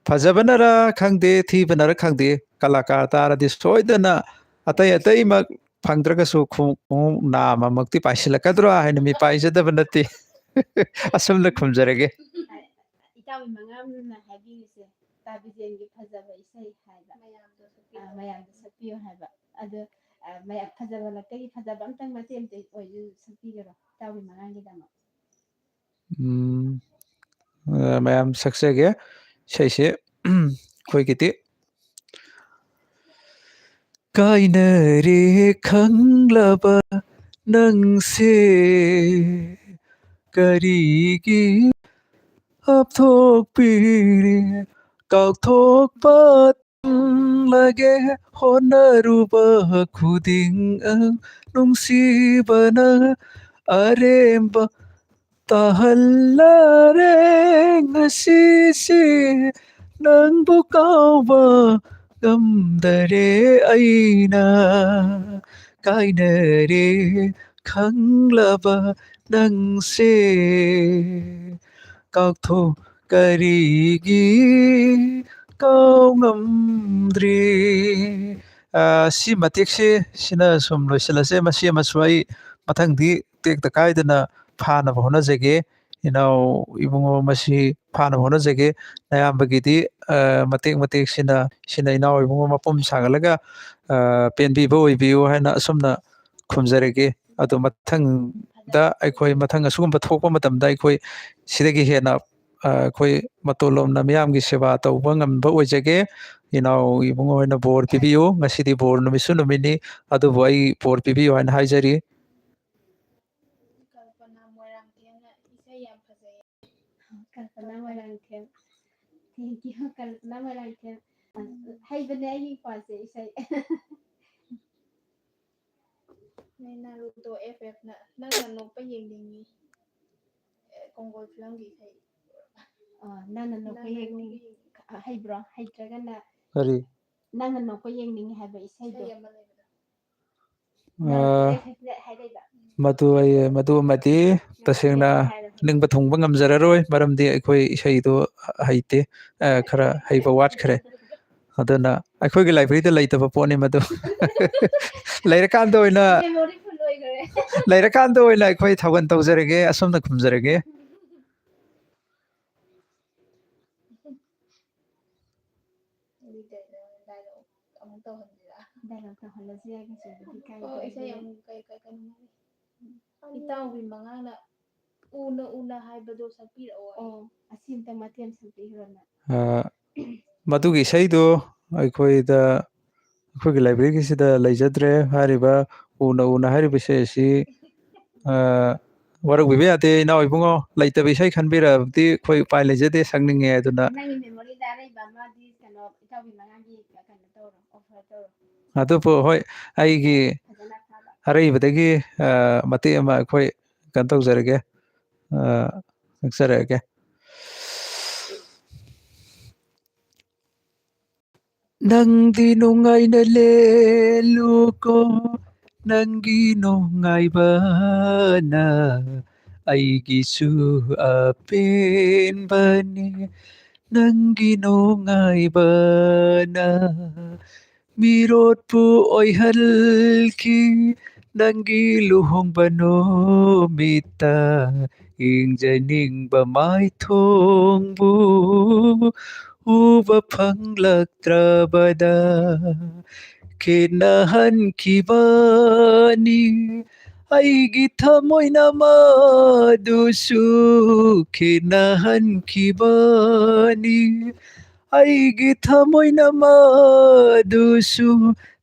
ꯐꯖꯕꯅꯔ ꯈꯪꯗꯦ ꯊꯤꯕꯅꯔ ꯈꯪꯗꯦ ꯀꯂꯥꯀꯥꯔ ꯇꯥꯔꯗꯤ ꯁꯣꯏꯗꯅ ꯑꯇꯩ ꯑꯇꯩꯃꯛ ꯐꯪꯗ꯭ꯔꯒꯁꯨ ꯈꯣꯡꯎꯞ ꯅꯥꯝꯃꯃꯛꯇꯤ ꯄꯥꯏꯁꯤꯜꯂꯛꯀꯗ꯭ꯔꯥ ꯍꯥꯏꯅ ꯃꯤ ꯄꯥꯏꯖꯗꯕ ꯅꯠꯇꯦ ꯑꯁꯨꯝꯅ ꯈꯨꯝꯖꯔꯒꯦ ꯏꯇꯥꯎꯕꯤ ꯃꯉꯥꯝꯅ ꯍꯥꯏꯕꯤꯔꯤꯁꯦ ꯇꯥꯕꯤꯖꯦꯟꯒꯤ ꯐꯖꯕ ꯏꯁꯩ ꯍꯥꯏꯕ ꯃꯌꯥꯝꯗ ꯁꯛꯄꯤꯌꯨ ꯍꯥꯏꯕ ꯑꯗꯨ ꯐꯖꯕ ꯂꯛꯇꯒꯤ ꯐꯖꯕ ꯑꯝꯇꯪ ꯃꯇꯦꯛ ꯑꯃꯇ ꯑꯣꯏꯁꯨ ꯁꯛꯄꯤꯒꯔꯣ ꯏꯇꯥꯎꯕꯤ ꯃꯉꯥꯡꯒꯤꯗꯃꯛ ꯃꯌꯥꯝ ꯁꯛꯆꯒꯦ ꯏꯁꯩꯁꯦ ꯑꯩꯈꯣꯏꯒꯤꯗꯤ ꯀꯥꯏꯅꯔꯦ ꯈꯪꯂꯕ ꯅꯪꯁꯦ ꯀꯔꯤꯒꯤ ꯂꯥꯞꯊꯣꯛꯄꯤꯔꯤ ꯀꯥꯎꯊꯣꯛꯄ ꯇꯝꯂꯒꯦ ꯍꯣꯠꯅꯔꯨꯕ ꯈꯨꯗꯤꯡ ꯅꯨꯡꯁꯤꯕꯅ ꯑꯔꯦꯝꯕ ꯇꯥꯍꯜꯂꯔꯦ ꯉꯁꯤꯁꯤ ꯅꯪꯕꯨ ꯀꯥꯎꯕ ꯉꯝꯗꯔꯦ ꯑꯩꯅ ꯀꯥꯏꯅꯔꯦ ꯈꯪꯂꯕ ꯅꯪꯁꯦ ꯀꯥꯎꯊꯣꯛ ꯀꯔꯤꯒꯤ ꯀꯥꯎꯉꯝꯗ꯭ꯔꯤ ꯁꯤ ꯃꯇꯦꯛꯁꯦ ꯁꯤꯅ ꯁꯨꯝ ꯂꯣꯏꯁꯤꯜꯂꯁꯦ ꯃꯁꯤ ꯑꯃꯁꯨ ꯑꯩ ꯃꯊꯪꯗꯤ ꯇꯦꯛꯇ ꯀꯥꯏꯗꯅ ꯐꯥꯅꯕ ꯍꯣꯠꯅꯖꯒꯦ ꯏꯅꯥꯎ ꯏꯕꯨꯡꯉꯣ ꯃꯁꯤ ꯐꯥꯅꯕ ꯍꯣꯠꯅꯖꯒꯦ ꯑꯌꯥꯝꯕꯒꯤꯗꯤ ꯃꯇꯦꯛꯁꯤꯅ ꯏꯅꯥꯎ ꯏꯕꯨꯡꯉꯣ ꯃꯄꯨꯝ ꯁꯥꯒꯠꯂꯒ ꯄꯦꯟꯕꯤꯕ ꯑꯣꯏꯕꯤꯌꯨ ꯍꯥꯏꯅ ꯑꯁꯨꯝꯅ ꯈꯨꯝꯖꯔꯒꯦ ꯑꯗꯣ ꯃꯊꯪꯗ ꯑꯩꯈꯣꯏ ꯃꯊꯪ ꯑꯁꯤꯒꯨꯝꯕ ꯊꯣꯛꯄ ꯃꯇꯝꯗ ꯑꯩꯈꯣꯏ ꯁꯤꯗꯒꯤ ꯍꯦꯟꯅ ꯑꯩꯈꯣꯏ ꯃꯇꯣꯂꯣꯝꯅ ꯃꯤꯌꯥꯝꯒꯤ ꯁꯦꯕꯥ ꯇꯧꯕ ꯉꯝꯕ ꯑꯣꯏꯖꯒꯦ ꯏꯅꯥꯎ ꯏꯕꯨꯡꯉꯣ ꯍꯣꯏꯅ ꯕꯣꯔ ꯄꯤꯕꯤꯌꯨ ꯉꯁꯤꯗꯤ ꯕꯣꯔ ꯅꯨꯃꯤꯠꯁꯨ ꯅꯨꯃꯤꯠꯅꯤ ꯑꯗꯨꯕꯨ ꯑꯩ ꯕꯣꯔ ꯄꯤꯕꯤꯌꯨ ꯍꯥꯏꯅ ꯍꯥꯏꯖꯔꯤ ꯀꯜꯄꯅꯥ ꯃꯣꯏꯔꯥꯡꯊꯦꯝꯅ ꯏꯁꯩ ꯌꯥꯝ ꯐꯖꯩ ꯀꯜꯄꯅꯥ ꯃꯣꯏꯔꯥꯡꯊꯦꯝ ꯊꯦꯡꯀ꯭ꯌꯨ ꯀꯜꯄꯅꯥ ꯃꯣꯏꯔꯥꯡꯊꯦꯝ ꯍꯩꯕꯅꯦ ꯑꯩꯒꯤ ꯏꯄ꯭ꯋꯥꯁꯦ ꯏꯁꯩ ꯅꯥꯔꯨꯇꯣ FFꯅ ꯅꯪꯅ ꯅꯣꯛꯄ ꯌꯦꯡꯅꯤꯡꯉꯤ ꯀꯣꯡꯒꯣꯜ ꯐꯤꯂꯝꯒꯤ ꯏꯁꯩ ꯅꯪꯅ ꯅꯣꯛꯄ ꯌꯦꯡꯅꯤꯡꯉꯤ ꯍꯩꯕ꯭ꯔꯣ ꯍꯩꯇ꯭ꯔꯒꯅ ꯀꯔꯤ ꯅꯪꯅ ꯅꯣꯛꯄ ꯌꯦꯡꯅꯤꯡꯉꯤ ꯍꯥꯏꯕ ꯏꯁꯩꯗꯣ ꯑꯃ ꯂꯩꯕꯗꯣ ꯅꯥꯔꯨꯇꯣ FF ꯍꯥꯏꯔꯛꯏꯕ ꯃꯗꯨ ꯑꯃꯗꯤ ꯇꯁꯦꯡꯅ ꯅꯤꯡꯕ ꯊꯨꯡꯕ ꯉꯝꯖꯔꯔꯣꯏ ꯃꯔꯝꯗꯤ ꯑꯩꯈꯣꯏ ꯏꯁꯩꯗꯣ ꯍꯩꯇꯦ ꯈꯔ ꯍꯩꯕ ꯋꯥꯠꯈ꯭ꯔꯦ ꯑꯗꯨꯅ ꯑꯩꯈꯣꯏꯒꯤ ꯂꯥꯏꯕ꯭ꯔꯦꯔꯤꯗ ꯂꯩꯇꯕ ꯄꯣꯠꯅꯤ ꯃꯗꯨ ꯂꯩꯔꯀꯥꯟꯗ ꯑꯣꯏꯅ ꯃꯦꯃꯣꯔꯤ ꯐꯨꯜ ꯑꯣꯏꯈ꯭ꯔꯦ ꯂꯩꯔꯀꯥꯟꯗ ꯑꯣꯏꯅ ꯑꯩꯈꯣꯏ ꯊꯧꯒꯟ ꯇꯧꯖꯔꯒꯦ ꯑꯁꯣꯝꯅ ꯈꯨꯝꯖꯔꯒꯦ ꯗꯥꯏꯂꯣꯛ ꯑꯃꯨꯛ ꯇꯧꯍꯟꯁꯤꯔꯥ ꯗꯥꯏꯂꯣꯛ ꯇꯧꯍꯜꯂꯁꯨ ꯌꯥꯏ ꯀꯩꯁꯨꯕꯨꯗꯤ ꯑꯣ ꯏꯁꯩ ꯀꯥꯏꯗꯦ ꯑꯃꯨꯛ ꯀꯩꯅꯣ ꯏꯇꯥꯎꯕꯤ ꯃꯉꯥꯡꯅ ꯎꯅ ꯎꯅ ꯍꯥꯏꯕꯗꯣ ꯁꯛꯄꯤꯔꯛꯑꯣ ꯑꯣ ꯑꯁꯤ ꯑꯝꯇ ꯃꯇꯦꯛ ꯁꯛꯄꯤꯈ꯭ꯔꯣꯅ ꯃꯗꯨꯒꯤ ꯏꯁꯩꯗꯣ ꯑꯩꯈꯣꯏꯒꯤ ꯂꯥꯏꯕ꯭ꯔꯦꯔꯤꯒꯤꯁꯤꯗ ꯂꯩꯖꯗ꯭ꯔꯦ ꯍꯥꯏꯔꯤꯕ ꯎꯅ ꯎꯅ ꯍꯥꯏꯔꯤꯕ ꯏꯁꯩ ꯑꯁꯤ ꯋꯥꯔꯧꯕꯤꯕ ꯌꯥꯗꯦ ꯏꯅꯥꯎ ꯏꯕꯨꯡꯉꯣ ꯂꯩꯇꯕ ꯏꯁꯩ ꯈꯟꯕꯤꯔꯕꯗꯤ ꯑꯩꯈꯣꯏ ꯎꯄꯥꯏ ꯂꯩꯖꯗꯦ ꯁꯛꯅꯤꯡꯉꯦ ꯑꯗꯨꯅ ꯅꯪꯒꯤ ꯃꯦꯃꯣꯔꯤꯗ ꯑꯔꯩꯕ ꯑꯃꯗꯤ ꯀꯩꯅꯣ ꯏꯇꯥꯎꯕꯤ ꯃꯉꯥꯒꯤ ꯀꯩꯅꯣ ꯇꯧꯔꯣ ꯑꯣꯐꯔ ꯇꯧꯔꯣ ꯑꯗꯨꯕꯨ ꯍꯣꯏ ꯑꯩꯒꯤ ꯐꯖꯅ ꯊꯥꯕ ꯑꯔꯩꯕꯗꯒꯤ ꯃꯇꯦꯛ ꯑꯃ ꯑꯩꯈꯣꯏ ꯀꯩꯅꯣ ꯇꯧꯖꯔꯒꯦ ꯁꯛꯆꯔꯛꯑꯒꯦ ꯅꯪꯗꯤ ꯅꯨꯡꯉꯥꯏꯅ ꯂꯦꯜꯂꯨꯀꯣ ꯅꯪꯒꯤ ꯅꯨꯡꯉꯥꯏꯕꯅ ꯑꯩꯒꯤꯁꯨ ꯑꯄꯦꯟꯕꯅꯤ ꯅꯪꯒꯤ ꯅꯨꯡꯉꯥꯏꯕꯅ ꯃꯤꯔꯣꯠꯄꯨ ꯑꯣꯏꯍꯜꯈꯤ ꯅꯪꯒꯤ ꯂꯨꯍꯣꯡꯕ ꯅꯨꯃꯤꯠꯇ ꯌꯦꯡꯖꯅꯤꯡꯕ ꯃꯥꯏꯊꯣꯡꯕꯨ ꯎꯕ ꯐꯪꯂꯛꯇ꯭ꯔꯕꯗ ꯈꯦꯠꯅꯍꯟꯈꯤꯕꯅꯤ ꯑꯩꯒꯤ ꯊꯃꯣꯏꯅ ꯃꯗꯨꯁꯨ ꯈꯦꯠꯅꯍꯟꯈꯤꯕꯅꯤ ꯑꯩꯒꯤ ꯊꯃꯣꯏꯅ ꯃꯗꯨꯁꯨ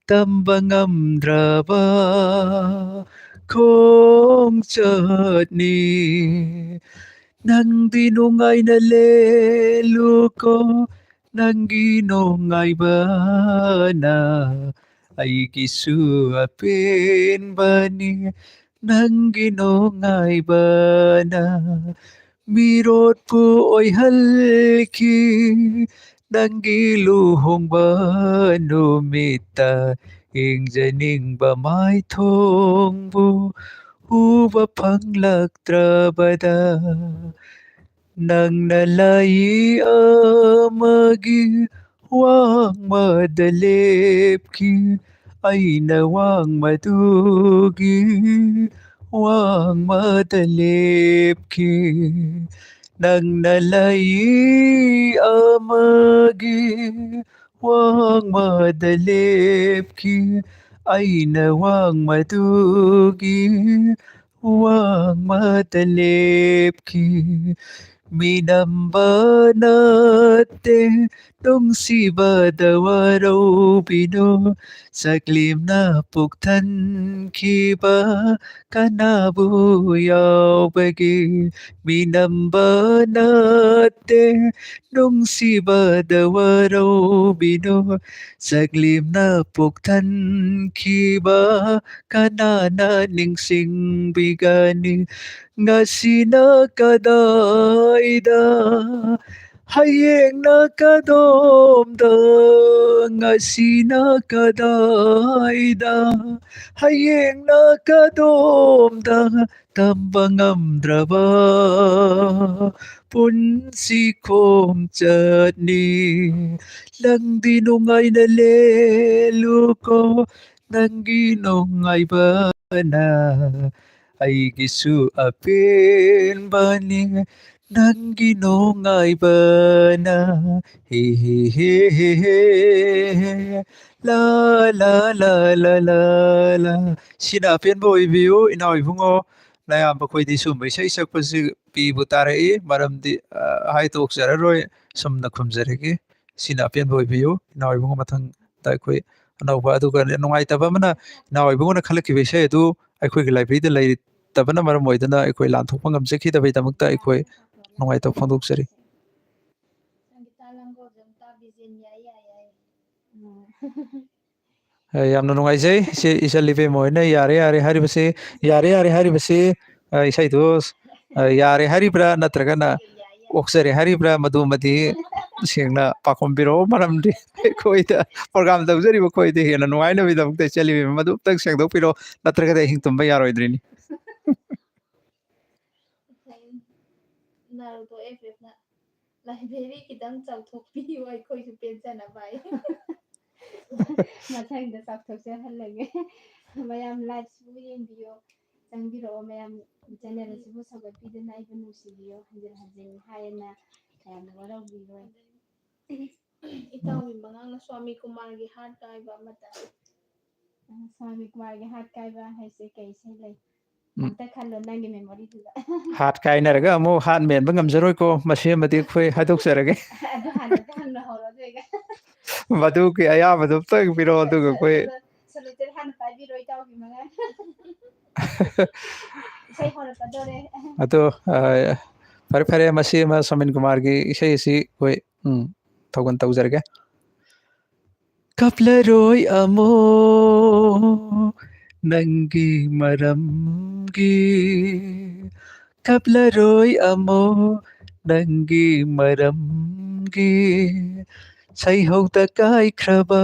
ꯇꯝꯕ ꯉꯝꯗ꯭ꯔꯕ ꯈꯣꯡꯆꯠꯅꯤ ꯅꯪꯗꯤ ꯅꯨꯡꯉꯥꯏꯅ ꯂꯦꯜꯂꯨꯀꯣ ꯅꯪꯒꯤ ꯅꯨꯡꯉꯥꯏꯕꯅ ꯑꯩꯒꯤꯁꯨ ꯑꯄꯦꯟꯕꯅꯤ ꯅꯪꯒꯤ ꯅꯨꯡꯉꯥꯏꯕꯅ ꯃꯤꯔꯣꯠꯄꯨ ꯑꯣꯏꯍꯜꯈꯤ ꯅꯪꯒꯤ ꯂꯨꯍꯣꯡꯕ ꯅꯨꯃꯤꯠꯇ ꯌꯦꯡꯖꯅꯤꯡꯕ ꯃꯥꯏꯊꯣꯡꯕꯨ ꯎꯕ ꯐꯪꯂꯛꯇ꯭ꯔꯕꯗ ꯅꯪꯅ ꯂꯥꯏ ꯑꯃꯒꯤ ꯋꯥꯡꯃꯗ ꯂꯦꯞꯈꯤ ꯑꯩꯅ ꯋꯥꯡꯃꯗꯨꯒꯤ ꯋꯥꯡꯃꯗ ꯂꯦꯞꯈꯤ ꯅꯪꯅ ꯂꯥꯏ ꯑꯃꯒꯤ ꯋꯥꯡꯃꯗ ꯂꯦꯞꯈꯤ ꯑꯩꯅ ꯋꯥꯡꯃꯗꯨꯒꯤ ꯋꯥꯡꯃꯗ ꯂꯦꯞꯈꯤ ꯃꯤꯅꯝꯕ ꯅꯠꯇꯦ ꯅꯨꯡꯁꯤꯕꯗ ꯋꯥꯔꯧꯕꯤꯅꯣ ꯁꯛꯂꯦꯝꯅ ꯄꯨꯛ ꯊꯟꯈꯤꯕ ꯀꯅꯥꯕꯨ ꯌꯥꯎꯕꯒꯦ ꯃꯤꯅꯝꯕ ꯅꯠꯇꯦ ꯅꯨꯡꯁꯤꯕꯗ ꯋꯥꯔꯧꯕꯤꯅꯣ ꯁꯛꯂꯦꯝꯅ ꯄꯨꯛ ꯊꯟꯈꯤꯕ ꯀꯅꯥꯅ ꯅꯤꯡꯁꯤꯡꯕꯤꯒꯅꯤ ꯉꯁꯤꯅ ꯀꯗꯥꯏꯗ ꯍꯌꯦꯡꯅ ꯀꯗꯣꯝꯗ ꯉꯁꯤꯅ ꯀꯗꯥꯏꯗ ꯍꯌꯦꯡꯅ ꯀꯗꯣꯝꯗ ꯇꯝꯕ ꯉꯝꯗ꯭ꯔꯕ ꯄꯨꯟꯁꯤ ꯈꯣꯡꯆꯠꯅꯤ ꯅꯪꯗꯤ ꯅꯨꯡꯉꯥꯏꯅ ꯂꯦꯜꯂꯨꯀꯣ ꯅꯪꯒꯤ ꯅꯨꯡꯉꯥꯏꯕꯅ ꯑꯩꯒꯤꯁꯨ ꯑꯄꯦꯟꯕꯅꯤ ꯅꯪꯒꯤ ꯅꯨꯡꯉꯥꯏꯕꯅ ꯍꯦ ꯍꯦ ꯍꯦ ꯍꯦ ꯍꯦ ꯂꯥ ꯂꯥ ꯂꯥ ꯂꯥ ꯂꯥ ꯂꯥ ꯁꯤꯅ ꯑꯄꯦꯟꯕ ꯑꯣꯏꯕꯤꯌꯨ ꯏꯅꯥꯎ ꯏꯕꯨꯡꯉꯣ ꯅꯌꯥꯝꯕ ꯑꯩꯈꯣꯏꯗꯤ ꯁꯨꯝꯕ ꯏꯁꯩ ꯁꯛꯄꯁꯤ ꯄꯤꯕꯨ ꯇꯥꯔꯛꯏ ꯃꯔꯝꯗꯤ ꯍꯥꯏꯗꯣꯛꯆꯔꯔꯣꯏ ꯁꯨꯝꯅ ꯈꯨꯝꯖꯔꯒꯦ ꯁꯤꯅ ꯑꯄꯦꯟꯕ ꯑꯣꯏꯕꯤꯌꯨ ꯏꯅꯥꯎ ꯏꯕꯨꯡꯉꯣ ꯃꯊꯪꯗ ꯑꯩꯈꯣꯏ ꯑꯅꯧꯕ ꯑꯗꯨꯒ ꯅꯨꯡꯉꯥꯏꯇꯕ ꯑꯃꯅ ꯏꯅꯥꯎ ꯏꯕꯨꯡꯉꯣꯅ ꯈꯜꯂꯛꯈꯤꯕ ꯏꯁꯩ ꯑꯗꯨ ꯑꯩꯈꯣꯏꯒꯤ ꯂꯥꯏꯕ꯭ꯔꯦꯔꯤꯗ ꯂꯩꯇꯕꯅ ꯃꯔꯝ ꯑꯣꯏꯗꯨꯅ ꯑꯩꯈꯣꯏ ꯂꯥꯟꯊꯣꯛꯄ ꯉꯝꯖꯈꯤꯗꯕꯒꯤꯗꯃꯛꯇ ꯑꯩꯈꯣꯏ ꯅꯨꯡꯉꯥꯏꯇꯕ ꯐꯣꯡꯗꯣꯛꯆꯔꯤ ꯁꯪꯒꯤꯇꯥ ꯂꯪꯒꯣꯜꯖꯝ ꯇꯥꯕꯤꯖꯦꯟ ꯌꯥꯏ ꯌꯥꯏ ꯌꯥꯏ ꯌꯥꯝꯅ ꯅꯨꯡꯉꯥꯏꯖꯩ ꯏꯆꯜ ꯏꯕꯦꯝꯃ ꯍꯣꯏꯅ ꯌꯥꯔꯦ ꯌꯥꯔꯦ ꯍꯥꯏꯔꯤꯕꯁꯤ ꯌꯥꯔꯦ ꯌꯥꯔꯦ ꯍꯥꯏꯔꯤꯕꯁꯤ ꯏꯁꯩꯗꯨ ꯌꯥꯔꯦ ꯍꯥꯏꯔꯤꯕ꯭ꯔꯥ ꯅꯠꯇ꯭ꯔꯒꯅ ꯌꯥꯏ ꯌꯥꯏ ꯑꯣꯛꯆꯔꯦ ꯍꯥꯏꯔꯤꯕ꯭ꯔꯥ ꯃꯗꯨꯃꯗꯤ ꯁꯦꯡꯅ ꯄꯥꯎꯈꯨꯝꯕꯤꯔꯛꯑꯣ ꯃꯔꯝꯗꯤ ꯑꯩꯈꯣꯏꯗ ꯄ꯭ꯔꯣꯒꯥꯝ ꯇꯧꯖꯔꯤꯕ ꯑꯩꯈꯣꯏꯗ ꯍꯦꯟꯅ ꯅꯨꯡꯉꯥꯏꯅꯕꯒꯤꯗꯃꯛꯇ ꯏꯆꯜ ꯏꯕꯦꯝꯃ ꯃꯗꯨ ꯑꯝꯇꯪ ꯁꯦꯡꯗꯣꯛꯄꯤꯔꯛꯑꯣ ꯅꯠꯇ꯭ꯔꯒꯗꯤ ꯑꯍꯤꯡ ꯇꯨꯝꯕ ꯌꯥꯔꯣꯏꯗ꯭ꯔꯤꯅꯤ ꯅꯥꯔꯨꯇꯣ FFꯅ ꯂꯥꯏꯕ꯭ꯔꯦꯔꯤ ꯈꯤꯇꯪ ꯆꯥꯎꯊꯣꯛꯄꯤꯌꯨ ꯑꯩꯈꯣꯏꯁꯨ ꯄꯦꯟꯖꯅꯕ ꯍꯥꯏ ꯃꯊꯪꯗ ꯆꯥꯎꯊꯣꯛꯆꯍꯜꯂꯒꯦ ꯃꯌꯥꯝ ꯂꯥꯏꯚꯁꯤꯕꯨ ꯌꯦꯡꯕꯤꯌꯣ ꯆꯪꯕꯤꯔꯛꯑꯣ ꯃꯌꯥꯝ ꯆꯦꯅꯦꯜ ꯑꯁꯤꯕꯨ ꯁꯧꯒꯠꯄꯤꯗꯨꯅ ꯑꯩꯕꯨ ꯅꯨꯡꯁꯤꯕꯤꯌꯣ ꯍꯟꯖꯤꯟ ꯍꯟꯖꯤꯟ ꯍꯥꯏꯅ ꯌꯥꯝꯅ ꯋꯥꯔꯧꯕꯤꯔꯣꯏ ꯏꯇꯥꯎꯒꯤ ꯃꯉꯥꯡꯅ ꯁ꯭ꯋꯥꯃꯤ ꯀꯨꯃꯥꯔꯒꯤ ꯍꯥꯔꯠ ꯀꯥꯏꯕ ꯑꯃꯇ ꯁ꯭ꯋꯥꯃꯤ ꯀꯨꯃꯥꯔꯒꯤ ꯍꯥꯔꯠ ꯀꯥꯏꯕ ꯍꯥꯏꯁꯦ ꯀꯩ ꯏꯁꯩ ꯂꯩ ꯑꯝꯇ ꯈꯜꯂꯣ ꯅꯪꯒꯤ ꯃꯦꯃꯣꯔꯤꯗꯨꯗ ꯍꯥꯠ ꯀꯥꯏꯅꯔꯒ ꯑꯃꯨꯛ ꯍꯥꯠ ꯃꯦꯟꯕ ꯉꯝꯖꯔꯣꯏꯀꯣ ꯃꯁꯤ ꯑꯃꯗꯤ ꯑꯩꯈꯣꯏ ꯍꯥꯏꯗꯣꯛꯆꯔꯒꯦ ꯑꯗꯨ ꯍꯥꯟꯅꯗꯤ ꯍꯪꯅꯍꯧꯔꯣ ꯑꯗꯨꯒ ꯃꯗꯨꯒꯤ ꯑꯌꯥꯕꯗꯨ ꯑꯝꯇꯪ ꯄꯤꯔꯛꯑꯣ ꯑꯗꯨꯒ ꯑꯩꯈꯣꯏ ꯁꯣꯂꯤꯇꯔ ꯍꯥꯟꯅ ꯄꯥꯏꯕꯤꯔꯣ ꯏꯇꯥꯎꯒꯤ ꯃꯉꯥ ꯏꯁꯩ ꯍꯧꯔꯛꯀꯗꯣꯔꯦ ꯑꯗꯣ ꯐꯔꯦ ꯐꯔꯦ ꯃꯁꯤ ꯑꯃ ꯁꯣꯃꯤꯟ ꯀꯨꯃꯥꯔꯒꯤ ꯏꯁꯩ ꯑꯁꯤ ꯑꯩꯈꯣꯏ ꯊꯧꯒꯟ ꯇꯧꯖꯔꯒꯦ ꯀꯞꯂꯔꯣꯏ ꯑꯃꯨꯛ ꯅꯪꯒꯤ ꯃꯔꯝꯒꯤ ꯀꯞꯂꯔꯣꯏ ꯑꯃꯨꯛ ꯅꯪꯒꯤ ꯃꯔꯝꯒꯤ ꯁꯩꯍꯧꯗ ꯀꯥꯏꯈ꯭ꯔꯕ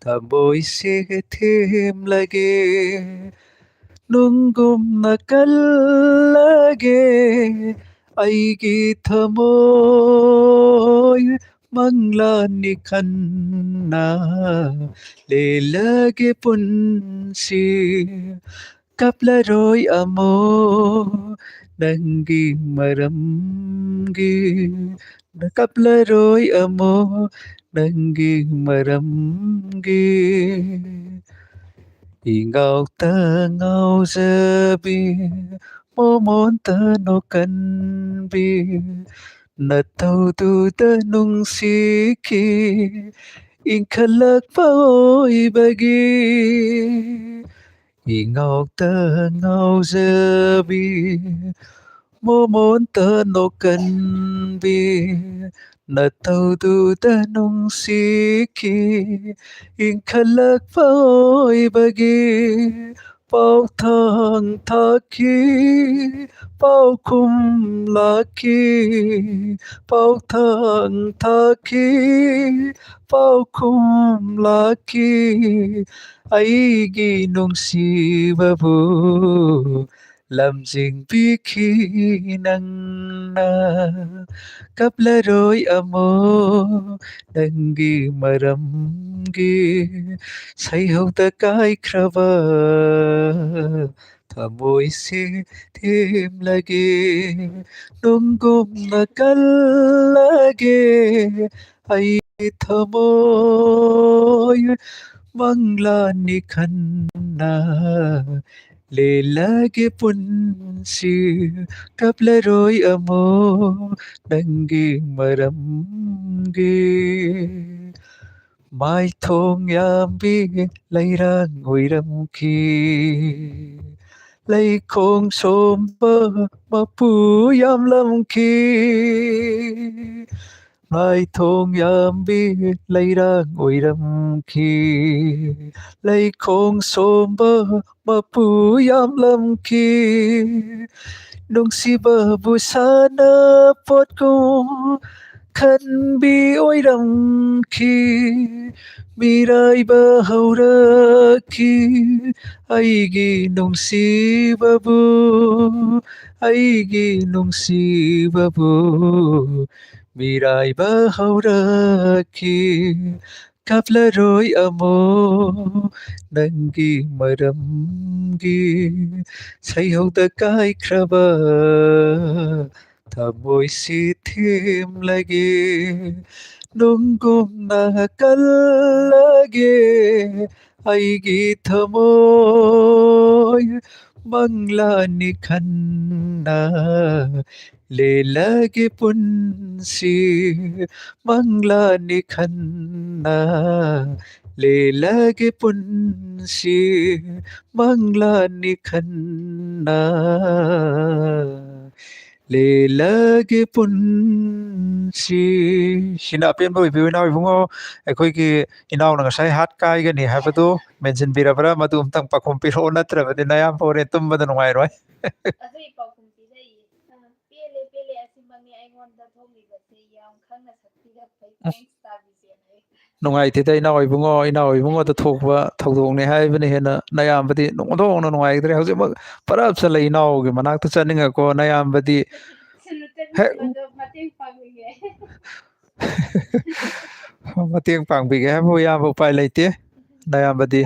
ꯊꯃꯣꯏꯁꯦ ꯊꯦꯝꯂꯒꯦ ꯅꯨꯡꯒꯨꯝꯅ ꯀꯜꯂꯒꯦ ꯑꯩꯒꯤ ꯊꯃꯣꯏ ꯃꯪꯂꯥꯟꯅꯤ ꯈꯟꯅ ꯂꯦꯜꯂꯒꯦ ꯄꯨꯟꯁꯤ ꯀꯞꯂꯔꯣꯏ ꯑꯃꯨꯛ ꯅꯪꯒꯤ ꯃꯔꯝꯒꯤ ꯀꯞꯂꯔꯣꯏ ꯑꯃꯨꯛ ꯅꯪꯒꯤ ꯃꯔꯝꯒꯤ ꯏꯉꯥꯎꯇ ꯉꯥꯎꯖꯕꯤ ꯃꯣꯃꯣꯟꯇ ꯅꯣꯛꯀꯟꯕꯤ ꯅꯇꯧꯗꯨꯗ ꯅꯨꯡꯁꯤꯈꯤ ꯏꯟꯈꯠꯂꯛꯄ ꯑꯣꯏꯕꯒꯤ ꯏꯉꯥꯎꯇ ꯉꯥꯎꯖꯕꯤ ꯃꯣꯃꯣꯟꯇ ꯅꯣꯛꯀꯟꯕꯤ ꯅꯇꯧꯗꯨꯗ ꯅꯨꯡꯁꯤꯈꯤ ꯏꯟꯈꯠꯂꯛꯄ ꯑꯣꯏꯕꯒꯤ ꯄꯥꯎꯊꯥꯡ ꯊꯥꯈꯤ ꯄꯥꯎꯈꯨꯝ ꯂꯥꯛꯈꯤ ꯄꯥꯎꯊꯥꯡ ꯊꯥꯈꯤ ꯄꯥꯎꯈꯨꯝ ꯂꯥꯛꯈꯤ ꯑꯩꯒꯤ ꯅꯨꯡꯁꯤꯕꯕꯨ ꯂꯝꯖꯤꯡꯕꯤꯈꯤ ꯅꯪꯅ ꯀꯞꯂꯔꯣꯏ ꯑꯃꯨꯛ ꯅꯪꯒꯤ ꯃꯔꯝꯒꯤ ꯁꯩꯍꯧꯗ ꯀꯥꯏꯈ꯭ꯔꯕ ꯊꯃꯣꯏꯁꯦ ꯊꯦꯝꯂꯒꯦ ꯅꯨꯡꯒꯨꯝꯅ ꯀꯜꯂꯒꯦ ꯑꯩ ꯊꯃꯣꯏ ꯃꯪꯂꯥꯟꯅꯤ ꯈꯟꯅ ꯂꯦꯜꯂꯒꯦ ꯄꯨꯟꯁꯤ ꯀꯞꯂꯔꯣꯏ ꯑꯃꯨꯛ ꯅꯪꯒꯤ ꯃꯔꯝꯒꯤ ꯃꯥꯏꯊꯣꯡ ꯌꯥꯝꯕꯤ ꯂꯩꯔꯥꯡ ꯑꯣꯏꯔꯝꯈꯤ ꯂꯩꯈꯣꯡ ꯁꯣꯝꯕ ꯃꯄꯨ ꯌꯥꯝꯂꯝꯈꯤ ꯃꯥꯏꯊꯣꯡ ꯌꯥꯝꯕꯤ ꯂꯩꯔꯥꯡ ꯑꯣꯏꯔꯝꯈꯤ ꯂꯩꯈꯣꯡ ꯁꯣꯝꯕ ꯃꯄꯨ ꯌꯥꯝꯂꯝꯈꯤ ꯅꯨꯡꯁꯤꯕꯕꯨ ꯁꯥꯟꯅꯄꯣꯠꯀꯨꯝ ꯈꯟꯕꯤ ꯑꯣꯏꯔꯝꯈꯤ ꯃꯤꯔꯥꯏꯕ ꯍꯧꯔꯛꯈꯤ ꯑꯩꯒꯤ ꯅꯨꯡꯁꯤꯕꯕꯨ ꯑꯩꯒꯤ ꯅꯨꯡꯁꯤꯕꯕꯨ ꯃꯤꯔꯥꯏꯕ ꯍꯧꯔꯛꯈꯤ ꯀꯞꯂꯔꯣꯏ ꯑꯃꯨꯛ ꯅꯪꯒꯤ ꯃꯔꯝꯒꯤ ꯁꯩꯍꯧꯗ ꯀꯥꯏꯈ꯭ꯔꯕ ꯊꯃꯣꯏꯁꯤ ꯊꯦꯝꯂꯒꯦ ꯅꯨꯡꯒꯨꯝꯅ ꯀꯜꯂꯒꯦ ꯑꯩꯒꯤ ꯊꯃꯣꯏ ꯃꯪꯂꯥꯟꯅꯤ ꯈꯟꯅ ꯂꯦꯜꯂꯒꯦ ꯄꯨꯟꯁꯤ ꯃꯪꯂꯥꯟꯅꯤ ꯈꯟꯅ ꯂꯦꯜꯂꯒꯦ ꯄꯨꯟꯁꯤ ꯃꯪꯂꯥꯟꯅꯤ ꯈꯟꯅ ꯂꯦꯜꯂꯒꯦ ꯄꯨꯟꯁꯤ ꯁꯤꯅ ꯑꯄꯦꯟꯕ ꯑꯣꯏꯕꯤꯌꯨ ꯏꯅꯥꯎ ꯏꯕꯨꯡꯉꯣ ꯑꯩꯈꯣꯏꯒꯤ ꯏꯅꯥꯎꯅ ꯉꯁꯥꯏ ꯍꯥꯠ ꯀꯥꯏꯒꯅꯤ ꯍꯥꯏꯕꯗꯨ ꯃꯦꯟꯁꯤꯟꯕꯤꯔꯕ꯭ꯔꯥ ꯃꯗꯨ ꯑꯝꯇꯪ ꯄꯥꯎꯈꯨꯝ ꯄꯤꯔꯛꯑꯣ ꯅꯠꯇ꯭ꯔꯕꯗꯤ ꯅꯌꯥꯝꯕ ꯍꯣꯔꯦꯟ ꯇꯨꯝꯕꯗ ꯅꯨꯡꯉꯥꯏꯔꯣꯏ ꯑꯗꯨꯏ ꯄꯥꯎꯈꯨꯝ ꯄꯤꯖꯩꯌꯦ ꯄꯦꯜꯂꯦ ꯄꯦꯜꯂꯦ ꯑꯁꯤꯃꯛꯅꯤ ꯑꯩꯉꯣꯟꯗ ꯊꯣꯛꯂꯤꯕꯁꯦ ꯌꯥꯝ ꯈꯪꯅ ꯁꯛꯄꯤꯔꯛꯄꯩ ꯊꯦꯡꯛꯁ ꯇꯥꯕꯤꯖꯦꯅ ꯅꯨꯡꯉꯥꯏꯇꯦꯗ ꯏꯅꯥꯎ ꯏꯕꯨꯡꯉꯣꯗ ꯊꯣꯛꯄ ꯊꯧꯗꯣꯛꯅꯦ ꯍꯥꯏꯕꯅ ꯍꯦꯟꯅ ꯅꯌꯥꯝꯕꯗꯤ ꯅꯣꯡꯊꯣꯛꯅ ꯅꯨꯡꯉꯥꯏꯈ꯭ꯔꯦ ꯍꯧꯖꯤꯛꯃꯛ ꯄꯔꯞ ꯆꯠꯂ ꯏꯅꯥꯎꯒꯤ ꯃꯅꯥꯛꯇ ꯆꯠꯅꯤꯡꯉꯛꯀꯣ ꯅꯌꯥꯝꯕꯗꯤ ꯍꯦꯛ ꯃꯇꯦꯡ ꯄꯥꯡꯕꯤꯒꯦ ꯍꯥꯏꯕꯕꯨ ꯏꯌꯥꯝꯕ ꯎꯄꯥꯏ ꯂꯩꯇꯦ ꯅꯌꯥꯝꯕꯗꯤ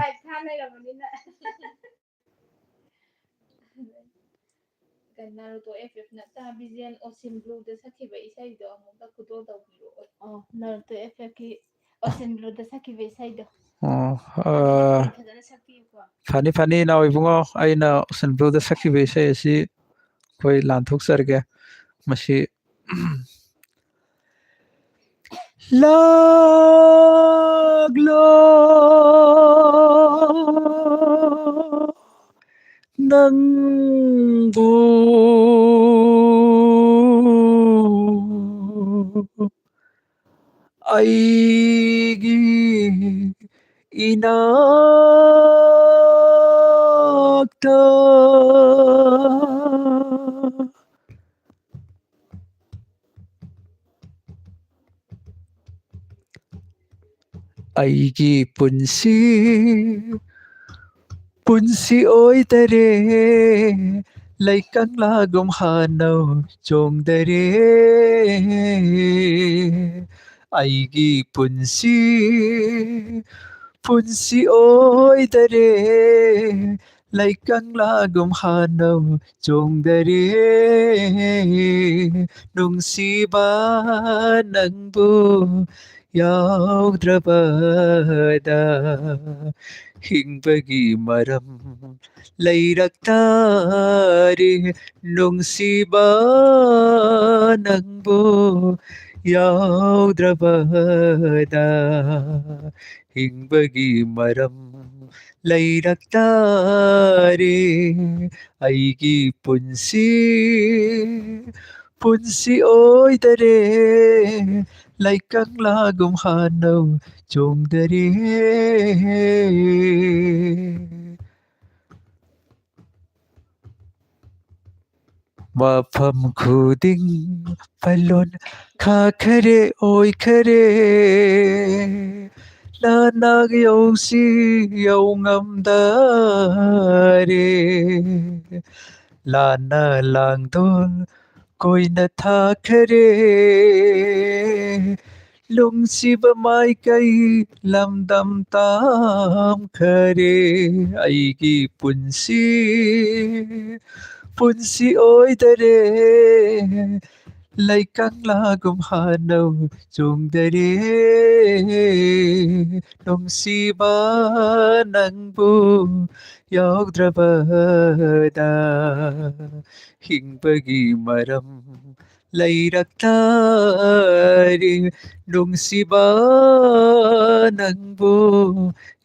ꯅꯥꯔꯨꯇꯣ FF ꯅꯠꯇ ꯕꯤꯖꯦꯟ ꯑꯣꯁꯤꯟ ꯕ꯭ꯂꯨꯗ ꯁꯛꯈꯤꯕ ꯏꯁꯩꯗꯣ ꯑꯃꯨꯛꯀ ꯈꯨꯗꯣꯜ ꯇꯧꯕꯤꯔꯛꯑꯣ ꯅꯥꯔꯨꯇꯣ FFꯀꯤ ꯑꯣꯁꯤꯟ ꯕ꯭ꯂꯨꯗ ꯁꯛꯈꯤꯕ ꯏꯁꯩꯗꯣ ꯐꯖꯅ ꯁꯛꯄꯤꯌꯨꯀꯣ ꯐꯅꯤ ꯏꯅꯥꯎ ꯏꯕꯨꯡꯉꯣ ꯑꯩꯅ ꯑꯣꯁꯤꯟ ꯕ꯭ꯂꯨꯗ ꯁꯛꯈꯤꯕ ꯏꯁꯩ ꯑꯁꯤ ꯑꯩꯈꯣꯏ ꯂꯥꯟꯊꯣꯛꯆꯔꯒꯦ ꯃꯁꯤ ꯂꯥꯛꯂꯣ ꯅꯪꯕꯨ ꯑꯩꯒꯤ 이나타 ꯑꯩꯒꯤ ꯄꯨꯟꯁꯤ ꯑꯣꯏꯗꯔꯦ ꯂꯩꯀꯪꯂꯥꯒꯨꯝ ꯍꯥꯟꯅꯧ ꯆꯣꯡꯗꯔꯦ ꯑꯩꯒꯤ ꯄꯨꯟꯁꯤ ꯑꯣꯏꯗꯔꯦ ꯂꯩꯀꯪꯂꯥꯒꯨꯝ ꯍꯥꯟꯅꯧ ꯆꯣꯡꯗꯔꯦ ꯅꯨꯡꯁꯤꯕ ꯅꯪꯕꯨ ꯌꯥꯎꯗ꯭ꯔꯕꯗ ꯍꯤꯡꯕꯒꯤ ꯃꯔꯝ ꯂꯩꯔꯛꯇꯔꯦ ꯅꯨꯡꯁꯤꯕ ꯅꯪꯕꯨ ꯌꯥꯎꯗ꯭ꯔꯕꯗ ꯍꯤꯡꯕꯒꯤ ꯃꯔꯝ ꯂꯩꯔꯛꯇꯔꯦ ꯑꯩꯒꯤ ꯄꯨꯟꯁꯤ ꯑꯣꯏꯗꯔꯦ ꯂꯩꯀꯪꯂꯥꯒꯨꯝ ꯍꯥꯟꯅꯧ ꯆꯣꯡꯗꯔꯦ ꯃꯐꯝ ꯈꯨꯗꯤꯡ ꯄꯜꯂꯣꯟ ꯈꯥꯈꯔꯦ ꯑꯣꯏꯈꯔꯦ ꯂꯥꯟꯅꯥꯛ ꯌꯧꯁꯤ ꯌꯧ ꯉꯝꯗꯔꯦ ꯂꯥꯟꯅ ꯂꯥꯡꯗꯣꯜ ꯀꯣꯏꯅ ꯊꯥꯈꯔꯦ ꯅꯨꯡꯁꯤꯕ ꯃꯥꯏꯀꯩ ꯂꯝꯗꯝ ꯇꯥꯝꯈꯔꯦ ꯑꯩꯒꯤ ꯄꯨꯟꯁꯤ ꯑꯣꯏꯗꯔꯦ ꯂꯩꯀꯪꯂꯥꯒꯨꯝ ꯍꯥꯟꯅꯧ ꯆꯣꯡꯗꯔꯦ ꯅꯨꯡꯁꯤꯕ ꯅꯪꯕꯨ ꯌꯥꯎꯗ꯭ꯔꯕꯗ ꯍꯤꯡꯕꯒꯤ ꯃꯔꯝ ꯂꯩꯔꯛꯇꯔꯦ ꯅꯨꯡꯁꯤꯕ ꯅꯪꯕꯨ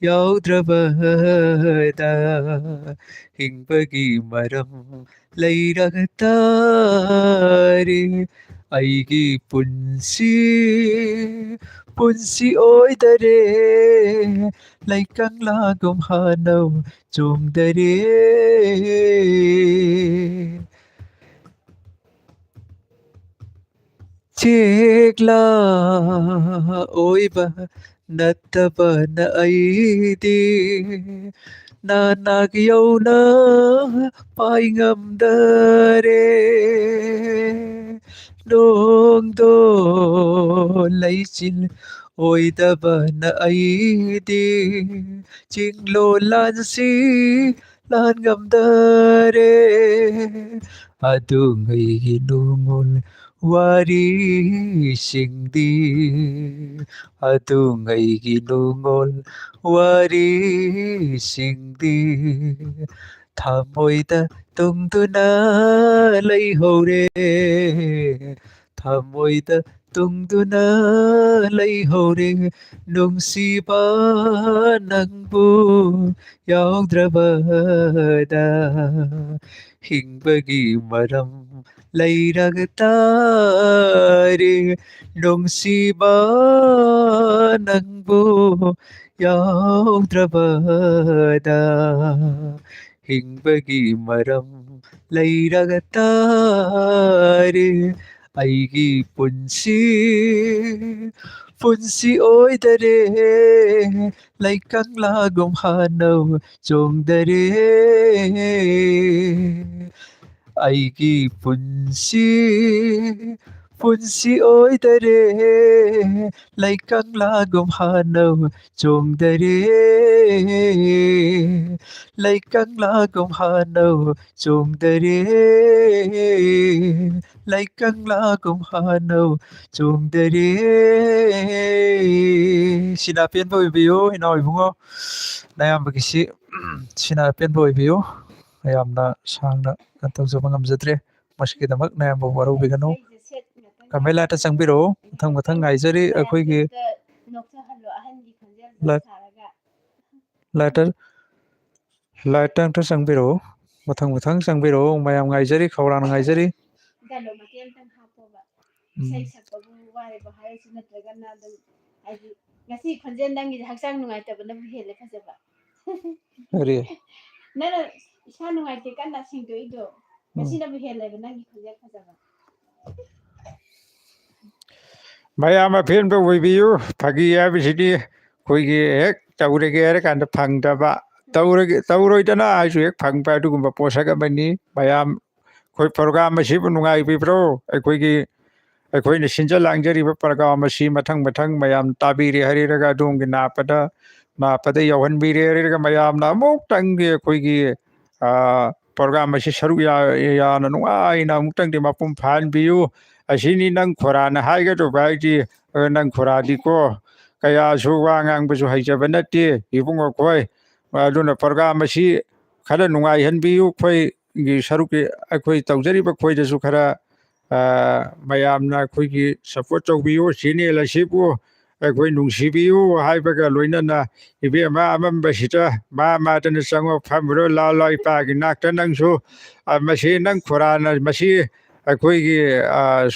ꯌꯥꯎꯗ꯭ꯔꯕꯗ ꯍꯤꯡꯕꯒꯤ ꯃꯔꯝ ꯂꯩꯔꯛꯇꯔꯦ ꯑꯩꯒꯤ ꯄꯨꯟꯁꯤ ꯑꯣꯏꯗꯔꯦ ꯂꯩꯀꯪꯂꯥꯒꯨꯝ ꯍꯥꯟꯅꯧ ꯆꯣꯡꯗꯔꯦ ꯆꯦꯛꯂꯥ ꯑꯣꯏꯕ ꯅꯠꯇꯕꯅ ꯑꯩꯗꯤ ꯅꯥꯅꯥꯛ ꯌꯧꯅ ꯄꯥꯏ ꯉꯝꯗꯔꯦ ꯅꯣꯡꯗꯣ ꯂꯩꯆꯤꯜ ꯑꯣꯏꯗꯕꯅ ꯑꯩꯗꯤ ꯆꯤꯡꯂꯣꯟ ꯂꯥꯟꯁꯤ ꯂꯥꯟ ꯉꯝꯗꯔꯦ ꯑꯗꯨꯉꯩꯒꯤ ꯅꯨꯡꯉꯣꯜ ꯋꯥꯔꯤꯁꯤꯡꯗꯤ ꯑꯗꯨꯉꯩꯒꯤ ꯅꯨꯡꯉꯣꯜ ꯋꯥꯔꯤꯁꯤꯡꯗꯤ ꯊꯃꯣꯏꯗ ꯇꯨꯡꯗꯨꯅ ꯂꯩꯍꯧꯔꯦ ꯊꯃꯣꯏꯗ ꯇꯨꯡꯗꯨꯅ ꯂꯩꯍꯧꯔꯦ ꯅꯨꯡꯁꯤꯕ ꯅꯪꯕꯨ ꯌꯥꯎꯗ꯭ꯔꯕꯗ ꯍꯤꯡꯕꯒꯤ ꯃꯔꯝ ꯂꯩꯔꯛꯇꯔꯦ ꯅꯨꯡꯁꯤꯕ ꯅꯪꯕꯨ ꯌꯥꯎꯗ꯭ꯔꯕꯗ ꯍꯤꯡꯕꯒꯤ ꯃꯔꯝ ꯂꯩꯔꯛꯇꯔꯦ ꯑꯩꯒꯤ ꯄꯨꯟꯁꯤ ꯑꯣꯏꯗꯔꯦ ꯂꯩꯀꯪꯂꯥꯒꯨꯝ ꯍꯥꯅꯧ ꯆꯣꯡꯗꯔꯦ ꯑꯩꯒꯤ ꯄꯨꯟꯁꯤ ꯑꯣꯏꯗꯔꯦ ꯂꯩꯀꯪꯂꯥꯒꯨꯝ ꯍꯥꯅꯧ ꯆꯣꯡꯗꯔꯦ ꯂꯩꯀꯪꯂꯥꯒꯨꯝ ꯍꯥꯅꯧ ꯆꯣꯡꯗꯔꯦ ꯂꯩꯀꯪꯂꯥꯒꯨꯝ ꯍꯥꯅꯧ ꯆꯣꯡꯗꯔꯦ ꯁꯤꯅ ꯑꯄꯦꯟꯕ ꯑꯣꯏꯕꯤꯌꯨ ꯏꯅꯥꯎ ꯏꯕꯨꯡꯉꯣ ꯅꯌꯥꯝꯕꯒꯤꯁꯤ ꯁꯤꯅ ꯑꯄꯦꯟꯕ ꯑꯣꯏꯕꯤꯌꯨ ꯌꯥꯝꯅ ꯁꯥꯡꯅ ꯇꯧꯖꯕ ꯉꯝꯖꯗ꯭ꯔꯦ ꯃꯁꯤꯒꯤꯗꯃꯛ ꯅꯌꯥꯝꯕ ꯋꯥꯔꯧꯕꯤꯒꯅꯨ ꯏꯁꯩꯁꯦ ꯁꯦꯠ ꯉꯥꯛꯇ ꯀꯃꯦꯟ ꯂꯥꯏꯠꯇ ꯆꯪꯕꯤꯔꯛꯎ ꯃꯊꯪ ꯉꯥꯏꯖꯔꯤ ꯑꯩꯈꯣꯏꯒꯤ ꯃꯌꯥꯝꯁꯦ ꯑꯝꯇ ꯅꯣꯛꯆꯍꯜꯂꯣ ꯑꯍꯟꯒꯤ ꯈꯣꯟꯖꯦꯜꯗ ꯁꯥꯔꯒ ꯂꯥꯏꯠꯇ ꯑꯝꯇ ꯆꯪꯕꯤꯔꯛꯎ ꯃꯊꯪ ꯆꯪꯕꯤꯔꯛꯎ ꯃꯌꯥꯝ ꯉꯥꯏꯖꯔꯤ ꯈꯧꯔꯥꯡꯅ ꯉꯥꯏꯖꯔꯤ ꯗꯥꯏꯂꯣꯛ ꯃꯇꯦꯛ ꯑꯃꯇꯪ ꯍꯥꯞꯄꯣꯕ ꯏꯁꯩ ꯁꯛꯄꯕꯨ ꯋꯥꯔꯦꯕ ꯍꯥꯏꯔꯁꯨ ꯅꯠꯇ꯭ꯔꯒꯅ ꯑꯗꯨꯝ ꯍꯥꯏꯗꯤ ꯉꯁꯤ ꯈꯣꯟꯖꯦꯜ ꯅꯪꯒꯤꯁꯦ ꯍꯛꯆꯥꯡ ꯅꯨꯡꯉꯥꯏꯇꯕꯅꯕꯨ ꯍꯦꯜꯂꯦ ꯐꯖꯕ ꯀꯔꯤ ꯅꯪꯅ ꯏꯁꯥ ꯅꯨꯡꯉꯥꯏꯇꯦ ꯀꯟꯅ ꯁꯦꯡꯗꯣꯛꯏꯗꯣ ꯉꯁꯤꯅꯕꯨ ꯍꯦꯜꯂꯦꯕ ꯅꯪꯒꯤ ꯈꯣꯟꯖꯦꯜ ꯐꯖꯕ ꯃꯌꯥꯝ ꯑꯄꯦꯟꯕ ꯑꯣꯏꯕꯤꯌꯨ ꯐꯥꯒꯤ ꯍꯥꯏꯕꯁꯤꯗꯤ ꯑꯩꯈꯣꯏꯒꯤ ꯍꯦꯛ ꯇꯧꯔꯒꯦ ꯍꯥꯏꯔ ꯀꯥꯟꯗ ꯐꯪꯗꯕ ꯇꯧꯔꯣꯏꯗꯅ ꯍꯥꯏꯁꯨ ꯍꯦꯛ ꯐꯪꯕ ꯑꯗꯨꯒꯨꯝꯕ ꯄꯣꯠꯁꯛ ꯑꯃꯅꯤ ꯃꯌꯥꯝ ꯑꯩꯈꯣꯏ ꯄ꯭ꯔꯣꯒ꯭ꯔꯥꯝ ꯑꯁꯤꯕꯨ ꯅꯨꯡꯉꯥꯏꯕꯤꯕ꯭ꯔꯣ ꯑꯩꯈꯣꯏꯅ ꯁꯤꯟꯖ ꯂꯥꯡꯖꯔꯤꯕ ꯄ꯭ꯔꯣꯒ꯭ꯔꯥꯝ ꯑꯁꯤ ꯃꯊꯪ ꯃꯌꯥꯝ ꯇꯥꯕꯤꯔꯦ ꯍꯥꯏꯔꯒ ꯑꯗꯣꯝꯒꯤ ꯅꯥꯞꯄꯗ ꯌꯧꯍꯟꯕꯤꯔꯦ ꯍꯥꯏꯔꯒ ꯃꯌꯥꯝꯅ ꯑꯃꯨꯛꯇꯪꯗꯤ ꯑꯩꯈꯣꯏꯒꯤ ꯄ꯭ꯔꯣꯒ꯭ꯔꯥꯝ ꯑꯁꯤ ꯁꯔꯨꯛ ꯌꯥꯅ ꯅꯨꯡꯉꯥꯏꯅ ꯑꯃꯨꯛꯇꯪꯗꯤ ꯃꯄꯨꯡ ꯐꯥꯍꯟꯕꯤꯌꯨ ꯑꯁꯤꯅꯤ ꯅꯪ ꯈꯣꯔꯥꯅ ꯍꯥꯏꯒꯗꯧꯕ ꯍꯥꯏꯗꯤ ꯅꯪ ꯈꯣꯔꯥꯗꯤꯀꯣ ꯀꯌꯥꯁꯨ ꯋꯥ ꯉꯥꯡꯕꯁꯨ ꯍꯩꯖꯕ ꯅꯠꯇꯦ ꯏꯕꯨꯡꯉꯣꯈꯣꯏ ꯑꯗꯨꯅ ꯄ꯭ꯔꯣꯒ꯭ꯔꯥꯝ ꯑꯁꯤ ꯈꯔ ꯅꯨꯡꯉꯥꯏꯍꯟꯕꯤꯌꯨ ꯑꯩꯈꯣꯏꯒꯤ ꯁꯔꯨꯛꯀꯤ ꯑꯩꯈꯣꯏ ꯇꯧꯖꯔꯤꯕ ꯈꯣꯏꯗꯁꯨ ꯈꯔ ꯃꯌꯥꯝꯅ ꯑꯩꯈꯣꯏꯒꯤ ꯁꯄꯣꯔꯠ ꯇꯧꯕꯤꯌꯨ ꯆꯦꯅꯦꯜ ꯑꯁꯤꯕꯨ ꯑꯩꯈꯣꯏ ꯅꯨꯡꯁꯤꯕꯤꯌꯨ ꯍꯥꯏꯕꯒ ꯂꯣꯏꯅꯅ ꯏꯕꯦꯝꯃ ꯑꯃꯝꯕꯁꯤꯗ ꯃꯥꯗꯅ ꯆꯪꯉꯣ ꯐꯝꯃꯨꯔꯣ ꯂꯥꯎ ꯏꯄꯥꯒꯤ ꯅꯥꯛꯇ ꯅꯪꯁꯨ ꯃꯁꯤ ꯅꯪ ꯈꯣꯔꯥꯅ ꯃꯁꯤ ꯑꯩꯈꯣꯏꯒꯤ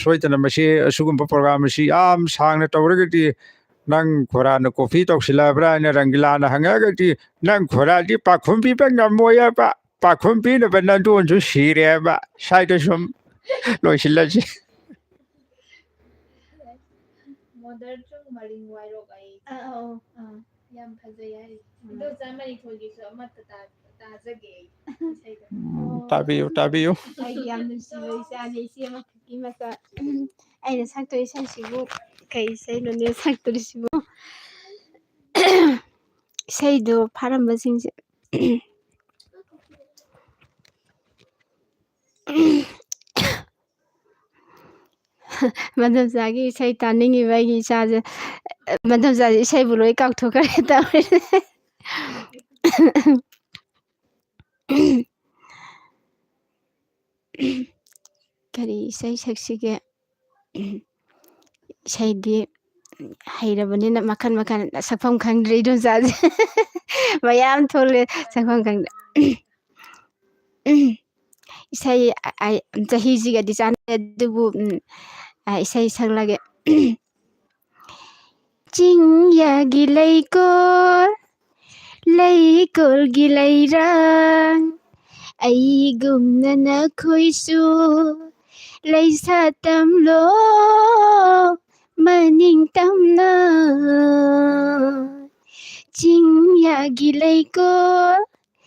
ꯁꯣꯏꯗꯅ ꯃꯁꯤ ꯑꯁꯤꯒꯨꯝꯕ ꯄ꯭ꯔꯣꯒ꯭ꯔꯥꯝ ꯑꯁꯤ ꯌꯥꯝ ꯁꯥꯡꯅ ꯇꯧꯔꯒꯗꯤ ꯅꯪ ꯈꯣꯔꯥꯅ ꯀꯣꯐꯤ ꯇꯧꯁꯤꯜꯂꯛꯑꯕ꯭ꯔꯥ ꯍꯥꯏꯅ ꯔꯪꯒꯤꯂꯥꯅ ꯍꯪꯉꯛꯑꯒꯗꯤ ꯅꯪ ꯈꯣꯔꯥꯗꯤ ꯄꯥꯈꯨꯝ ꯄꯤꯕ ꯉꯝꯃꯣꯏꯕ ꯄꯥꯈꯨꯝ ꯄꯤꯅꯕ ꯅꯟꯗꯣꯟꯁꯨ ꯁꯤꯔꯦꯕ ꯁ꯭ꯋꯥꯏꯗ ꯁꯨꯝ ꯂꯣꯏꯁꯤꯜꯂꯁꯤ ꯃꯣꯗꯔꯆꯨꯡ ꯃꯔꯤꯡ ꯋꯥꯏꯔꯣꯛ ꯑꯩ ꯌꯥꯝ ꯐꯖꯩ ꯍꯥꯏꯔꯤ ꯑꯗꯣ ꯆꯥꯃꯔꯤꯊꯣꯏꯒꯤꯁꯨ ꯑꯃꯠꯇ ꯇꯥꯖꯒꯦ ꯑꯩ ꯏꯁꯩꯗꯣ ꯇꯥꯕꯤꯌꯨ ꯑꯩꯒꯤ ꯌꯥꯝ ꯅꯨꯡꯁꯤꯕ ꯏꯆꯥꯅꯤ ꯏꯆꯦ ꯑꯃꯈꯛꯀꯤ ꯃꯆꯥ ꯑꯩꯅ ꯁꯛꯇꯣꯏ ꯏꯁꯩꯁꯤꯕꯨ ꯀꯩ ꯏꯁꯩꯅꯣꯅꯦ ꯁꯛꯇꯣꯔꯤꯁꯤꯕꯨ ꯏꯁꯩꯗꯣ ꯐꯥꯔꯝꯕꯁꯤꯡꯁꯦ ꯃꯙꯝꯆꯥꯒꯤ ꯏꯁꯩ ꯇꯥꯅꯤꯡꯉꯤꯕ ꯑꯩꯒꯤ ꯏꯆꯥꯁꯦ ꯃꯙꯝꯆꯥꯁꯦ ꯏꯁꯩꯕꯨ ꯂꯣꯏ ꯀꯥꯎꯊꯣꯛꯈ꯭ꯔꯦ ꯇꯧꯔꯤꯁꯦ ꯀꯔꯤ ꯏꯁꯩ ꯁꯛꯁꯤꯒꯦ ꯏꯁꯩꯗꯤ ꯍꯩꯔꯕꯅꯤꯅ ꯃꯈꯜ ꯁꯛꯐꯝ ꯈꯪꯗ꯭ꯔꯦ ꯏꯗꯣꯝꯆꯥꯁꯦ ꯃꯌꯥꯝ ꯊꯣꯛꯂꯦ ꯁꯛꯐꯝ ꯈꯪꯗ꯭ꯔꯦ ꯏꯁꯩ ꯆꯍꯤꯁꯤꯒꯗꯤ ꯆꯥꯟꯅꯩ ꯑꯗꯨꯕꯨ ꯏꯁꯩ ꯁꯛꯂꯒꯦ ꯆꯤꯡꯌꯥꯒꯤ ꯂꯩꯀꯣꯜꯒꯤ ꯂꯩꯔꯥꯡ ꯑꯩꯒꯨꯝꯅ ꯅꯈꯣꯏꯁꯨ ꯂꯩꯁꯥ ꯇꯝꯂꯣ ꯃꯅꯤꯡ ꯇꯝꯅ ꯆꯤꯡꯌꯥꯒꯤ ꯂꯩꯀꯣꯜꯒꯤ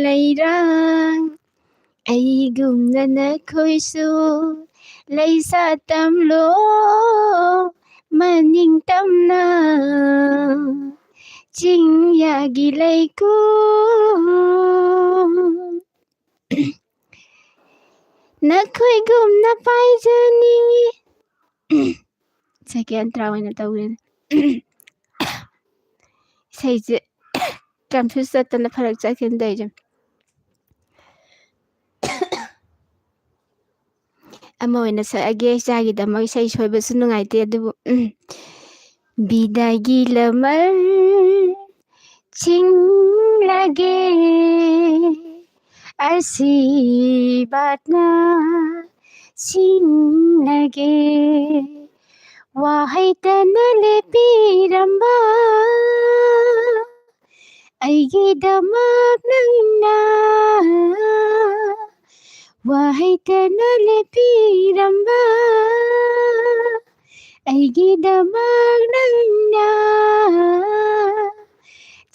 ꯂꯩꯔꯥꯡ ꯑꯩꯒꯨꯝꯅ ꯅꯈꯣꯏꯁꯨ ꯂꯩꯁꯥ ꯇꯝꯂꯣ ꯃꯅꯤꯡ ꯇꯝꯅ ꯆꯤꯡꯌꯥꯒꯤ ꯅꯈꯣꯏꯒꯨꯝꯅ ꯄꯥꯏꯖꯅꯤꯡꯉꯤ ꯁꯦꯀꯦꯟ ꯇ꯭ꯔꯥ ꯑꯣꯏꯅ ꯇꯧꯒꯦꯅꯦ ꯏꯁꯩꯁꯦ ꯀꯟꯐ꯭ꯌꯨꯁ ꯆꯠꯇꯅ ꯐꯔꯛ ꯆꯠꯈꯤꯅ ꯇꯧꯔꯤꯁꯦ ꯑꯃ ꯑꯣꯏꯅ ꯁꯛꯑꯒꯦ ꯏꯆꯥꯒꯤꯗꯃꯛ ꯏꯁꯩ ꯁꯣꯏꯕꯁꯨ ꯅꯨꯡꯉꯥꯏꯇꯦ ꯑꯗꯨꯕꯨ ꯕꯤꯗꯥꯏꯒꯤ ꯂꯃꯟ ꯆꯤꯡꯂꯒꯦ ꯑꯁꯤꯕꯥꯠꯅ ꯁꯤꯡꯂꯒꯦ ꯋꯥꯍꯩꯇꯅ ꯂꯦꯞꯄꯤꯔꯝꯕ ꯑꯩꯒꯤꯗꯃꯛ ꯅꯪꯅ ꯋꯥꯍꯩꯇꯅ ꯂꯦꯞꯄꯤꯔꯝꯕ ꯑꯩꯒꯤꯗꯃꯛ ꯅꯪꯅ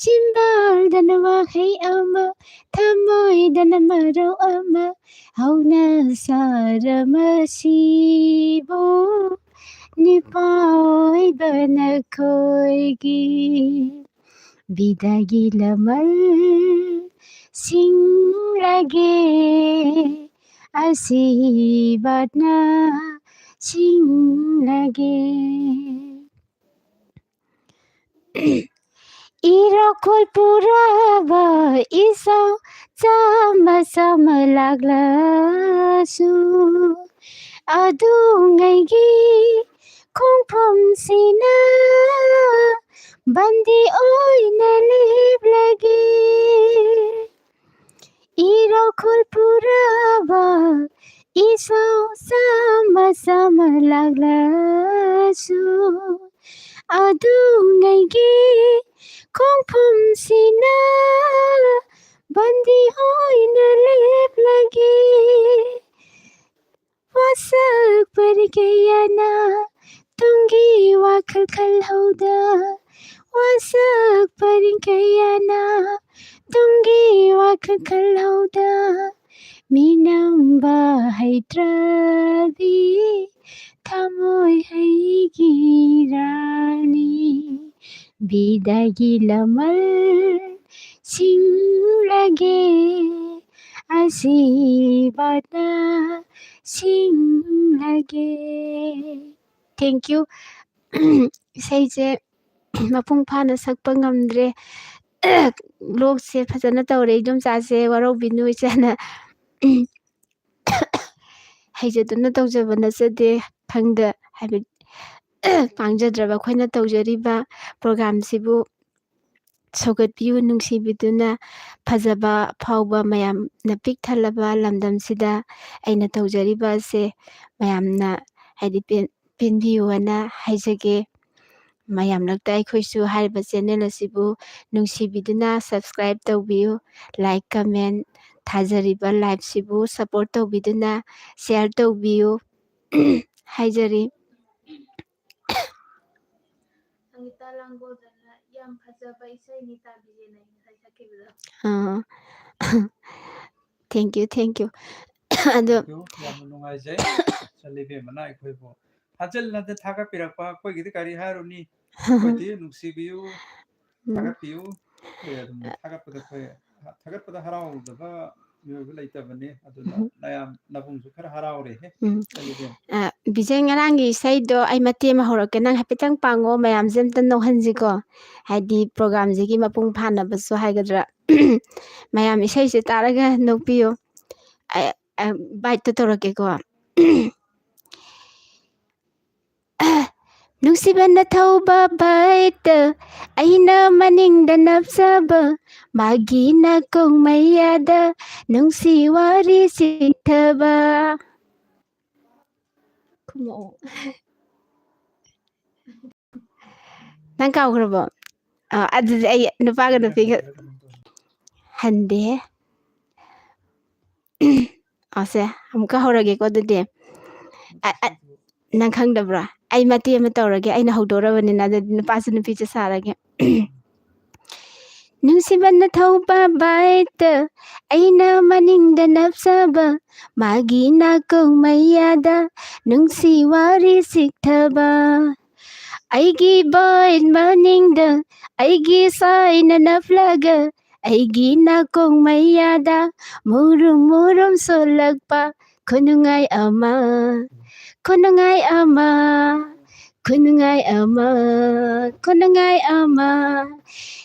ꯆꯤꯟꯕꯥꯜꯗꯅ ꯋꯥꯍꯩ ꯑꯃ ꯊꯃꯣꯏꯗꯅ ꯃꯔꯧ ꯑꯃ ꯍꯧꯅꯁꯥꯔꯃꯁꯤꯕꯨ ꯅꯤꯄꯥꯏꯕ ꯅꯈꯣꯏꯒꯤ ꯕꯤꯗꯥꯒꯤ ꯂꯃꯜ ꯁꯤꯡꯂꯒꯦ ꯑꯁꯤꯕꯥꯠꯅ ꯁꯤꯡꯂꯒꯦ 이렇게 불어봐 있어 잠마 lạc là su 어둠에게 공품시나 반디 오이나 립라기 이렇게 불어봐 있어 잠마 lạc là su 어둠에게 공품시나 반디 오이나 립라기 wasak pergayana tunggi wakal kalhauda wasak pergayana tunggi wakal kalhauda minamba haitrabi thamoi haigirani bidagi lamal singlage asibana singlage. Thank you. 이제 ꯃꯄꯨꯡ ꯐꯥꯅ ꯁꯛꯄ ꯉꯝꯗ꯭ꯔꯦ. ꯂꯣꯛꯁꯦ ꯐꯖꯅ ꯇꯧꯔꯦ. ꯏꯗꯣꯝꯆꯥꯁꯦ ꯋꯥꯔꯧꯕꯤꯅꯨ ꯏꯆꯥꯅ ꯍꯩꯖꯗꯨꯅ ꯇꯧꯖꯕ ꯅꯠꯆꯗꯦ. ꯈꯪꯗ ꯍꯥꯏꯕꯗꯤ ꯄꯥꯡꯖꯗ꯭ꯔꯕ ꯑꯩꯈꯣꯏꯅ ꯇꯧꯖꯔꯤꯕ ꯄ꯭ꯔꯣꯒ꯭ꯔꯥꯝꯁꯤꯕꯨ ꯁꯧꯒꯠꯄꯤꯌꯨ ꯅꯨꯡꯁꯤꯕꯤꯗꯨꯅ ꯐꯖꯕ ꯑꯐꯥꯎꯕ ꯃꯌꯥꯝꯅ ꯄꯤꯛ ꯊꯜꯂꯕ ꯂꯝꯗꯝꯁꯤꯗ ꯑꯩꯅ ꯇꯧꯖꯔꯤꯕ ꯑꯁꯦ ꯃꯌꯥꯝꯅ ꯍꯥꯏꯗꯤ ꯄꯦꯟꯕꯤꯌꯨꯑꯅ ꯍꯥꯏꯖꯒꯦ. ꯃꯌꯥꯝꯂꯛꯇ ꯑꯩꯈꯣꯏꯁꯨ ꯍꯥꯏꯔꯤꯕ ꯆꯦꯅꯦꯜ ꯑꯁꯤꯕꯨ ꯅꯨꯡꯁꯤꯕꯤꯗꯨꯅ ꯁꯕꯁꯀ꯭ꯔꯥꯏꯕ ꯇꯧꯕꯤꯌꯨ. ꯂꯥꯏꯛ ꯀꯃꯦꯟ ꯊꯥꯖꯔꯤꯕ ꯂꯥꯏꯚꯁꯤꯕꯨ ꯁꯄꯣꯔꯠ ꯇꯧꯕꯤꯗꯨꯅ ꯁꯦꯌꯔ ꯇꯧꯕꯤꯌꯨ ꯍꯥꯏꯖꯔꯤ. ꯁꯪꯒꯤꯇꯥ ꯂꯥꯡꯒꯣꯜꯗꯅ ꯌꯥꯝ ꯐꯖꯕ ꯏꯁꯩꯅꯤ ꯇꯥꯕꯤꯔꯦꯅ ꯉꯁꯥꯏ ꯁꯛꯈꯤꯕꯗꯣ. ꯊꯦꯡꯛ ꯌꯨ ꯑꯗꯣ ꯌꯥꯝꯅ ꯅꯨꯡꯉꯥꯏꯖꯩ ꯆꯜꯂꯤꯕꯦꯝꯃꯅ ꯑꯩꯈꯣꯏꯕꯨ ꯊꯥꯖꯤꯜꯂꯗ ꯊꯥꯒꯠꯄꯤꯔꯛꯄ ꯑꯩꯈꯣꯏꯒꯤꯗꯤ ꯀꯔꯤ ꯍꯥꯏꯔꯨꯅꯤ ꯑꯩꯈꯣꯏꯗꯤ ꯅꯨꯡꯁꯤꯕꯤꯌꯨ ꯊꯥꯒꯠꯄꯤꯌꯨ ꯑꯗꯨꯝ ꯊꯥꯒꯠꯄꯗ ꯍꯔꯥꯎꯗꯕ ꯃꯤꯑꯣꯏꯕ ꯂꯩꯇꯕꯅꯤ ꯑꯗꯨꯅ ꯃꯌꯥꯝ ꯅꯕꯨꯡꯁꯨ ꯈꯔ ꯍꯔꯥꯎꯔꯦꯍꯦ ꯆꯜꯂꯤꯕꯦꯝ. ꯕꯤꯖꯩ ꯉꯔꯥꯡꯒꯤ ꯏꯁꯩꯗꯣ ꯑꯩ ꯃꯇꯦꯛ ꯑꯃ ꯍꯧꯔꯛꯀꯦ. ꯅꯪ ꯍꯥꯏꯐꯦꯠꯇꯪ ꯄꯥꯡꯉꯣ. ꯃꯌꯥꯝꯁꯦ ꯑꯝꯇ ꯅꯣꯛꯍꯟꯁꯤꯀꯣ. ꯍꯥꯏꯗꯤ ꯄ꯭ꯔꯣꯒ꯭ꯔꯥꯝꯁꯤꯒꯤ ꯃꯄꯨꯡ ꯐꯥꯅꯕꯁꯨ ꯍꯥꯏꯒꯗ꯭ꯔꯥ. ꯃꯌꯥꯝ ꯏꯁꯩꯁꯦ ꯇꯥꯔꯒ ꯅꯣꯛꯄꯤꯌꯨ. ꯕꯥꯏꯠꯇ ꯇꯧꯔꯛꯀꯦꯀꯣ. ꯅꯨꯡꯁꯤꯕꯅ ꯊꯧꯕ ꯕꯥꯏꯠꯇ ꯑꯩꯅ ꯃꯅꯤꯡꯗ ꯅꯞꯆꯕ ꯃꯥꯒꯤ ꯅꯥꯀꯣꯡ ꯃꯌꯥꯗ ꯅꯨꯡꯁꯤ ꯋꯥꯔꯤ ꯆꯤꯊꯕ. ꯅꯪ ꯀꯥꯎꯈ꯭ꯔꯕꯣ? ꯑꯗꯨꯗꯤ ꯑꯩ ꯅꯨꯄꯥꯒ ꯅꯨꯄꯤꯒ ꯍꯟꯗꯦ. ꯑꯁꯦ ꯑꯃꯨꯛꯀ ꯍꯧꯔꯒꯦꯀꯣ. ꯑꯗꯨꯗꯤ ꯅꯪ ꯈꯪꯗꯕ꯭ꯔꯥ? ꯑꯩ ꯃꯇꯦꯛ ꯑꯃ ꯇꯧꯔꯒꯦ. ꯑꯩꯅ ꯍꯧꯗꯣꯔꯕꯅꯤꯅ ꯑꯗꯨꯗꯤ ꯅꯨꯄꯥꯁꯨ ꯅꯨꯄꯤꯁꯨ ꯁꯥꯔꯒꯦ. ꯅꯨꯡꯁꯤꯕꯅ ꯊꯧꯕ ꯕꯥꯏꯛꯇ ꯑꯩꯅ ꯃꯅꯤꯡꯗ ꯅꯞꯆꯕ ꯃꯥꯒꯤ ꯅꯥꯀꯣꯡ ꯃꯌꯥꯗ ꯅꯨꯡꯁꯤ ꯋꯥꯔꯤ ꯆꯤꯊꯕ. ꯑꯩꯒꯤ ꯕꯥꯏꯛ ꯃꯅꯤꯡꯗ ꯑꯩꯒꯤ ꯁꯥꯏꯅ ꯅꯞꯂꯒ ꯑꯩꯒꯤ ꯅꯥꯀꯣꯡ ꯃꯌꯥꯗ ꯃꯨꯔꯨꯝ ꯃꯨꯔꯨꯝ ꯁꯣꯜꯂꯛꯄ ꯈꯨꯅꯨꯡꯉꯥꯏ ꯑꯃ ꯈꯨꯅꯨꯡꯉꯥꯏ ꯑꯃ ꯈꯨꯅꯨꯡꯉꯥꯏ ꯑꯃ ꯈꯨꯅꯨꯡꯉꯥꯏ ꯑꯃ.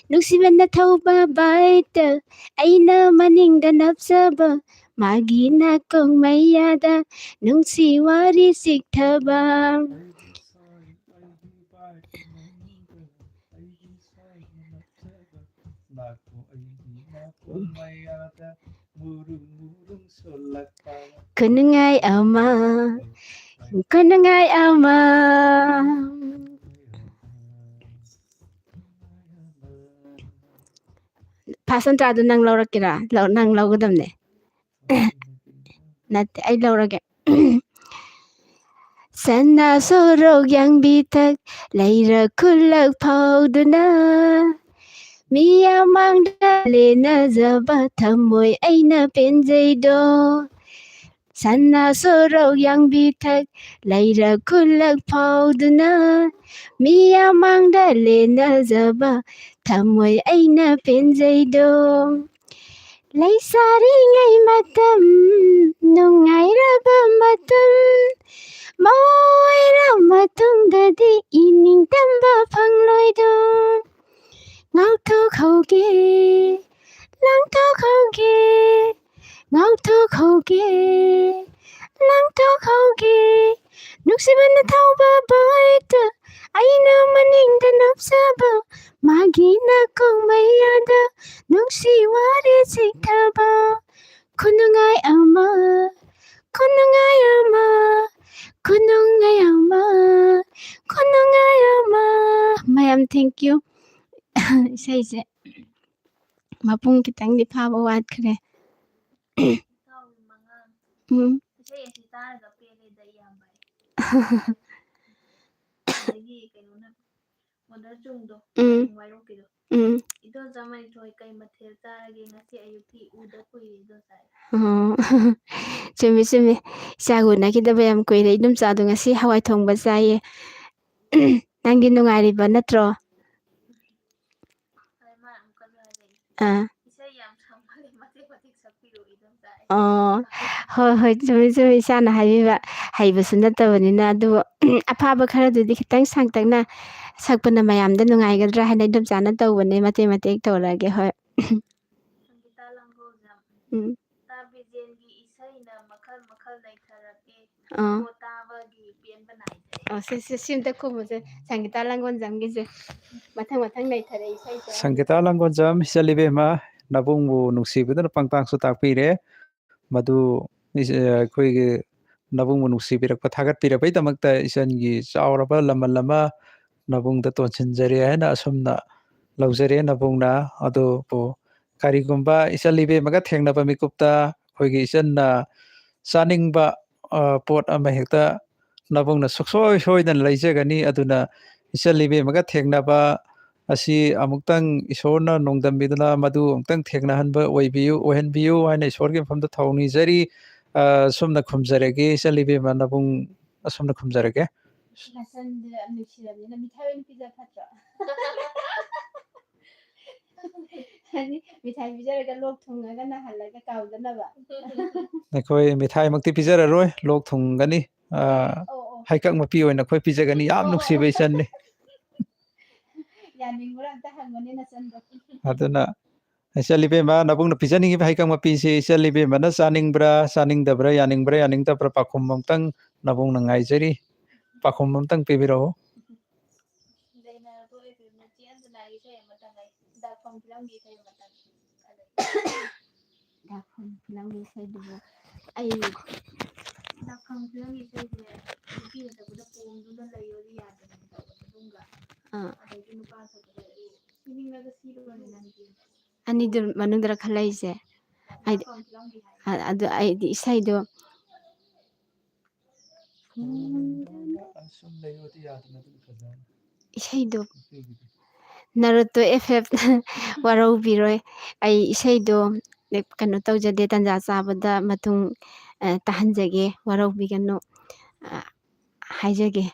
ꯅꯨꯡꯁꯤꯕꯅ ꯊꯧꯕ ꯕꯥꯏꯛꯇ ꯑꯩꯅ ꯃꯅꯤꯡꯗ ꯅꯞꯆꯕ ꯃꯥꯒꯤ ꯅꯥꯀꯣꯡ ꯃꯌꯥꯗ ꯅꯨꯡꯁꯤ ꯋꯥꯔꯤ ꯆꯤꯊꯕ. Kunungai ama, kunungai ama. 파선자도 낭 라우라끼라. 낭 라우거든네. 나때 아이 라우라게. Sana sorok yang bitak Laira kulak pauduna Miyamangda lenazaba Thamoy aina penjaido Sana sorok yang bitak Laira kulak pauduna Miyamangda lenazaba Thamoy aina penjaido Leisaringay matam Nungairaba matam Moira matungdadi iningtamba phangloido Ngauthokhoge Langthokhoge Ngauthokhoge Langthokhoge Nuksibana thauba baita Aina maningda napsaba Magina kong mayada Nuksiwari siktaba Kunungai ama Kunungai ama Kunungai ama Kunungai ama Mayam thank you Isayse Mapung kitang di phaba watkre Isay asi taraga peleda iyambay. Adagi kainona Mother Chungdo wairokkido. Idol zamani thoi kai mathel tarage ngasi ayuki uda kuiri idol sai. Chumi chumi Isaguna kidaba yam kuire idum chadu ngasi hawai thongba chaye Nangdi nungairiba natro Alma amkalu hare. Isay yam samale mathematic sakpiro idol sai. Hoi chumi chumi Isana haibiba haibasu nattabanina adu aphaba kharadudi khitang sangtakna sakpana mayamda nungaigadra haina idum chana tawbane mathematic tawrage hoi Sangita langgo jam. Tabijengi isay na makal naitharake. Kotawagi pian banai. Simta kumuse Sangita Langon Jamgise Mathang naithare isaita Sangita Langonjam Hisalibema Nabungbu Nuksibidana Pangtangsu Takpire Madu Kuigi Nabungbu Nuksibirakpa Thagatpirabaitamakta Isangi Chauraba Lama Nabungda Tonchinjari Haina Asumna Laujare Nabungna Ado Po Karigumba Isalibemaga Thengnaba Mikupta Kuigi Isanna Saningba Pot Amahekta Nabungna Suksoi Hoidan Laijagani Aduna Isalibemaga Thengnaba Asi amuktang isorna nongdambiduna madu amktang thegnahanba oihanbiyu haina isorgi famda thawni jari somna khumjarage salibe manabung asomna khumjarage Lasan de nuksirabina mithai pizza phatra. Hani mithai pizza lok thungaga na halaga kawdanaba. Nakoi mithai makti pizararoi lok thungani haikak mapi oina khoi pizagani yam nuksibe isanni Aduna Isalibema Nabung Pizani Haikam PC Isalibema Saningbra Saningdabra Yaningbra Yaningtabra Pakumamtang Nabung Nangaizeri Pakumamtang Pibiro Anidur manundra khalaise adu aidi isaido isaido Naruto FF warau biroi ai isaido kano tawjade tanja chabada matung tahanjage warau bigano haijage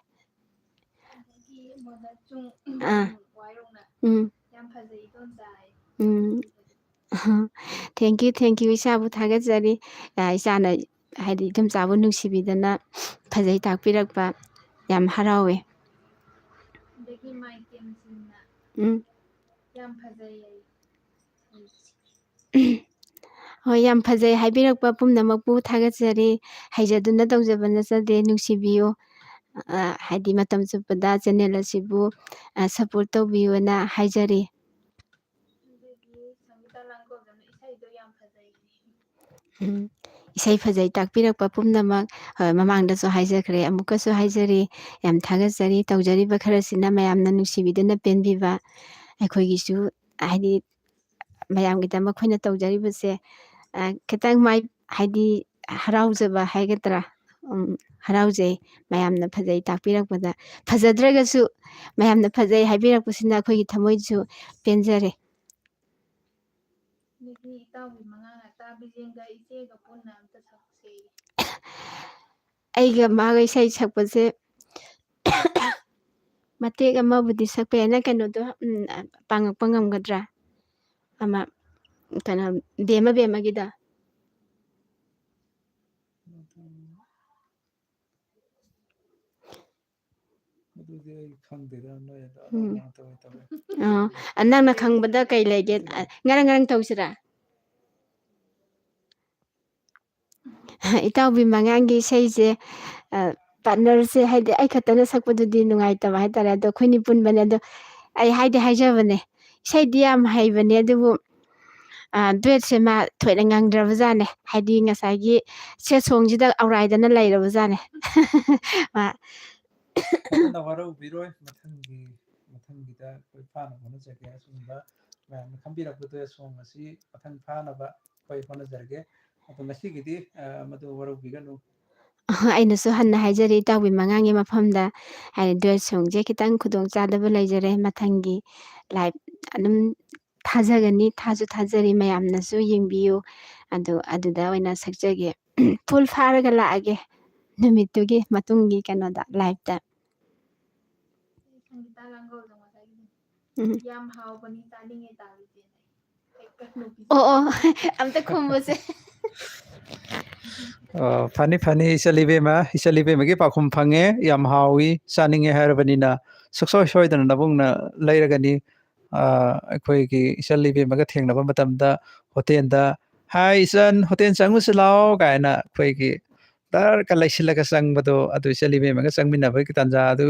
Thank you Isabu Thagajari Isana Hadi Dum Sabu Nuksibidana Fazai Takpirakpa Yam Harawe Hoi yam fazai haibirakpa pumnamakpu thagajari haijaduna tawjabana chade nungsibiyo hadi matam chupada channel asibu support tawbiyona haijari Isai fazai takpirakpa pumnamak mamangdasu haijakre amukasu haijari yam thagajari tawjariba kharasina mayamna nungsibiduna penbiba aikhoigisu hadi mayamgidama khoina tawjaribase kitang mai hadi haraujaba haigadra ꯍꯔꯥꯎꯖꯩ ꯃꯌꯥꯝꯅ ꯐꯖꯩ ꯇꯥꯛꯄꯤꯔꯛꯄꯗ ꯐꯖꯗ꯭ꯔꯒꯁꯨ ꯃꯌꯥꯝꯅ ꯐꯖꯩ ꯍꯥꯏꯕꯤꯔꯛꯄꯁꯤꯅ ꯑꯩꯈꯣꯏꯒꯤ ꯊꯃꯣꯏꯁꯨ ꯄꯦꯟꯖꯔꯦ ꯑꯗꯒꯤ ꯏꯇꯥꯎꯒꯤ ꯃꯉꯥꯡ ꯇꯥ ꯕꯤꯖꯦꯟꯒ ꯏꯆꯦꯒ ꯄꯨꯟꯅ ꯑꯝꯇ ꯁꯛꯁꯦ ꯑꯩꯒ ꯃꯥꯒ ꯏꯁꯩ ꯁꯛꯄꯁꯦ ꯃꯇꯦꯛ ꯑꯃꯕꯨꯗꯤ ꯁꯛꯄ ꯌꯥꯏ ꯅꯪ ꯀꯩꯅꯣꯗꯣ ꯄꯥꯡꯉꯛꯄ ꯉꯝꯒꯗ꯭ꯔꯥ ꯑꯃ ꯀꯩꯅꯣ ꯕꯦꯃ ꯕꯦꯃꯒꯤꯗ ꯑꯗꯨꯗꯤ ꯑꯩ ꯈꯪꯗꯦꯗ ꯅꯣꯏ ꯅꯪꯅ ꯈꯪꯕꯗ ꯀꯩ ꯂꯩꯒꯦ ꯉꯔꯪ ꯉꯔꯪ ꯇꯧꯁꯤꯔꯥ ꯏꯇꯥꯎꯕꯤ ꯃꯉꯥꯡꯒꯤ ꯏꯁꯩꯁꯦ ꯄꯥꯔꯠꯅꯔꯁꯦ ꯍꯥꯏꯗꯤ ꯑꯩ ꯈꯛꯇꯅ ꯁꯛꯄꯗꯨꯗꯤ ꯅꯨꯡꯉꯥꯏꯇꯕ ꯍꯥꯏꯇꯥꯔꯦ ꯑꯗꯣ ꯑꯩꯈꯣꯏꯅꯤ ꯄꯨꯟꯕꯅꯦ ꯑꯗꯣ ꯑꯩ ꯍꯥꯏꯖꯕꯅꯦ ꯏꯁꯩꯗꯤ ꯌꯥꯝ ꯍꯩꯕꯅꯦ ꯑꯗꯨꯕꯨ ꯗꯨꯋꯦꯠꯁꯦ ꯃꯥ ꯊꯣꯏꯅ ꯉꯪꯗ꯭ꯔꯕꯖꯥꯠꯅꯦ ꯍꯥꯏꯗꯤ ꯉꯁꯥꯏꯒꯤ ꯁꯦꯠ ꯁꯣꯡꯁꯤꯗ ꯑꯧꯔꯥꯏꯗꯅ ꯂꯩꯔꯕꯖꯥꯠꯅꯦ ꯑꯗꯨꯅ ꯋꯥꯔꯧꯕꯤꯔꯣꯏ ꯃꯊꯪꯒꯤꯗ ꯑꯩꯈꯣꯏ ꯐꯥꯅ ꯍꯣꯠꯅꯖꯒꯦ ꯑꯁꯤꯒꯨꯝꯕ ꯃꯌꯥꯝꯅ ꯈꯟꯕꯤꯔꯛꯄꯗ ꯁꯣꯡ ꯑꯁꯤ ꯃꯊꯪ ꯐꯥꯅꯕ ꯑꯩꯈꯣꯏ ꯍꯣꯠꯅꯖꯔꯒꯦ ꯑꯗꯣ ꯉꯁꯤꯒꯤꯗꯤ ꯃꯗꯨ ꯋꯥꯔꯧꯕꯤꯒꯅꯨ ꯑꯩꯅꯁꯨ ꯍꯟꯅ ꯍꯥꯏꯖꯔꯤ ꯏꯇꯥꯎꯕꯤ ꯃꯉꯥꯡꯒꯤ ꯃꯐꯝꯗ ꯍꯥꯏꯗꯤ ꯗꯨꯋꯦꯠ ꯁꯣꯡꯁꯦ ꯈꯤꯇꯪ ꯈꯨꯗꯣꯡꯆꯥꯗꯕ ꯂꯩꯖꯔꯦ ꯃꯊꯪꯒꯤ ꯂꯥꯏꯚ ꯑꯗꯨꯝ ꯊꯥꯖꯒꯅꯤ ꯊꯥꯖꯔꯤ ꯃꯌꯥꯝꯅꯁꯨ ꯌꯦꯡꯕꯤꯌꯨ ꯑꯗꯨꯗ ꯑꯣꯏꯅ ꯁꯛꯆꯒꯦ ꯐꯨꯜ ꯐꯥꯔꯒ ꯂꯥꯛꯑꯒꯦ ꯅꯨꯃꯤꯠꯇꯨꯒꯤ ꯃꯇꯨꯡꯒꯤ ꯀꯩꯅꯣꯗ ꯂꯥꯏꯚꯇ ꯁꯪꯒꯤꯇꯥ ꯂꯥꯡꯒꯣꯜꯗꯣ ꯉꯁꯥꯏꯒꯤ ꯌꯥꯝ ꯍꯥꯎꯕꯅꯤ ꯆꯥꯅꯤꯡꯉꯦ ꯇꯥꯕꯤꯁꯦ ꯑꯣ ꯑꯝꯇ ꯈꯨꯝꯃꯨꯁꯦ ꯐꯅꯤ ꯏꯆꯜꯂꯤꯕꯦꯝꯃꯒꯤ ꯄꯥꯎꯈꯨꯝ ꯐꯪꯉꯦ ꯌꯥꯝ ꯍꯥꯎꯏ ꯆꯥꯅꯤꯡꯉꯦ ꯍꯥꯏꯔꯕꯅꯤꯅ ꯁꯨꯡꯁꯣꯏ ꯁꯣꯏꯗꯅ ꯅꯕꯨꯡꯅ ꯂꯩꯔꯒꯅꯤ ꯑꯩꯈꯣꯏꯒꯤ ꯏꯆꯜꯂꯤꯕꯦꯝꯃꯒ ꯊꯦꯡꯅꯕ ꯃꯇꯝꯗ ꯍꯣꯇꯦꯜꯗ ꯍꯥꯏ ꯏꯆꯟ ꯍꯣꯇꯦꯜ ꯆꯪꯉꯨꯁꯤ ꯂꯥꯛꯑꯣ ꯀꯥꯏꯅ ꯑꯩꯈꯣꯏꯒꯤ ꯇꯔꯀ ꯂꯩꯁꯤꯜꯂꯒ ꯆꯪꯕꯗꯣ ꯑꯗꯨ ꯏꯆꯜꯂꯤꯕꯦꯝꯃꯒ ꯆꯪꯃꯤꯟꯅꯕꯒꯤ ꯇꯥꯟꯖꯥ ꯑꯗꯨ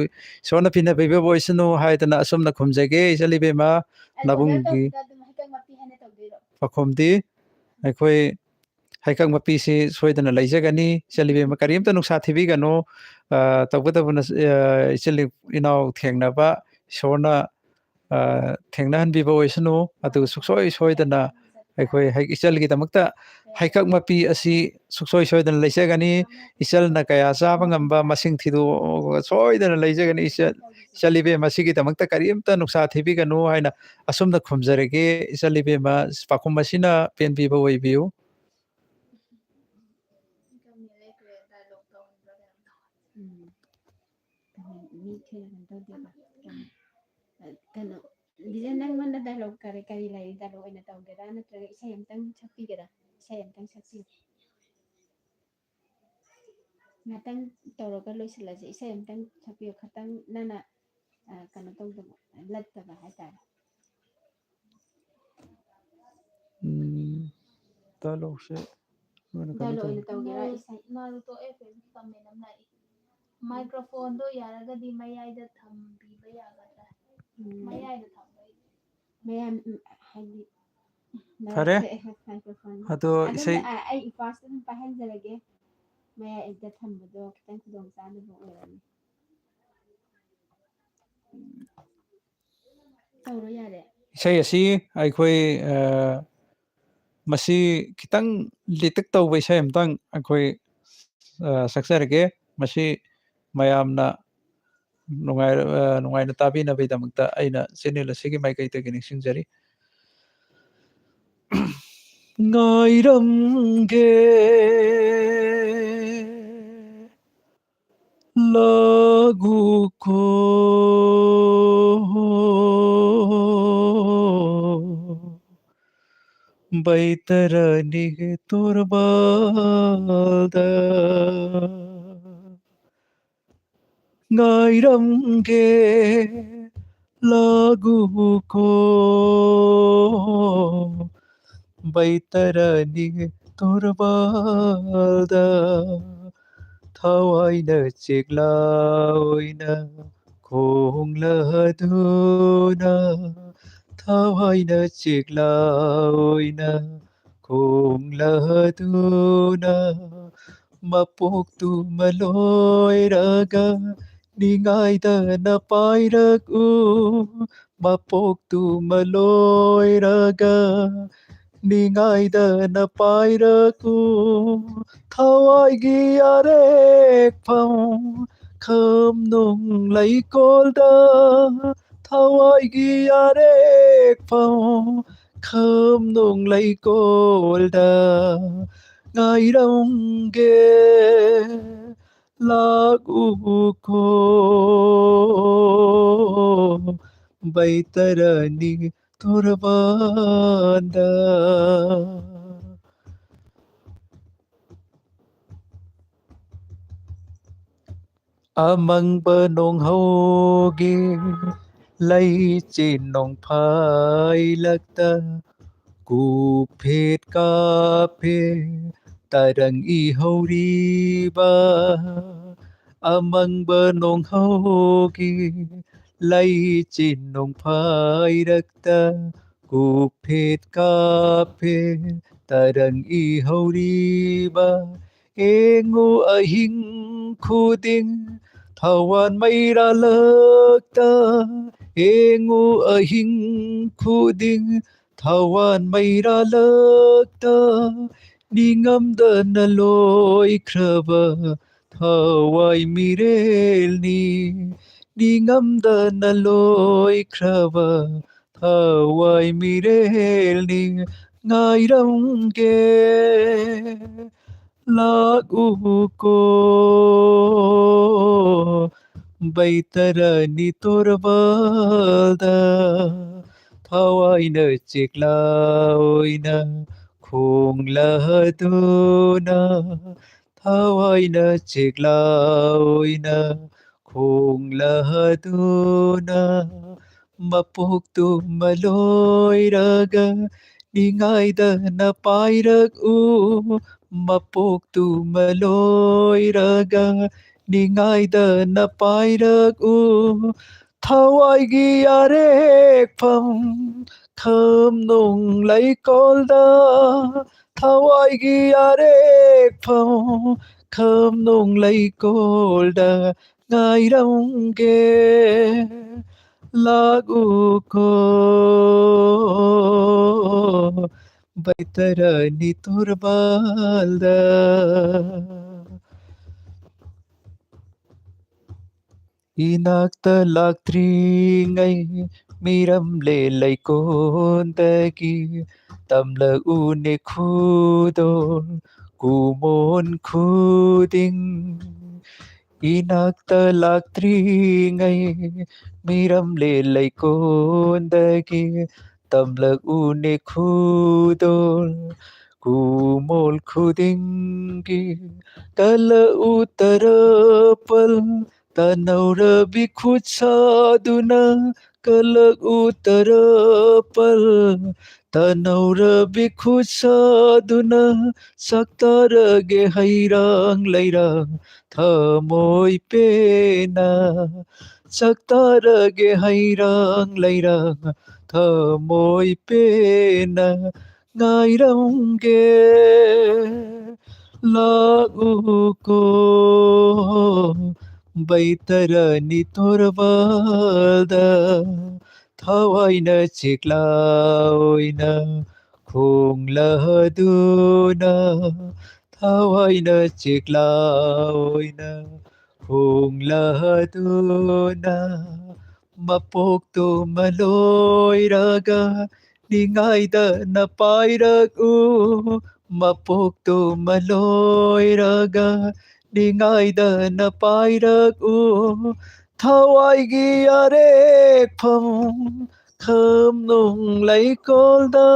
ꯏꯁꯣꯔꯅ ꯄꯤꯕꯤꯕ ꯑꯣꯏꯁꯅꯨ ꯍꯥꯏꯗꯅ ꯑꯁꯨꯝꯅ ꯈꯨꯝꯖꯒꯦ ꯏꯆꯜꯂꯤꯕꯦꯝꯃ ꯅꯕꯨꯡꯒꯤ ꯄꯥꯎꯈꯨꯝꯗꯤ ꯑꯩꯈꯣꯏ ꯍꯩꯀꯛ ꯃꯄꯤꯁꯤ ꯁꯣꯏꯗꯅ ꯂꯩꯖꯒꯅꯤ ꯏꯆꯜꯂꯤꯕꯦꯝꯃ ꯀꯔꯤꯝꯇ ꯅꯨꯡꯁꯥ ꯊꯤꯕꯤꯒꯅꯨ ꯇꯧꯒꯗꯕꯅ ꯏꯆꯤꯜ ꯏꯅꯥꯎ ꯊꯦꯡꯅꯕ ꯏꯁꯣꯔꯅ ꯊꯦꯡꯅꯍꯟꯕꯤꯕ ꯑꯣꯏꯁꯅꯨ ꯑꯗꯨꯒ ꯁꯨꯡꯁꯣꯏ ꯁꯣꯏꯗꯅ ꯑꯩꯈꯣꯏ ꯏꯆꯜꯒꯤꯗꯃꯛꯇ ꯍꯩꯀꯛ ꯃꯄꯤ ꯑꯁꯤ ꯁꯨꯡꯁꯣꯏ ꯁꯣꯏꯗꯅ ꯂꯩꯖꯒꯅꯤ ꯏꯆꯜꯅ ꯀꯌా ꯆꯥꯕ ꯉꯝꯕ ꯃꯁꯤꯡ ꯊꯤꯗꯣꯛꯑꯒ ꯁꯣꯏꯗꯅ ꯂꯩꯖꯒꯅꯤ ꯏꯆꯜꯂꯤꯕꯦꯝꯃ ꯑꯁꯤꯒꯤꯗꯃꯛꯇ ꯀꯔꯤꯝꯇ ꯅꯨꯡꯁꯥ ꯊꯤꯕꯤꯒꯅꯨ ꯍꯥꯏꯅ ꯑꯁꯨꯝꯅ ꯈꯨꯝꯖꯔꯒꯦ ꯏꯆꯜꯂꯤꯕꯦꯝꯃ ꯄꯥꯎꯈꯨꯝ ꯑꯁꯤꯅ ꯄꯦꯟꯕꯤꯕ ꯑꯣꯏꯕꯤꯌꯨ ꯀꯩꯅꯣ ꯗꯤꯖꯦꯟ ꯅꯪꯉꯣꯟꯗ ꯗꯥꯏꯂꯣꯛ ꯀꯔꯤ ꯂꯩꯔꯤ ꯗꯥꯏꯂꯣꯛ ꯑꯣꯏꯅ ꯇꯧꯒꯦꯔꯥ ꯅꯠꯇ꯭ꯔꯒ ꯏꯁꯩ ꯑꯃꯇꯪ ꯁꯛꯄꯤꯒꯦꯔꯥ ꯏꯁꯩ ꯑꯃꯇꯪ ꯁꯛꯄꯤꯌꯨ ꯉꯥꯛꯇꯪ ꯇꯧꯔꯒ ꯂꯣꯏꯁꯤꯜꯂꯁꯦ ꯏꯁꯩ ꯑꯃꯇꯪ ꯁꯛꯄꯤꯌꯨ ꯈꯇꯪ ꯅꯪꯅ ꯀꯩꯅꯣ ꯇꯧꯗꯕ ꯂꯠꯇꯕ ꯍꯥꯏꯇꯥꯔꯦ ꯗꯥꯏꯂꯣꯛꯁꯦ ꯗꯥꯏꯂꯣꯛ ꯑꯣꯏꯅ ꯇꯧꯒꯦꯔꯥ ꯏꯁꯩ ꯅꯥꯔꯨꯇꯣ FM ꯀꯃꯦꯟ ꯑꯃ ꯂꯥꯛꯏ ꯃꯥꯏꯀ꯭ꯔꯣꯐꯣꯟꯗꯣ ꯌꯥꯔꯒꯗꯤ ꯃꯌꯥꯏꯗ ꯊꯝꯕꯤꯕ ꯌꯥꯒꯗ꯭ꯔꯥ ꯃꯌꯥꯏꯗ ꯊꯝꯕꯩ ꯃꯌꯥꯝ ꯍꯥꯏꯗꯤ ꯐꯔꯦ ꯑꯗꯣ ꯑꯗꯨꯝ ꯏꯁꯩ ꯑꯩ ꯏꯄꯥꯁꯇ ꯑꯗꯨꯝ ꯄꯥꯏꯍꯟꯖꯔꯒꯦ ꯃꯌꯥꯏꯗ ꯊꯝꯕꯗꯣ ꯈꯤꯇꯪ ꯈꯨꯗꯣꯡ ꯆꯥꯗꯕ ꯑꯣꯏꯔꯅꯤ ꯇꯧꯔꯣ ꯌꯥꯔꯦ ꯏꯁꯩ ꯑꯁꯤ ꯑꯩꯈꯣꯏ ꯃꯁꯤ ꯈꯤꯇꯪ ꯂꯤꯇꯛ ꯇꯧꯕ ꯏꯁꯩ ꯑꯃꯇꯪ ꯑꯩꯈꯣꯏ ꯁꯛꯆꯔꯒꯦ ꯃꯁꯤ ꯃꯌꯥꯝꯅ ꯅꯨꯡꯉꯥꯏꯅ ꯇꯥꯕꯤꯅꯕꯒꯤꯗꯃꯛꯇ ꯑꯩꯅ ꯆꯦꯅꯦꯜ ꯑꯁꯤꯒꯤ ꯃꯥꯏꯀꯩꯗꯒꯤ ꯅꯤꯡꯁꯤꯡꯖꯔꯤ ꯉꯥꯏꯔꯝꯒꯦ ꯂꯘꯨꯀꯣ ಬೈತರನಿಗೆ ತೋರಬಾದ ꯉꯥꯏꯔꯝꯒꯦ ಲಾಗುಕೋ ಬೈತರನಿಗೆ ತೋರಬಾದ ꯊꯋꯥꯏꯅ ꯆꯦꯛꯂꯥꯎꯏꯅ ꯈꯣꯡꯂꯗꯨꯅ ꯊꯋꯥꯏꯅ ꯆꯦꯛꯂꯥꯎꯏꯅ ꯈꯣꯡꯂꯗꯨꯅ ꯃꯄꯣꯛꯇꯨꯃ ꯂꯣꯏꯔꯒ ꯅꯤꯡꯉꯥꯏꯗꯅ ꯄꯥꯏꯔꯛꯎ ꯃꯄꯣꯛꯇꯨꯃ ꯂꯣꯏꯔꯒ ꯅꯤꯡꯉꯥꯏꯗꯅ ꯄꯥꯏꯔꯛꯎ ꯊꯋꯥꯏꯒꯤ ꯑꯔꯦꯛꯐꯝ ꯈꯝꯅꯨꯡ ꯂꯩꯀꯣꯜꯗ ꯊꯋꯥꯏꯒꯤ ꯑꯔꯦꯛꯐꯝ ꯈꯝꯅꯨꯡ ꯂꯩꯀꯣꯜꯗ ꯉꯥꯏꯔꯝꯒꯦ ꯂꯥꯛꯎꯀꯣ ꯕꯩꯇꯔꯅꯤ ꯇꯣꯔꯕꯥꯟꯗ ꯑꯃꯪꯕ ꯅꯣꯡꯍꯧꯒꯤ ꯂꯩꯆꯤꯟ ꯅꯣꯡꯐꯥꯏꯂꯛꯇ ꯀꯨꯐꯦꯠ ꯀꯥꯐꯦꯠ ꯇꯔꯪ 이ꯍꯧꯔꯤꯕ ꯑꯃꯪꯕ ꯅꯣꯡꯍꯧꯒꯤ ꯂꯩꯆꯤꯟ ꯅꯣꯡꯐꯥꯏꯔꯛꯇ ꯀꯨꯐꯦꯠ ꯀꯥꯐꯦꯠ ꯇꯔꯪ 이ꯍꯧꯔꯤꯕ ꯌꯦꯡꯉꯨ ꯑꯍꯤꯡ ꯈꯨꯗꯤꯡ ꯊꯋꯥꯟ ꯃꯩꯔꯥꯜꯂꯛꯇ ꯌꯦꯡꯉꯨ ꯑꯍꯤꯡ ꯈꯨꯗꯤꯡ ꯊꯋꯥꯟ ꯃꯩꯔꯥꯜꯂꯛꯇ ꯅꯤꯡꯉꯝꯗꯅ ꯂꯣꯏꯈ꯭ꯔꯕ ꯊꯋꯥꯏ ꯃꯤꯔꯦꯜꯅꯤ ꯅꯤꯡꯉꯝꯗꯅ ꯂꯣꯏꯈ꯭ꯔꯕ ꯊꯋꯥꯏ ꯃꯤꯔꯦꯜꯅꯤ ꯉꯥꯏꯔꯝꯒꯦ ꯂꯥꯛꯎꯀꯣ ꯕꯩꯇꯔꯅꯤ ꯇꯣꯔꯕꯥꯜꯗ ꯊꯋꯥꯏꯅ ꯆꯦꯛꯂꯥ ꯑꯣꯏꯅ ꯈꯣꯡꯂꯗꯨꯅ ꯊꯋꯥꯏꯅ ꯆꯦꯛꯂꯥ ꯑꯣꯏꯅ ꯈꯣꯡꯂꯗꯨꯅ ꯃꯄꯣꯛꯇꯨꯃ ꯂꯣꯏꯔꯒ ꯅꯤꯡꯉꯥꯏꯗꯅ ꯄꯥꯏꯔꯛꯎ ꯃꯄꯣꯛꯇꯨꯃ ꯂꯣꯏꯔꯒ ꯅꯤꯡꯉꯥꯏꯗꯅ ꯄꯥꯏꯔꯛꯎ ꯊꯋꯥꯏꯒꯤ ꯑꯔꯦꯛꯐꯝ ꯈꯝꯅꯨꯡ ꯂꯩꯀꯣꯜꯗ ꯊꯋꯥꯏꯒꯤ ꯑꯔꯦꯛꯐꯝ ꯈꯝꯅꯨꯡ ꯂꯩꯀꯣꯜꯗ ꯉꯥꯏꯔꯝꯒꯦ ꯂꯥꯛꯎꯀꯣ ꯕꯩꯇꯔꯅꯤ ꯇꯣꯔꯕꯥꯜꯗ ꯏꯅꯥꯛꯇ ꯂꯥꯛꯇ꯭ꯔꯤꯉꯩ ꯃꯤꯔꯝꯂꯦ ꯂꯩꯀꯣꯟꯗꯒꯤ ꯇꯝꯂꯛꯎꯅꯦ ꯈꯨꯗꯣꯜ ꯀꯨꯃꯣꯟ ꯈꯨꯗꯤꯡ 이낙다 락트링아이 미람레 라이콘다기 땀락 우네 쿠돌 구몰 쿠딩기 달라 우따라빨 따나우라 비쿠차두나 kalak utarapal tanaura bikhusaduna saktarage hairang lairang thamoy pena saktarage hairang lairang thamoy pena ngairamge laguko Baitarani तोरबादा थवाइना चिक्लाउइना खोंलहदुना थवाइना चिक्लाउइना खोंलहदुना मपोक्तु मलोइरागा निंगाइदना पाइरागु मपोक्तु मलोइरागा ꯅꯤꯡꯉꯥꯏꯗꯅ ꯄꯥꯏꯔꯛꯎ ꯊꯋꯥꯏꯒꯤ ꯑꯔꯦꯛꯐꯝ ꯈꯝꯅꯨꯡ ꯂꯩꯀꯣꯜꯗ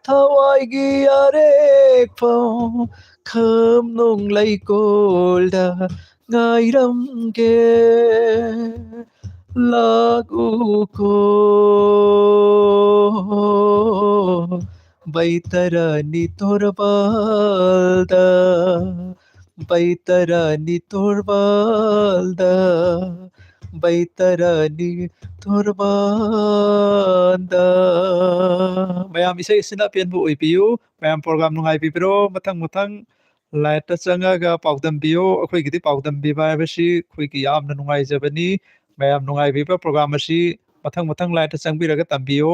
ꯊꯋꯥꯏꯒꯤ ꯑꯔꯦꯛꯐꯝ ꯈꯝꯅꯨꯡ ꯂꯩꯀꯣꯜꯗ ꯉꯥꯏꯔꯝꯒꯦ ꯂꯥꯛꯎꯀꯣ Baitarani तोरबाल्दा Baitarani तोरबाल्दा Baitarani तोरबाल्दा ꯃꯌꯥꯝ ꯏꯁꯩ ꯑꯁꯤꯅ ꯑꯄꯦꯟꯕ ꯑꯣꯏꯕꯤꯌꯨ ꯃꯌꯥꯝ ꯄ꯭ꯔꯣꯒ꯭ꯔꯥꯝ ꯅꯨꯡꯉꯥꯏꯕꯤꯕ꯭ꯔꯣ ꯃꯊꯪ ꯂꯥꯏꯠꯇ ꯆꯪꯉꯒ ꯄꯥꯎꯗꯝꯕꯤꯌꯨ ꯑꯩꯈꯣꯏꯒꯤꯗꯤ ꯄꯥꯎꯗꯝꯕꯤꯕ ꯍꯥꯏꯕꯁꯤ ꯑꯩꯈꯣꯏꯒꯤ ꯌꯥꯝꯅ ꯅꯨꯡꯉꯥꯏꯖꯕꯅꯤ ꯃꯌꯥꯝ ꯅꯨꯡꯉꯥꯏꯕꯤꯕ ꯄ꯭ꯔꯣꯒ꯭ꯔꯥꯝ ꯑꯁꯤ ꯃꯊꯪ ꯂꯥꯏꯠꯇ ꯆꯪꯕꯤꯔꯒ ꯇꯝꯕꯤꯌꯨ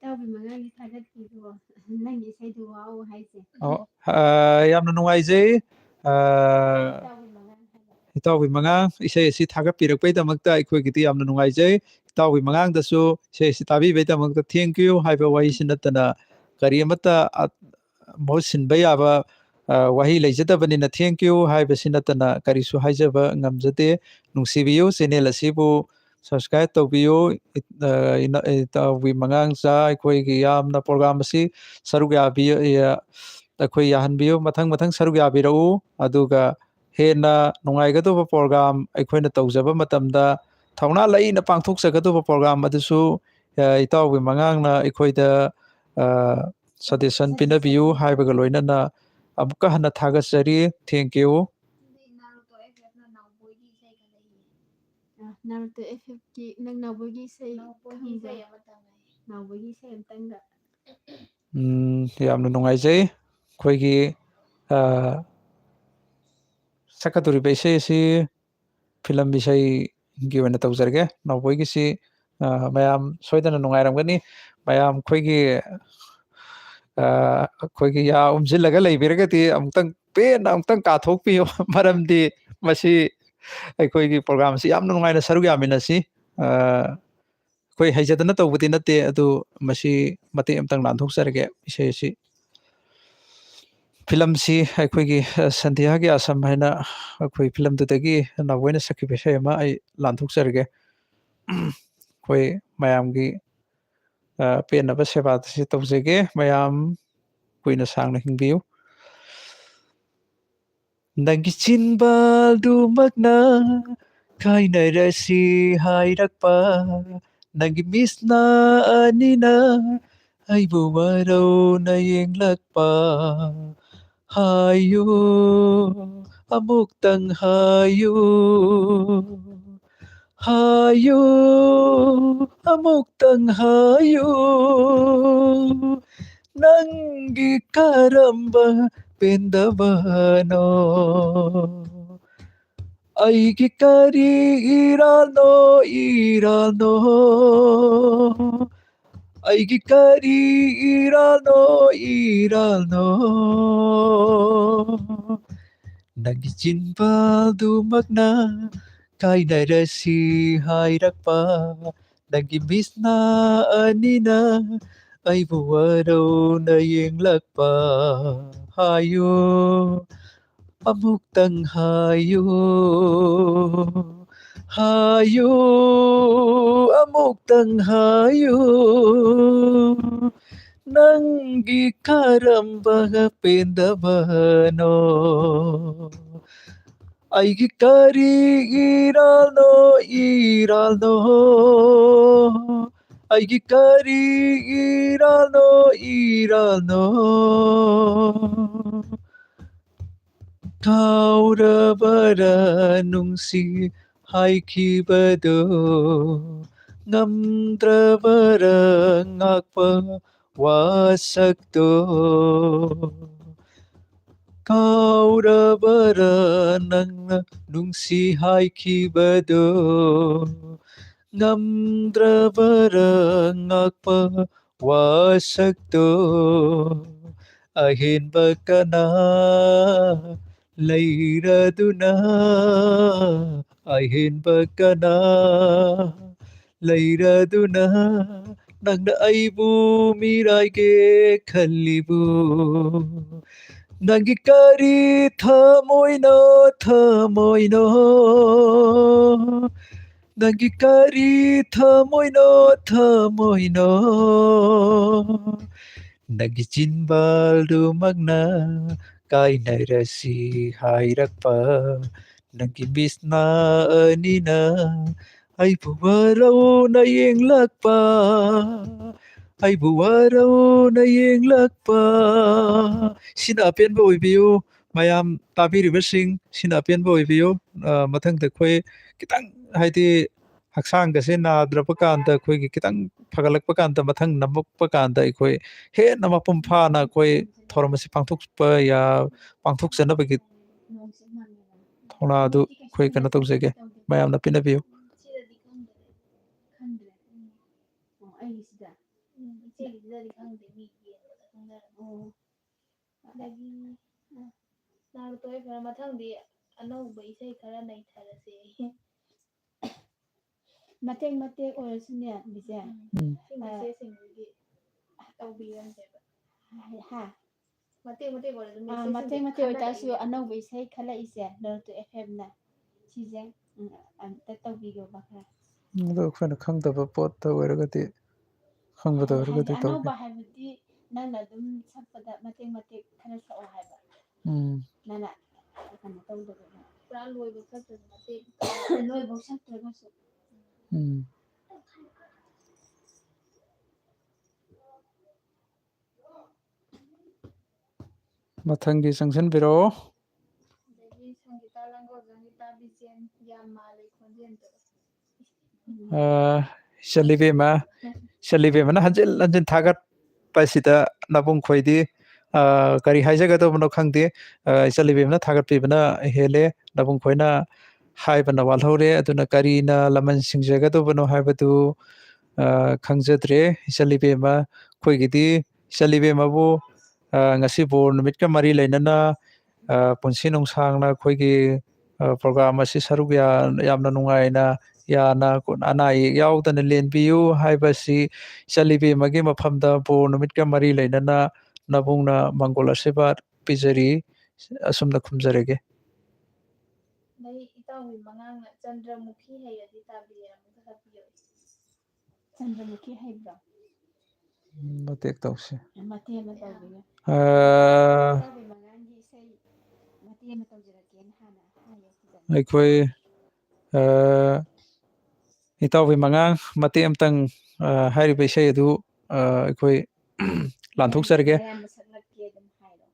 ꯏꯇꯥꯎꯒꯤ ꯃꯉꯥꯡꯒꯤ ꯊꯥꯒꯠꯄꯤꯔꯣ ꯅꯪꯒꯤ ꯏꯁꯩꯗꯨ ꯋꯥꯎ ꯍꯥꯏꯁꯦ ꯌꯥꯝꯅ ꯅꯨꯡꯉꯥꯏꯖꯩ ꯏꯇꯥꯎꯒꯤ ꯃꯉꯥꯡ ꯍꯥꯏꯕ ꯏꯇꯥꯎꯒꯤ ꯃꯉꯥꯡ ꯏꯁꯩ ꯑꯁꯤ ꯊꯥꯒꯠꯄꯤꯔꯛꯄꯩꯗꯃꯛꯇ ꯑꯩꯈꯣꯏꯒꯤꯗꯤ ꯌꯥꯝꯅ ꯅꯨꯡꯉꯥꯏꯖꯩ ꯏꯇꯥꯎꯒꯤ ꯃꯉꯥꯡꯗꯁꯨ ꯏꯁꯩ ꯑꯁꯤ ꯇꯥꯕꯤꯕꯩꯗꯃꯛꯇ ꯊꯦꯡꯛ ꯌꯨ ꯍꯥꯏꯕ ꯋꯥꯍꯩꯁꯤ ꯅꯠꯇꯅ ꯀꯔꯤ ꯑꯃꯠꯇ ꯃꯍꯨꯠ ꯁꯤꯟꯕ ꯌꯥꯕ ꯋꯥꯍꯩ ꯂꯩꯖꯗꯕꯅꯤꯅ ꯊꯦꯡꯛ ꯌꯨ ꯍꯥꯏꯕꯁꯤ ꯅꯠꯇꯅ ꯀꯔꯤꯁꯨ ꯍꯥꯏꯖꯕ ꯉꯝꯖꯗꯦ ꯅꯨꯡꯁꯤꯕꯤꯌꯨ ꯆꯦꯅꯦꯜ ꯑꯁꯤꯕꯨ ꯁꯕꯁꯀ꯭ꯔꯥꯏꯕ ꯇꯧꯕꯤꯌꯨ ꯏꯇꯥꯎꯒꯤ ꯃꯉꯥꯡꯆꯥ ꯑꯩꯈꯣꯏꯒꯤ ꯌꯥꯝꯅ ꯄ꯭ꯔꯣꯒ꯭ꯔꯥꯝ ꯑꯁꯤ ꯁꯔꯨꯛ ꯑꯩꯈꯣꯏ ꯌꯥꯍꯟꯕꯤꯌꯨ ꯃꯊꯪ ꯁꯔꯨꯛ ꯌꯥꯕꯤꯔꯛꯎ ꯑꯗꯨꯒ ꯍꯦꯟꯅ ꯅꯨꯡꯉꯥꯏꯒꯗꯕ ꯄ꯭ꯔꯣꯒ꯭ꯔꯥꯝ ꯑꯩꯈꯣꯏꯅ ꯇꯧꯖꯕ ꯃꯇꯝꯗ ꯊꯧꯅꯥ ꯂꯩꯅ ꯄꯥꯡꯊꯣꯛꯆꯒꯗꯕ ꯄ꯭ꯔꯣꯒ꯭ꯔꯥꯝ ꯑꯗꯨꯁꯨ ꯏꯇꯥꯎꯒꯤ ꯃꯉꯥꯡꯅ ꯑꯩꯈꯣꯏꯗ ꯁꯖꯦꯁꯟ ꯄꯤꯅꯕꯤꯌꯨ ꯍꯥꯏꯕꯒ ꯂꯣꯏꯅꯅ ꯑꯃꯨꯛꯀ ꯍꯟꯅ ꯊꯥꯒꯠꯆꯔꯤ ꯊꯦꯡꯛ ꯌꯨ ꯅꯥꯔꯨꯇꯣ FFꯀꯤ ꯅꯪ ꯅꯥꯎꯕꯣꯏꯒꯤ ꯏꯁꯩ ꯈꯪꯕ꯭ꯔꯥ ꯅꯥꯎꯕꯣꯏꯒꯤ ꯏꯁꯩ ꯑꯝꯇꯪꯒ ꯌꯥꯝꯅ ꯅꯨꯡꯉꯥꯏꯖꯩ ꯑꯩꯈꯣꯏꯒꯤ ꯁꯛꯀꯗꯧꯔꯤꯕ ꯏꯁꯩ ꯑꯁꯤ ꯐꯤꯂꯝ ꯏꯁꯩꯒꯤ ꯑꯣꯏꯅ ꯇꯧꯖꯔꯒꯦ ꯅꯥꯎꯕꯣꯏꯒꯤꯁꯤ ꯃꯌꯥꯝ ꯁꯣꯏꯗꯅ ꯅꯨꯡꯉꯥꯏꯔꯝꯒꯅꯤ ꯃꯌꯥꯝ ꯑꯩꯈꯣꯏꯒꯤ ꯌꯥ ꯎꯝꯁꯤꯜꯂꯒ ꯂꯩꯕꯤꯔꯒꯗꯤ ꯑꯃꯨꯛꯇꯪ ꯄꯦꯟꯅ ꯑꯃꯨꯛꯇꯪ ꯀꯥꯊꯣꯛꯄꯤꯌꯨ ꯃꯔꯝꯗꯤ ꯃꯁꯤ ꯑꯩꯈꯣꯏꯒꯤ ꯄ꯭ꯔꯣꯒ꯭ꯔꯥꯝꯁꯤ ꯌꯥꯝꯅ ꯅꯨꯡꯉꯥꯏꯅ ꯁꯔꯨꯛ ꯌꯥꯃꯤꯟꯅꯁꯤ ꯑꯩꯈꯣꯏ ꯍꯩꯖꯗꯅ ꯇꯧꯕꯗꯤ ꯅꯠꯇꯦ ꯑꯗꯨ ꯃꯁꯤ ꯃꯇꯦꯛ ꯑꯃꯇꯪ ꯂꯥꯟꯊꯣꯛꯆꯔꯒꯦ ꯏꯁꯩ ꯑꯁꯤ ꯐꯤꯂꯝꯁꯤ ꯑꯩꯈꯣꯏꯒꯤ ꯁꯟꯙ꯭ꯌꯥꯒꯤ ꯑꯁꯝ ꯍꯥꯏꯅ ꯑꯩꯈꯣꯏ ꯐꯤꯂꯝꯗꯨꯗꯒꯤ ꯅꯥꯎꯕꯣꯏꯅ ꯁꯛꯈꯤꯕ ꯏꯁꯩ ꯑꯃ ꯑꯩ ꯂꯥꯟꯊꯣꯛꯆꯔꯒꯦ ꯑꯩꯈꯣꯏ ꯃꯌꯥꯝꯒꯤ ꯄꯦꯟꯅꯕ ꯁꯦꯕꯥꯗꯁꯤ ꯇꯧꯖꯒꯦ ꯃꯌꯥꯝ ꯀꯨꯏꯅ ꯁꯥꯡꯅ ꯍꯤꯡꯕꯤꯌꯨ ꯅꯪꯒꯤ ꯆꯤꯟꯕꯥꯜꯗꯨꯃꯛꯅ ꯈꯥꯏꯅꯔꯁꯤ ꯍꯥꯏꯔꯛꯄ ꯅꯪꯒꯤ ꯃꯤꯠꯅ ꯑꯅꯤꯅ ꯑꯩꯕꯨ ꯋꯥꯔꯧꯅ ꯌꯦꯡꯂꯛꯄ 하유 아묵땅 하유 하유 아묵땅 하유 낭기 까람바 뺀다바노 아이기 까리 이라노 아이기 까리 이라노 nagi cinbaldumakna kainarasi hairakpa nagi bisna anina aibu warau na yenglakpa hayo amuktang hayo hayo amuktang hayo nangi karambaga pendabano aigi kari iralno aigi kari iralno kaurabara nungsi haikibado ngamdrabara ngakpa wasakto kaurabara nangna nungsi haikibado ngamdrabara ngakpa wasakto ahinba kana layraduna ahinba kana layraduna nangna aibu miraige khalibu nangi kari thamoino nangi kari thamoino nangi cinbaldumakna kainarasi hairakpa nangi bisna anina aibu warau na yenglakpa aibu warau na yenglakpa sina apenba oibiyu mayam tabiribasing sina apenba oibiyu mathangda khoi kitang haidi haksanggase nadrapa kanda khoi kitang phagalakpa kanda mathang namakpa kanda khoi he namapum phana khoi thoramasi pangthokpa ya pangthokjanabagi thona adu khoi kana tawjage mayamna pinabiyu ꯁꯤꯗꯗꯤ ꯈꯪꯗ꯭ꯔꯦ ꯑꯩꯒꯤꯁꯤꯗ 이세기들이 강대 미기에서 상대는 나기 나루토의 별 마탕디 안나우바 이세기 가라 나이타라세 ꯃꯇꯦꯛ ꯑꯣꯏꯔꯁꯨꯅꯦ ꯕꯤꯖꯦ ꯁꯤꯡꯁꯦ ꯁꯤꯡꯒꯤ ꯇꯧꯕꯤꯔꯝꯁꯦꯕ ꯍꯥ ꯃꯇꯦꯛ ꯑꯣꯏꯔꯁꯨ ꯃꯇꯦꯛ ꯑꯣꯏꯇꯥꯔꯁꯨ ꯑꯅꯧꯕ ꯏꯁꯩ ꯈꯜꯂꯛꯏꯁꯦ ꯅꯥꯔꯨꯇꯣ FM ꯅ ꯁꯤꯁꯦ ꯑꯝꯇ ꯇꯧꯕꯤꯌꯣꯕ ꯈꯔ ꯑꯗꯣ ꯑꯩꯈꯣꯏꯅ ꯈꯪꯗꯕ ꯄꯣꯠꯇ ꯑꯣꯏꯔꯒꯗꯤ ꯈꯪꯕꯗ ꯑꯣꯏꯔꯒꯗꯤ ꯇꯧꯒꯦ ꯑꯅꯧꯕ ꯍꯥꯏꯕꯗꯤ ꯅꯪꯅ ꯑꯗꯨꯝ ꯁꯛꯄꯗ ꯃꯇꯦꯛ ꯈꯔ ꯁꯛꯑꯣ ꯍꯥꯏꯕ ꯅꯪꯅ ꯀꯩꯅꯣ ꯇꯧꯗꯕ ꯄꯨꯔꯥ ꯂꯣꯏꯕ ꯈꯛꯇꯗ ꯃꯇꯦꯛ ꯂꯣꯏꯐꯥꯎ ꯁꯛꯇ꯭ꯔꯒꯁꯨ ꯃꯊꯪꯒꯤ ꯆꯪꯁꯤꯟꯕꯤꯔꯛꯑꯣ ꯑꯗꯒꯤ ꯁꯪꯒꯤꯇꯥ ꯂꯪꯒꯣꯜ ꯁꯪꯒꯤꯇꯥ ꯕꯤꯖꯦꯟ ꯌꯥꯝ ꯃꯥꯜꯂꯦ ꯈꯣꯟꯖꯦꯜꯗꯣ ꯏꯆꯜꯂꯤꯕꯦꯝꯃꯅ ꯍꯟꯖꯤꯟ ꯍꯟꯖꯤꯟ ꯊꯥꯒꯠꯄꯁꯤꯗ ꯅꯕꯨꯡ ꯈꯣꯏꯗꯤ ꯀꯔꯤ ꯍꯥꯏꯖꯒꯗꯕꯅꯣ ꯈꯪꯗꯦ ꯏꯆꯜꯂꯤꯕꯦꯝꯃꯅ ꯊꯥꯒꯠꯄꯤꯕꯅ ꯍꯦꯜꯂꯦ ꯅꯕꯨꯡ ꯈꯣꯏꯅ ꯍꯥꯏꯕꯅ ꯋꯥꯜꯍꯧꯔꯦ ꯑꯗꯨꯅ ꯀꯔꯤꯅ ꯂꯃꯟ ꯁꯤꯡꯖꯒꯗꯕꯅꯣ ꯍꯥꯏꯕꯗꯨ ꯈꯪꯖꯗ꯭ꯔꯦ ꯏꯆꯜꯂꯤꯕꯦꯝꯃ ꯑꯩꯈꯣꯏꯒꯤꯗꯤ ꯏꯆꯜꯂꯤꯕꯦꯝꯃꯕꯨ ꯉꯁꯤ ꯕꯣꯔ ꯅꯨꯃꯤꯠꯀ ꯃꯔꯤ ꯂꯩꯅꯅ ꯄꯨꯟꯁꯤ ꯅꯨꯡꯁꯥꯡꯅ ꯑꯩꯈꯣꯏꯒꯤ ꯄ꯭ꯔꯣꯒ꯭ꯔꯥꯝ ꯑꯁꯤ ꯁꯔꯨꯛ ꯌꯥꯝꯅ ꯅꯨꯡꯉꯥꯏꯅ ꯌꯥꯅ ꯑꯅꯥ ꯑꯌꯦꯛ ꯌꯥꯎꯗꯅ ꯂꯦꯟꯕꯤꯌꯨ ꯍꯥꯏꯕꯁꯤ ꯏꯆꯜꯂꯤꯕꯦꯝꯃꯒꯤ ꯃꯐꯝꯗ ꯕꯣꯔ ꯅꯨꯃꯤꯠꯀ ꯃꯔꯤ ꯂꯩꯅꯅ ꯅꯕꯨꯡꯅ ꯃꯪꯒꯣꯜ ꯑꯁꯤꯔꯕꯥꯗ ꯄꯤꯖꯔꯤ ꯑꯁꯨꯝꯅ ꯈꯨꯝꯖꯔꯒꯦ ꯅꯩ ꯏꯇꯥꯎꯒꯤ ꯃꯉꯥꯡꯅ ꯆꯟꯗ꯭ꯔꯃꯨꯈꯤ ꯍꯩꯔꯗꯤ ꯇꯥꯕꯤꯔ ꯑꯃꯨꯛꯇ ꯍꯥꯞꯄꯤꯌꯨ ꯆꯟꯗ꯭ꯔꯃꯨꯈꯤ ꯍꯩꯕ꯭ꯔꯣ ꯃꯇꯦꯛ ꯇꯧꯁꯤ ꯃꯇꯦꯛ ꯑꯃ ꯇꯧꯕꯤꯌꯨ ꯏꯇꯥꯎꯒꯤ ꯃꯉꯥꯡꯒꯤ ꯏꯁꯩ ꯃꯇꯦꯛ ꯑꯃ ꯇꯧꯖꯔꯛꯀꯦꯅ ꯍꯥꯟꯅ ꯍꯥꯏꯌꯣ ꯐꯖꯅ ꯑꯩꯈꯣꯏ ꯏꯇꯥꯎꯕꯤ ꯃꯉꯥꯡ ꯃꯇꯦꯛ ꯑꯃꯇꯪ ꯍꯥꯏꯔꯤꯕ ꯏꯁꯩ ꯑꯗꯨ ꯑꯩꯈꯣꯏ ꯂꯥꯟꯊꯣꯛꯆꯔꯒꯦ ꯃꯌꯥꯝꯕ ꯁꯛꯂꯛꯀꯦ ꯑꯗꯨꯝ ꯍꯥꯏꯔꯣ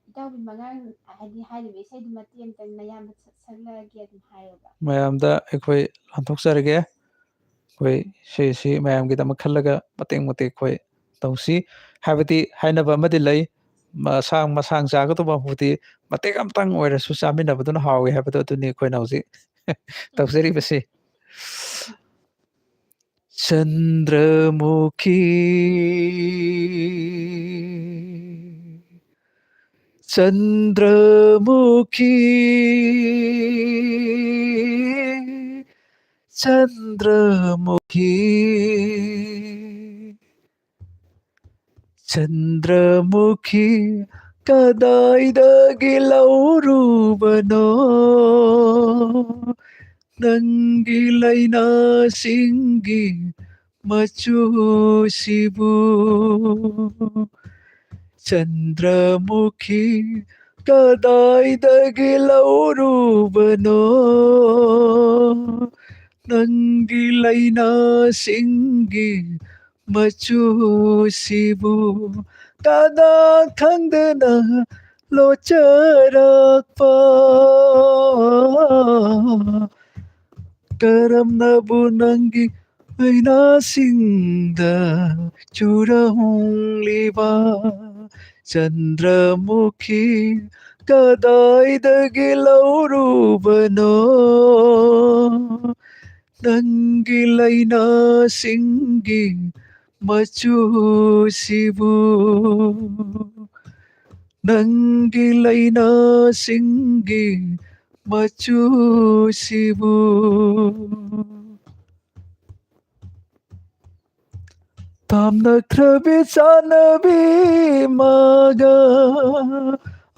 ꯏꯇꯥꯎꯕꯤ ꯃꯉꯥꯡ ꯍꯥꯏꯗꯤ ꯍꯥꯏꯔꯤꯕ ꯏꯁꯩꯗꯨ ꯃꯇꯦꯛ ꯑꯃꯇꯪ ꯃꯌꯥꯝꯕ ꯁꯛꯂꯛꯑꯒꯦ ꯑꯗꯨꯝ ꯍꯥꯏꯌꯣꯕ ꯃꯌꯥꯝꯗ ꯑꯩꯈꯣꯏ ꯂꯥꯟꯊꯣꯛꯆꯔꯒꯦ ꯑꯩꯈꯣꯏ ꯏꯁꯩ ꯃꯌꯥꯝꯒꯤꯗꯃꯛ ꯈꯜꯂꯒ ꯃꯇꯦꯛ ꯑꯩꯈꯣꯏ ꯇꯧꯁꯤ ꯍꯥꯏꯕꯗꯤ ꯍꯥꯏꯅꯕ ꯑꯃꯗꯤ ꯂꯩ ꯃꯁꯥꯡ ꯆꯥꯒꯗꯧꯕ ꯃꯍꯨꯠꯇꯤ ꯃꯇꯦꯛ ꯑꯃꯇꯪ ꯑꯣꯏꯔꯁꯨ ꯆꯥꯃꯤꯟꯅꯕꯗꯨꯅ ꯍꯥꯎꯋꯤ ꯍꯥꯏꯕꯗꯣ ꯑꯗꯨꯅꯤ ꯑꯩꯈꯣꯏꯅ ꯍꯧꯖꯤꯛ ꯇꯧꯖꯔꯤꯕꯁꯤ ꯆꯟꯗ꯭ꯔꯃꯨꯈꯤ चंद्रमुखी चंद्रमुखी चंद्रमुखी कदाइदगी लौरूबनो नंगी लैना सिंगी मचूसिबू चंद्रमुखी कदाइदगी लौरूबनो नंगी लैना सिंगी मचूसिबू कदा खंगदना लोचरक्पा करमनबु नंगी लैना सिंगदा चुरहुंगलिबा चंद्रमुखी कदाइदगी लौरूबनो नंगी लैना सिंगी मचूसिबू नंगी लैना सिंगी मचूसिबू तामनख्रबी चानबी मागा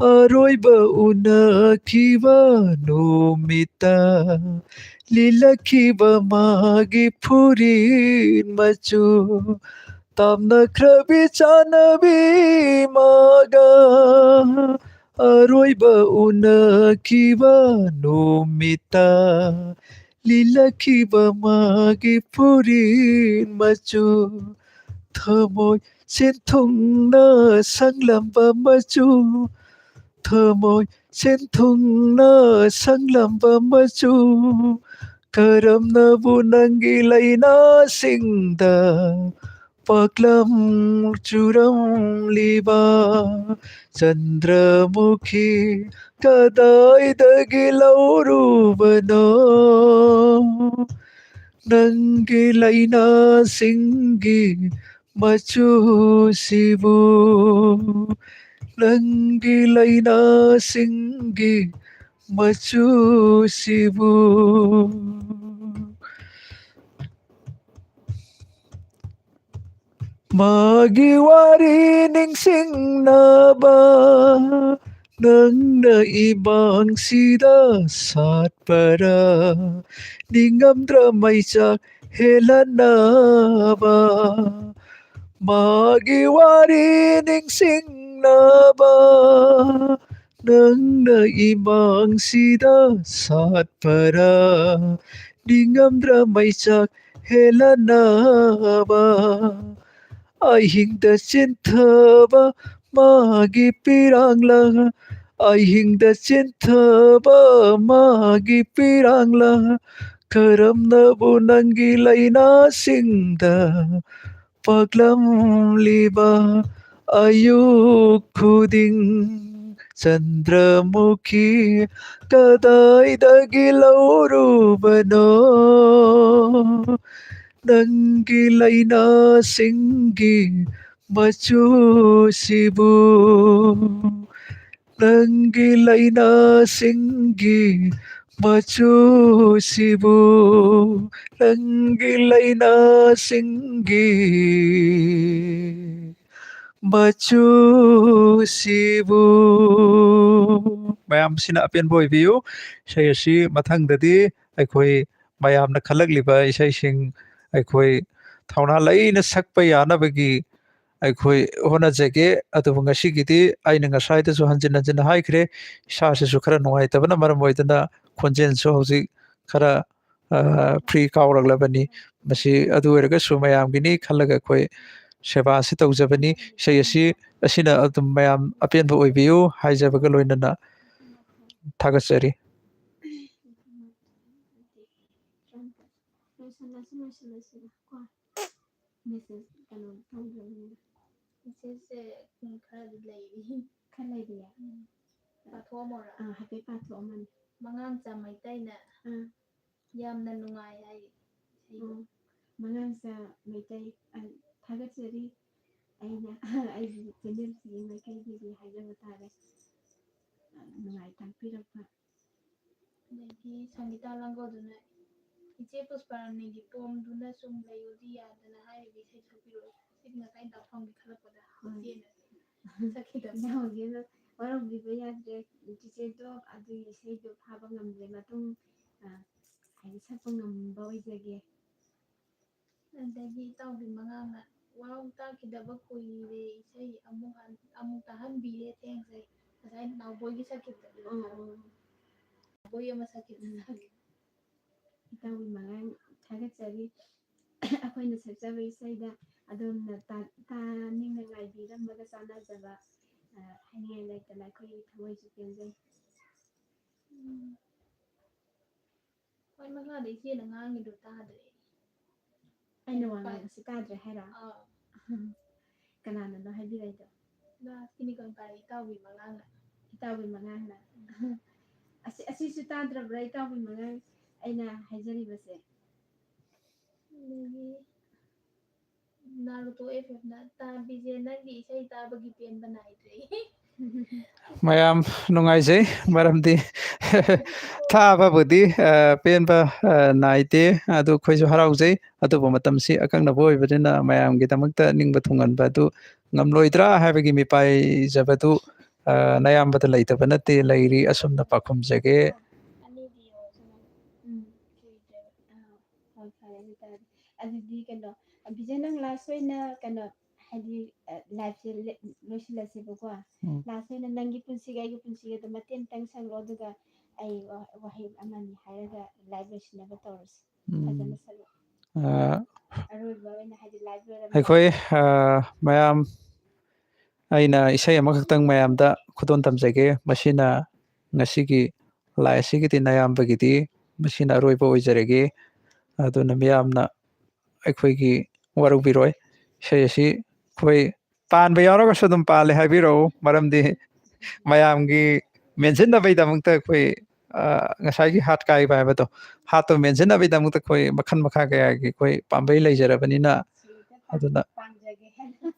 अरोइब उनखिबा नुमिता लीलखिबा मागी फुरीन मचू तामनख्रबी चानबी मागा अरोइब उनखिबा नुमिता लीलखिबा मागी फुरीन मचू थमोय सेंथुंगना संगलंबा मचू थमोय सेंथुंगना संगलंबा मचू करमनबु नंगी लैना सिंगदा पक्लम चुरंगलिबा चंद्रमुखी कदाइदगी लौरूबनो ꯅꯪꯒꯤ ꯂꯩꯅꯥꯁꯤꯡꯒꯤ ꯃꯆꯨꯁꯤꯕꯨ ꯅꯪꯒꯤ ꯂꯩꯅꯥꯁꯤꯡꯒꯤ ꯃꯆꯨꯁꯤꯕꯨ ꯃꯥꯒꯤ ꯋꯥꯔꯤ ꯅꯤꯡꯁꯤꯡꯅꯕ ꯅꯪꯅ 이방시다 삿바라 닝감드라 마이짝 헬라나바 마기와리 닝싱나바 너나 이방시다 삿바라 닝감드라 마이짝 헬라나바 아잉다 찐타바 마기 삐랑라 아잉다 찐타바 마기 삐랑라 karamnabu nangilay singda paglamliba ayuk kuding chandramukhi kaday dagilaw rubano nangilay singgi machusibu nangilay singgi machusibu nangilay singgi machusibu mayam sina apian boy view isai asi mathangdadi aikoi mayamna khalagliba isai sing aikoi thauna laina sakpa yanabagi aikoi honajage adubu ngasigidi aina ngasai da su hanjin hanjin haikre shase su khara nuai tabana maram moidana khonjen su hoji khara free kawraglabani masi adu eraga su mayam gini khalaga koi seba si tawjabani sei asi asina adum mayam apian bo oibiu haijabaga loinana thagachari ꯃꯦꯁꯦꯖꯁꯦ ꯈꯔꯗꯤ ꯂꯩꯔꯤ ꯈꯔ ꯂꯩꯔꯤꯌꯦ ꯄꯥꯊꯣꯛꯑꯝꯃꯣꯔꯥ ꯍꯥꯏꯐꯦꯠ ꯄꯥꯊꯣꯛꯑꯝꯃꯅꯤ ꯃꯉꯥꯡꯆꯥ ꯃꯩꯇꯩꯅ ꯌꯥꯝꯅ ꯅꯨꯡꯉꯥꯏ ꯍꯥꯏ ꯃꯉꯥꯡꯆꯥ ꯃꯩꯇꯩ ꯊꯥꯒꯠꯆꯔꯤ ꯑꯩꯅ ꯑꯩꯒꯤ ꯆꯦꯅꯦꯜꯁꯤꯒꯤ ꯃꯥꯏꯀꯩꯗꯒꯤ ꯍꯥꯏꯖꯕ ꯇꯥꯔꯦ ꯅꯨꯡꯉꯥꯏ ꯇꯥꯛꯄꯤꯔꯛꯄ ꯑꯗꯒꯤ ꯁꯪꯒꯤꯇꯥ ꯂꯪꯒꯣꯗꯨꯅ ꯏꯆꯦ ꯄꯨꯁꯄꯥꯔꯥꯅꯤꯒꯤ ꯄꯣꯝꯗꯨꯅ ꯁꯨꯝ ꯂꯩꯌꯨꯗꯤ ꯌꯥꯗꯅ ꯍꯥꯏꯔꯤꯕ ꯏꯁꯩ ꯁꯛꯄꯤꯔꯛꯑꯣ ꯁꯤꯗꯤ ꯉꯁꯥꯏ ꯗꯥꯎꯐꯝꯒꯤ ꯈꯜꯂꯛꯄꯗ ꯏꯆꯦꯅ ꯁꯛꯈꯤꯗꯕꯅ ꯍꯧꯖꯤꯛ ꯋꯥꯔꯧꯕꯤꯕ ꯌꯥꯗ꯭ꯔꯦ ꯆꯤꯆꯦꯗꯣ ꯑꯗꯨꯒꯤ ꯏꯁꯩꯗꯣ ꯐꯥꯕ ꯉꯝꯗ꯭ꯔꯦ ꯃꯇꯨꯡ ꯍꯥꯏꯗꯤ ꯁꯛꯄ ꯉꯝꯕ ꯑꯣꯏꯖꯒꯦ ꯑꯗꯒꯤ ꯏꯇꯥꯎꯕꯤ ꯃꯉꯥꯡꯅ ꯋꯥꯎ ꯇꯥꯈꯤꯗꯕ ꯀꯨꯏꯔꯦ ꯏꯁꯩ ꯑꯃꯨꯛ ꯇꯥꯍꯟꯕꯤꯔꯦ ꯊꯦꯡꯁꯩ ꯉꯁꯥꯏ ꯅꯥꯎꯕꯣꯏꯒꯤ ꯁꯛꯈꯤꯕꯗꯣ ꯅꯥꯎꯕꯣꯏ ꯑꯃ ꯁꯛꯈꯤꯕꯗꯣ ꯏꯇꯥꯎꯕꯤ ꯃꯉꯥꯡ ꯊꯥꯒꯠꯆꯔꯤ ꯑꯩꯈꯣꯏꯅ ꯁꯛꯆꯕ ꯏꯁꯩꯗ ꯑꯗꯣꯝꯅ ꯇꯥꯅꯤꯡꯅ ꯉꯥꯏꯕꯤꯔꯝꯕꯒ ꯆꯥꯟꯅꯖꯕ ꯍꯥꯏꯅꯤꯡꯉꯥꯏ ꯂꯩꯇꯅ ꯑꯩꯈꯣꯏꯒꯤ ꯊꯃꯣꯏꯁꯨ ꯄꯦꯟꯖꯩ ꯍꯣꯏ ꯃꯈꯥꯗ ꯏꯆꯦꯅ ꯉꯥꯡꯉꯤꯗꯣ ꯇꯥꯗ꯭ꯔꯦ ꯑꯩꯅ ꯋꯥ ꯉꯥꯡꯕꯁꯤ ꯇꯥꯗ꯭ꯔꯦ ꯍꯥꯏꯔ ꯀꯅꯥꯅꯅꯣ ꯍꯥꯏꯕꯤꯔꯛꯏꯗꯣ ꯂꯥꯁꯀꯤꯅꯤ ꯀꯟꯄꯥꯔꯤ ꯏꯇꯥꯎꯕꯤ ꯃꯉꯥꯡꯅ ꯑꯁꯤꯁꯨ ꯇꯥꯗ꯭ꯔꯕ꯭ꯔꯥ ꯏꯇꯥꯎꯕꯤ ꯃꯉꯥꯡ ꯑꯩꯅ ꯍꯥꯏꯖꯔꯤꯕꯁꯦ ꯑꯗꯒꯤ ꯅꯥꯔꯨꯇꯣ ꯑꯦꯐꯑꯦꯐꯅ ꯇꯥꯕꯤꯁꯦ ꯅꯪꯒꯤ ꯏꯁꯩ ꯇꯥꯕꯒꯤ ꯄꯦꯟꯕ ꯅꯥꯏꯗ꯭ꯔꯦ mayam nungaijai maramdi thababudi penba naite adu khoisu haraujai adubu matamsi akangna boibadina mayam gi damakta ningba thunganba adu ngamloidra haibagi mipai jabadu nayambada leitaba natte leiri asumna pakhumjage ꯑꯗꯨꯗꯤ ꯀꯩꯅꯣ ꯕꯤꯖꯦ ꯅꯪ ꯂꯥꯁ ꯑꯣꯏꯅ ꯀꯩꯅꯣ ꯍꯥꯏꯗꯤ ꯂꯥꯏꯐꯁꯦ ꯂꯣꯏꯁꯤꯜꯂꯁꯦꯕꯀꯣ ꯂꯥꯁ ꯑꯣꯏꯅ ꯅꯪꯒꯤ ꯄꯨꯟꯁꯤꯒ ꯑꯩꯒꯤ ꯄꯨꯟꯁꯤꯒꯗꯣ ꯃꯇꯦꯡ ꯇꯪ ꯁꯪꯂꯣ ꯑꯗꯨꯒ ꯑꯩ ꯋꯥꯍꯩ ꯑꯃꯅꯤ ꯍꯥꯏꯔꯒ ꯂꯥꯏꯐ ꯂꯣꯏꯁꯤꯟꯅꯕ ꯇꯧꯔꯁꯤ ꯐꯖꯅ ꯁꯜꯂꯣ ꯑꯔꯣꯏꯕ ꯑꯣꯏꯅ ꯍꯥꯏꯗꯤ ꯂꯥꯏꯐ ꯂꯣꯏꯔꯝꯗꯥꯏ ꯑꯩꯈꯣꯏ mayam aina isai amakhtang mayamda khudon tamjage masina ngasigi lai asigiti nayambagiti masina aroiba oijarege aduna miyamna ꯑꯩꯈꯣꯏꯒꯤ ꯋꯥꯔꯧꯕꯤꯔꯣꯏ ꯏꯁꯩ ꯑꯁꯤ ꯑꯩꯈꯣꯏ ꯄꯥꯟꯕ ꯌꯥꯎꯔꯒꯁꯨ ꯑꯗꯨꯝ ꯄꯥꯜꯂꯦ ꯍꯥꯏꯕꯤꯔꯛꯎ ꯃꯔꯝꯗꯤ ꯃꯌꯥꯝꯒꯤ ꯃꯦꯟꯁꯤꯟꯅꯕꯒꯤꯗꯃꯛꯇ ꯑꯩꯈꯣꯏ ꯉꯁꯥꯏꯒꯤ ꯍꯥꯠ ꯀꯥꯏꯕ ꯍꯥꯏꯕꯗꯣ ꯍꯥꯠꯇꯣ ꯃꯦꯟꯁꯤꯟꯅꯕꯒꯤꯗꯃꯛꯇ ꯑꯩꯈꯣꯏ ꯃꯈꯜ ꯃꯈꯥ ꯀꯌꯥꯒꯤ ꯑꯩꯈꯣꯏ ꯄꯥꯝꯕꯩ ꯂꯩꯖꯔꯕꯅꯤꯅ ꯑꯗꯨꯅ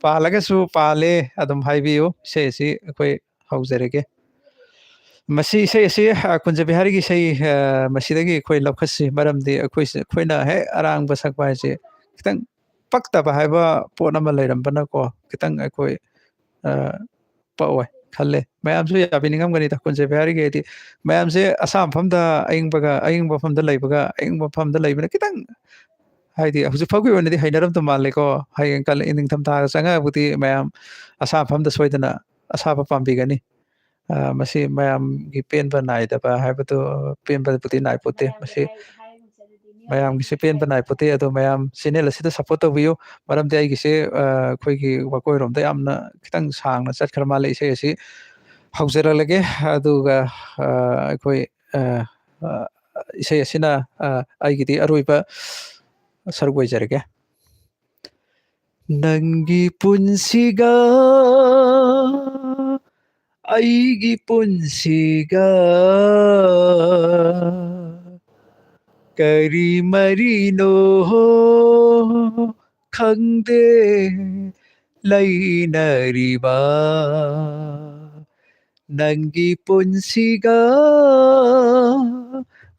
ꯄꯥꯜꯂꯒꯁꯨ ꯄꯥꯜꯂꯦ ꯑꯗꯨꯝ ꯍꯥꯏꯕꯤꯌꯨ ꯏꯁꯩ ꯑꯁꯤ ꯑꯩꯈꯣꯏ ꯍꯧꯖꯔꯒꯦ ꯃꯁꯤ ꯏꯁꯩ ꯑꯁꯤ ꯀꯨꯟꯖ ꯕꯤꯍꯥꯔꯤꯒꯤ ꯏꯁꯩ ꯃꯁꯤꯗꯒꯤ ꯑꯩꯈꯣꯏ ꯂꯧꯈꯠꯁꯤ ꯃꯔꯝꯗꯤ ꯑꯩꯈꯣꯏꯅ ꯍꯦꯛ ꯑꯔꯥꯡꯕ ꯁꯛꯄ ꯍꯥꯏꯁꯦ खितंग पक्तबा हाइबा पोट अमा लेरंबना को खितंग अखोय पाओय खल्ले मयामसु याबिनिंगम गनी ता कुंजे बिहारी गेति मयामसे असम फमदा अयिंग बफमदा लेबगा अयिंग बफमदा लेबना खितंग हाइदि हुजु फगु ओनदि हाइनरम तो मालेको हाइंग कल इनिंग थम ता संगा बुति मयाम असम फमदा सोइदना असाबा पाम्बिगनी मसी मयाम गी पेनबा नाइदबा हाइबतो पेनबा बुति नाइपोते मसी मयाम गिसे पेनबा नाइपोते अदो मयाम चैनल असिदा सपोर्ट तौबियो मरमदि आइगिसे अखोइगी वकोइरोमदा यामना खितंग सांगना चटखर माले इसे असि हौजरलगे अदुगा अखोइ इसे असिना आइगिदि अरोइबा सरुक ओइजरगे नंगी पुंसिगा आइगी पुंसिगा करी मरीनो खंगदे लैनरिबा नंगी पुंसिगा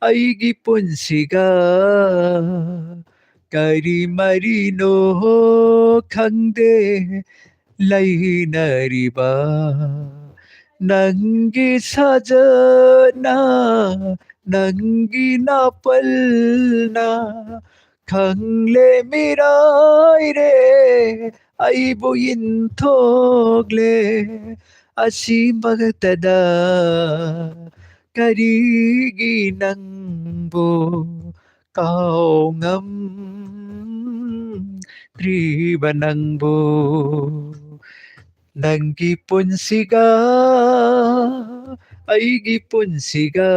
आइगी पुंसिगा करी मरीनो खंगदे लैनरिबा नंगी सजना नंगी नापलना खंगले मिराय रे आइबो इंथोगले असी मगतदा करीगी नंबो काओngam त्रिबा नंबो नंगी पुंसिगा आइगी पुंसिगा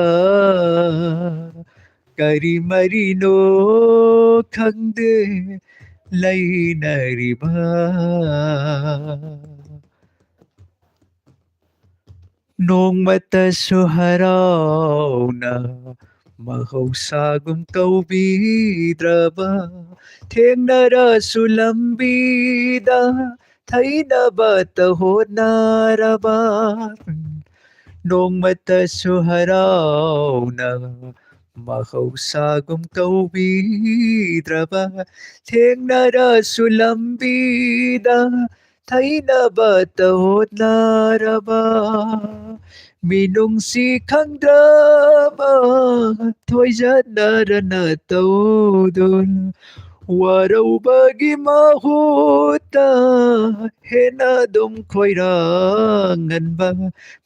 करी मरीनो खंगदे लैनरिबा नोंमतसु हरावना महौसागुम तौबीद्रबा थेंगनरसु लंबीदा थैनबा तहोनारबा नोंमतसु हरावना महौसागुम तौबीद्रबा थेंगनरसु लंबीदा थैनबा तहोनारबा मिनुंसी खंगद्रबा थोइजनरना तौदुन वारौबगी माहुता हेना दुम खोइरांगनबा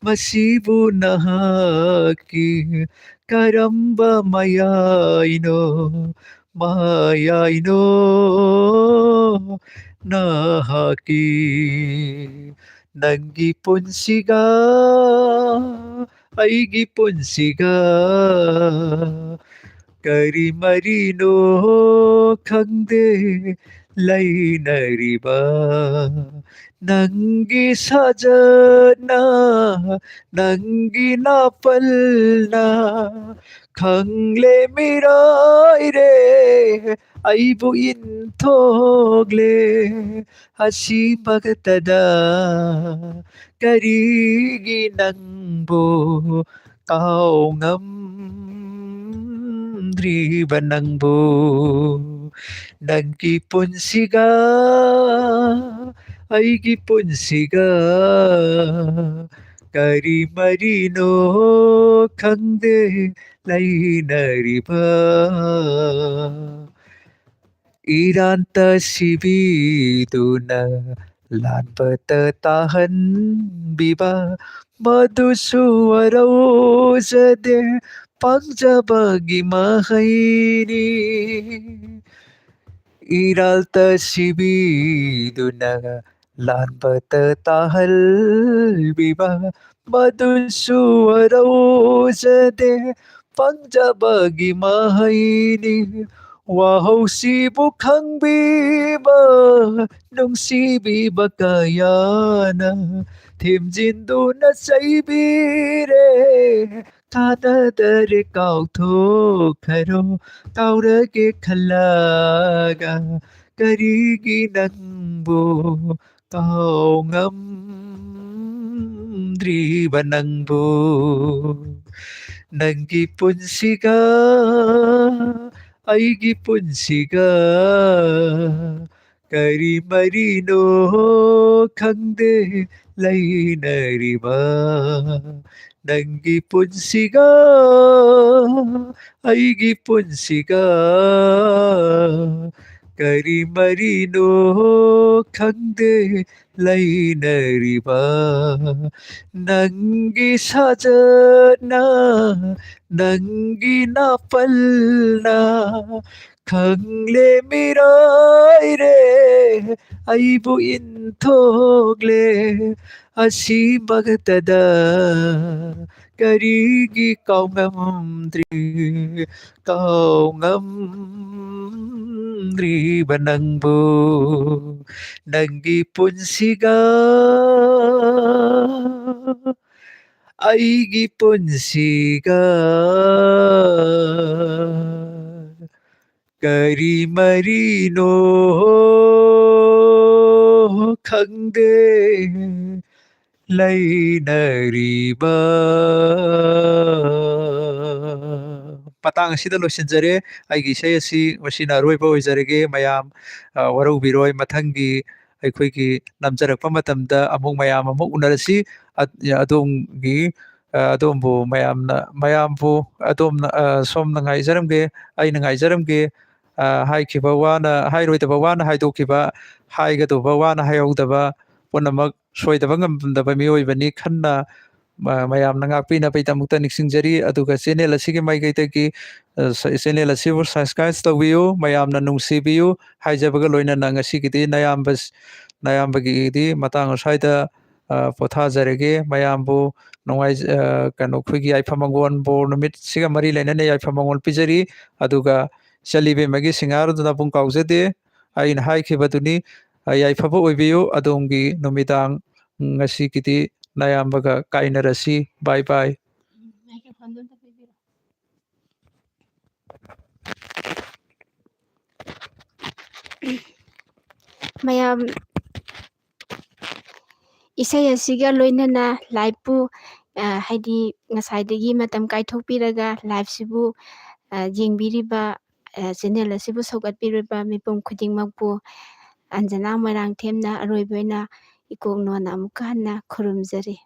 मसीबु नहाकी करम्बा मायाइनो मायाइनो नहाकी नंगी पुंसिगा आइगी पुंसिगा करी मरीनो खंगदे लैनरिबा नंगी सजना नंगी नापलना खंगले मिराय रे आइबो इंथोगले हसी मगतदा करीगी नंबो काओngam driba nangbo nanggi punsiga aigi punsiga kari marino khangde lainariba iranta sibiduna lanpata tahan biba madusuwarozade pangjabagi mahaini iralta sibiduna lanpata tahal biba madusuwarozade pangjabagi mahaini wahausibu khangbiba nungsibiba kayana thimjinduna saibire ꯀꯥꯟꯅꯗꯔꯦ ꯀꯥꯎꯊꯣꯛꯈꯔꯣ ꯀꯥꯎꯔꯒꯦ ꯈꯜꯂꯒ ꯀꯔꯤꯒꯤ ꯅꯪꯕꯨ ꯉꯝꯗ꯭ꯔꯤꯕ ꯅꯪꯕꯨ ꯅꯪꯒꯤ ꯄꯨꯟꯁꯤꯒ ꯑꯩꯒꯤ ꯄꯨꯟꯁꯤꯒ ꯀꯔꯤ ꯃꯔꯤꯅꯣ ꯈꯪꯗꯦ ꯂꯩꯅꯔꯤꯕ ꯅꯪꯒꯤ ꯄꯨꯟꯁꯤꯒ ꯑꯩꯒꯤ ꯄꯨꯟꯁꯤꯒ ꯀꯔꯤ ꯃꯔꯤꯅꯣ ꯈꯪꯗꯦ ꯂꯩꯅꯔꯤꯕ ꯅꯪꯒꯤ ꯁꯥꯖꯠꯅ ꯅꯪꯒꯤ ꯅꯥꯄꯜꯅ ꯈꯪꯂꯦ ꯃꯤꯔꯥꯏꯔꯦ ꯑꯩꯕꯨ 인ꯊꯣꯛꯂꯦ ꯑꯁꯤꯃꯛꯇꯗ ꯀꯔꯤꯒꯤ ꯀꯥꯎꯉꯝꯗ꯭ꯔꯤꯕ ꯅꯪꯕꯨ ꯅꯪꯒꯤ ꯄꯨꯟꯁꯤꯒ ꯑꯩꯒꯤ ꯄꯨꯟꯁꯤꯒ ꯀꯔꯤ ꯃꯔꯤꯅꯣ ꯈꯪꯗꯦ ꯂꯩꯅꯔꯤꯕ ꯃꯇꯥꯡ ꯑꯁꯤꯗ ꯂꯣꯏꯁꯤꯟꯖꯔꯦ ꯑꯩꯒꯤ ꯏꯁꯩ ꯑꯁꯤ ꯃꯁꯤꯅ ꯑꯔꯣꯏꯕ ꯑꯣꯏꯖꯔꯒꯦ ꯃꯌꯥꯝ ꯋꯥꯔꯧꯕꯤꯔꯣꯏ ꯃꯊꯪꯒꯤ ꯑꯩꯈꯣꯏꯒꯤ ꯅꯝꯖꯔꯛꯄ ꯃꯇꯝꯗ ꯑꯃꯨꯛ ꯃꯌꯥꯝ ꯑꯃꯨꯛ ꯎꯅꯔꯁꯤ ꯑꯗꯣꯝꯒꯤ ꯑꯗꯣꯝꯕꯨ ꯃꯌꯥꯝꯕꯨ ꯑꯗꯣꯝꯅ ꯁꯣꯝꯅ ꯉꯥꯏꯖꯔꯝꯒꯦ ꯑꯩꯅ ꯉꯥꯏꯖꯔꯝꯒꯦ ꯍꯥꯏꯈꯤꯕ ꯋꯥꯅ ꯍꯥꯏꯔꯣꯏꯗꯕ ꯋꯥꯅ ꯍꯥꯏꯗꯣꯛꯈꯤꯕ ꯍꯥꯏꯒꯗꯧꯕ ꯋꯥꯅ ꯍꯥꯏꯍꯧꯗꯕ ꯄꯨꯝꯅꯃꯛ ꯁꯣꯏꯗꯕ ꯉꯝꯗꯕ ꯃꯤꯑꯣꯏꯕꯅꯤ ꯈꯟꯅ ꯃꯌꯥꯝꯅ ꯉꯥꯛꯄꯤꯅꯕꯒꯤꯗꯃꯛꯇ ꯅꯤꯡꯁꯤꯡꯖꯔꯤ ꯑꯗꯨꯒ ꯆꯦꯅꯦꯜ ꯑꯁꯤꯒꯤ ꯃꯥꯏꯀꯩꯗꯒꯤ ꯆꯦꯅꯦꯜ ꯑꯁꯤꯕꯨ ꯁꯕꯁꯀ꯭ꯔꯥꯏꯕ ꯇꯧꯕꯤꯌꯨ ꯃꯌꯥꯝꯅ ꯅꯨꯡꯁꯤꯕꯤꯌꯨ ꯍꯥꯏꯖꯕꯒ ꯂꯣꯏꯅꯅ ꯉꯁꯤꯒꯤꯗꯤ ꯅꯌꯥꯝꯕꯒꯤꯗꯤ ꯃꯇꯥꯡ ꯑꯁ꯭ꯋꯥꯏꯗ ꯄꯣꯊꯥꯖꯔꯒꯦ ꯃꯌꯥꯝꯕꯨ ꯀꯩꯅꯣ ꯑꯩꯈꯣꯏꯒꯤ ꯌꯥꯏꯐ ꯃꯪꯒꯣꯜ ꯕꯣꯔ ꯅꯨꯃꯤꯠꯁꯤꯒ ꯃꯔꯤ ꯂꯩꯅꯅ ꯌꯥꯏꯐ ꯃꯪꯒꯣꯜ ꯄꯤꯖꯔꯤ ꯑꯗꯨꯒ ꯏꯆꯜꯂꯤꯕꯦꯝꯃꯒꯤ ꯁꯤꯡꯍꯥꯔꯗꯨꯅ ꯄꯨꯡ ꯀꯥꯎꯖꯗꯦ ꯑꯩꯅ ꯍꯥꯏꯈꯤꯕꯗꯨꯅꯤ ꯌꯥꯏꯐꯕ ꯑꯣꯏꯕꯤꯌꯨ ꯑꯗꯣꯝꯒꯤ ꯅꯨꯃꯤꯗꯥꯡ ꯉꯁꯤꯒꯤꯗꯤ ꯅꯌꯥꯝꯕꯒ ꯀꯥꯏꯅꯔꯁꯤ ꯕꯥꯏ ꯕꯥꯏ ꯃꯌꯥꯝ ꯏꯁꯩ ꯑꯁꯤꯒ ꯂꯣꯏꯅꯅ ꯂꯥꯏꯚꯄꯨ ꯍꯥꯏꯗꯤ ꯉꯁꯥꯏꯗꯒꯤ ꯃꯇꯝ ꯀꯥꯏꯊꯣꯛꯄꯤꯔꯒ ꯂꯥꯏꯚꯁꯤꯕꯨ ꯌꯦꯡꯕꯤꯔꯤꯕ ꯆꯦꯅꯦꯜ ꯑꯁꯤꯕꯨ ꯁꯧꯒꯠꯄꯤꯔꯤꯕ ꯃꯤꯄꯨꯝ ꯈꯨꯗꯤꯡꯃꯛꯄꯨ ꯑꯟꯖꯅꯥ ꯃꯣꯏꯔꯥꯡꯊꯦꯝꯅ ꯑꯔꯣꯏꯕ ꯑꯣꯏꯅ ꯏꯀꯣꯛꯅꯣꯟꯅ ꯑꯃꯨꯛꯀ ꯍꯟꯅ ꯈꯨꯔꯨꯝꯖꯔꯤ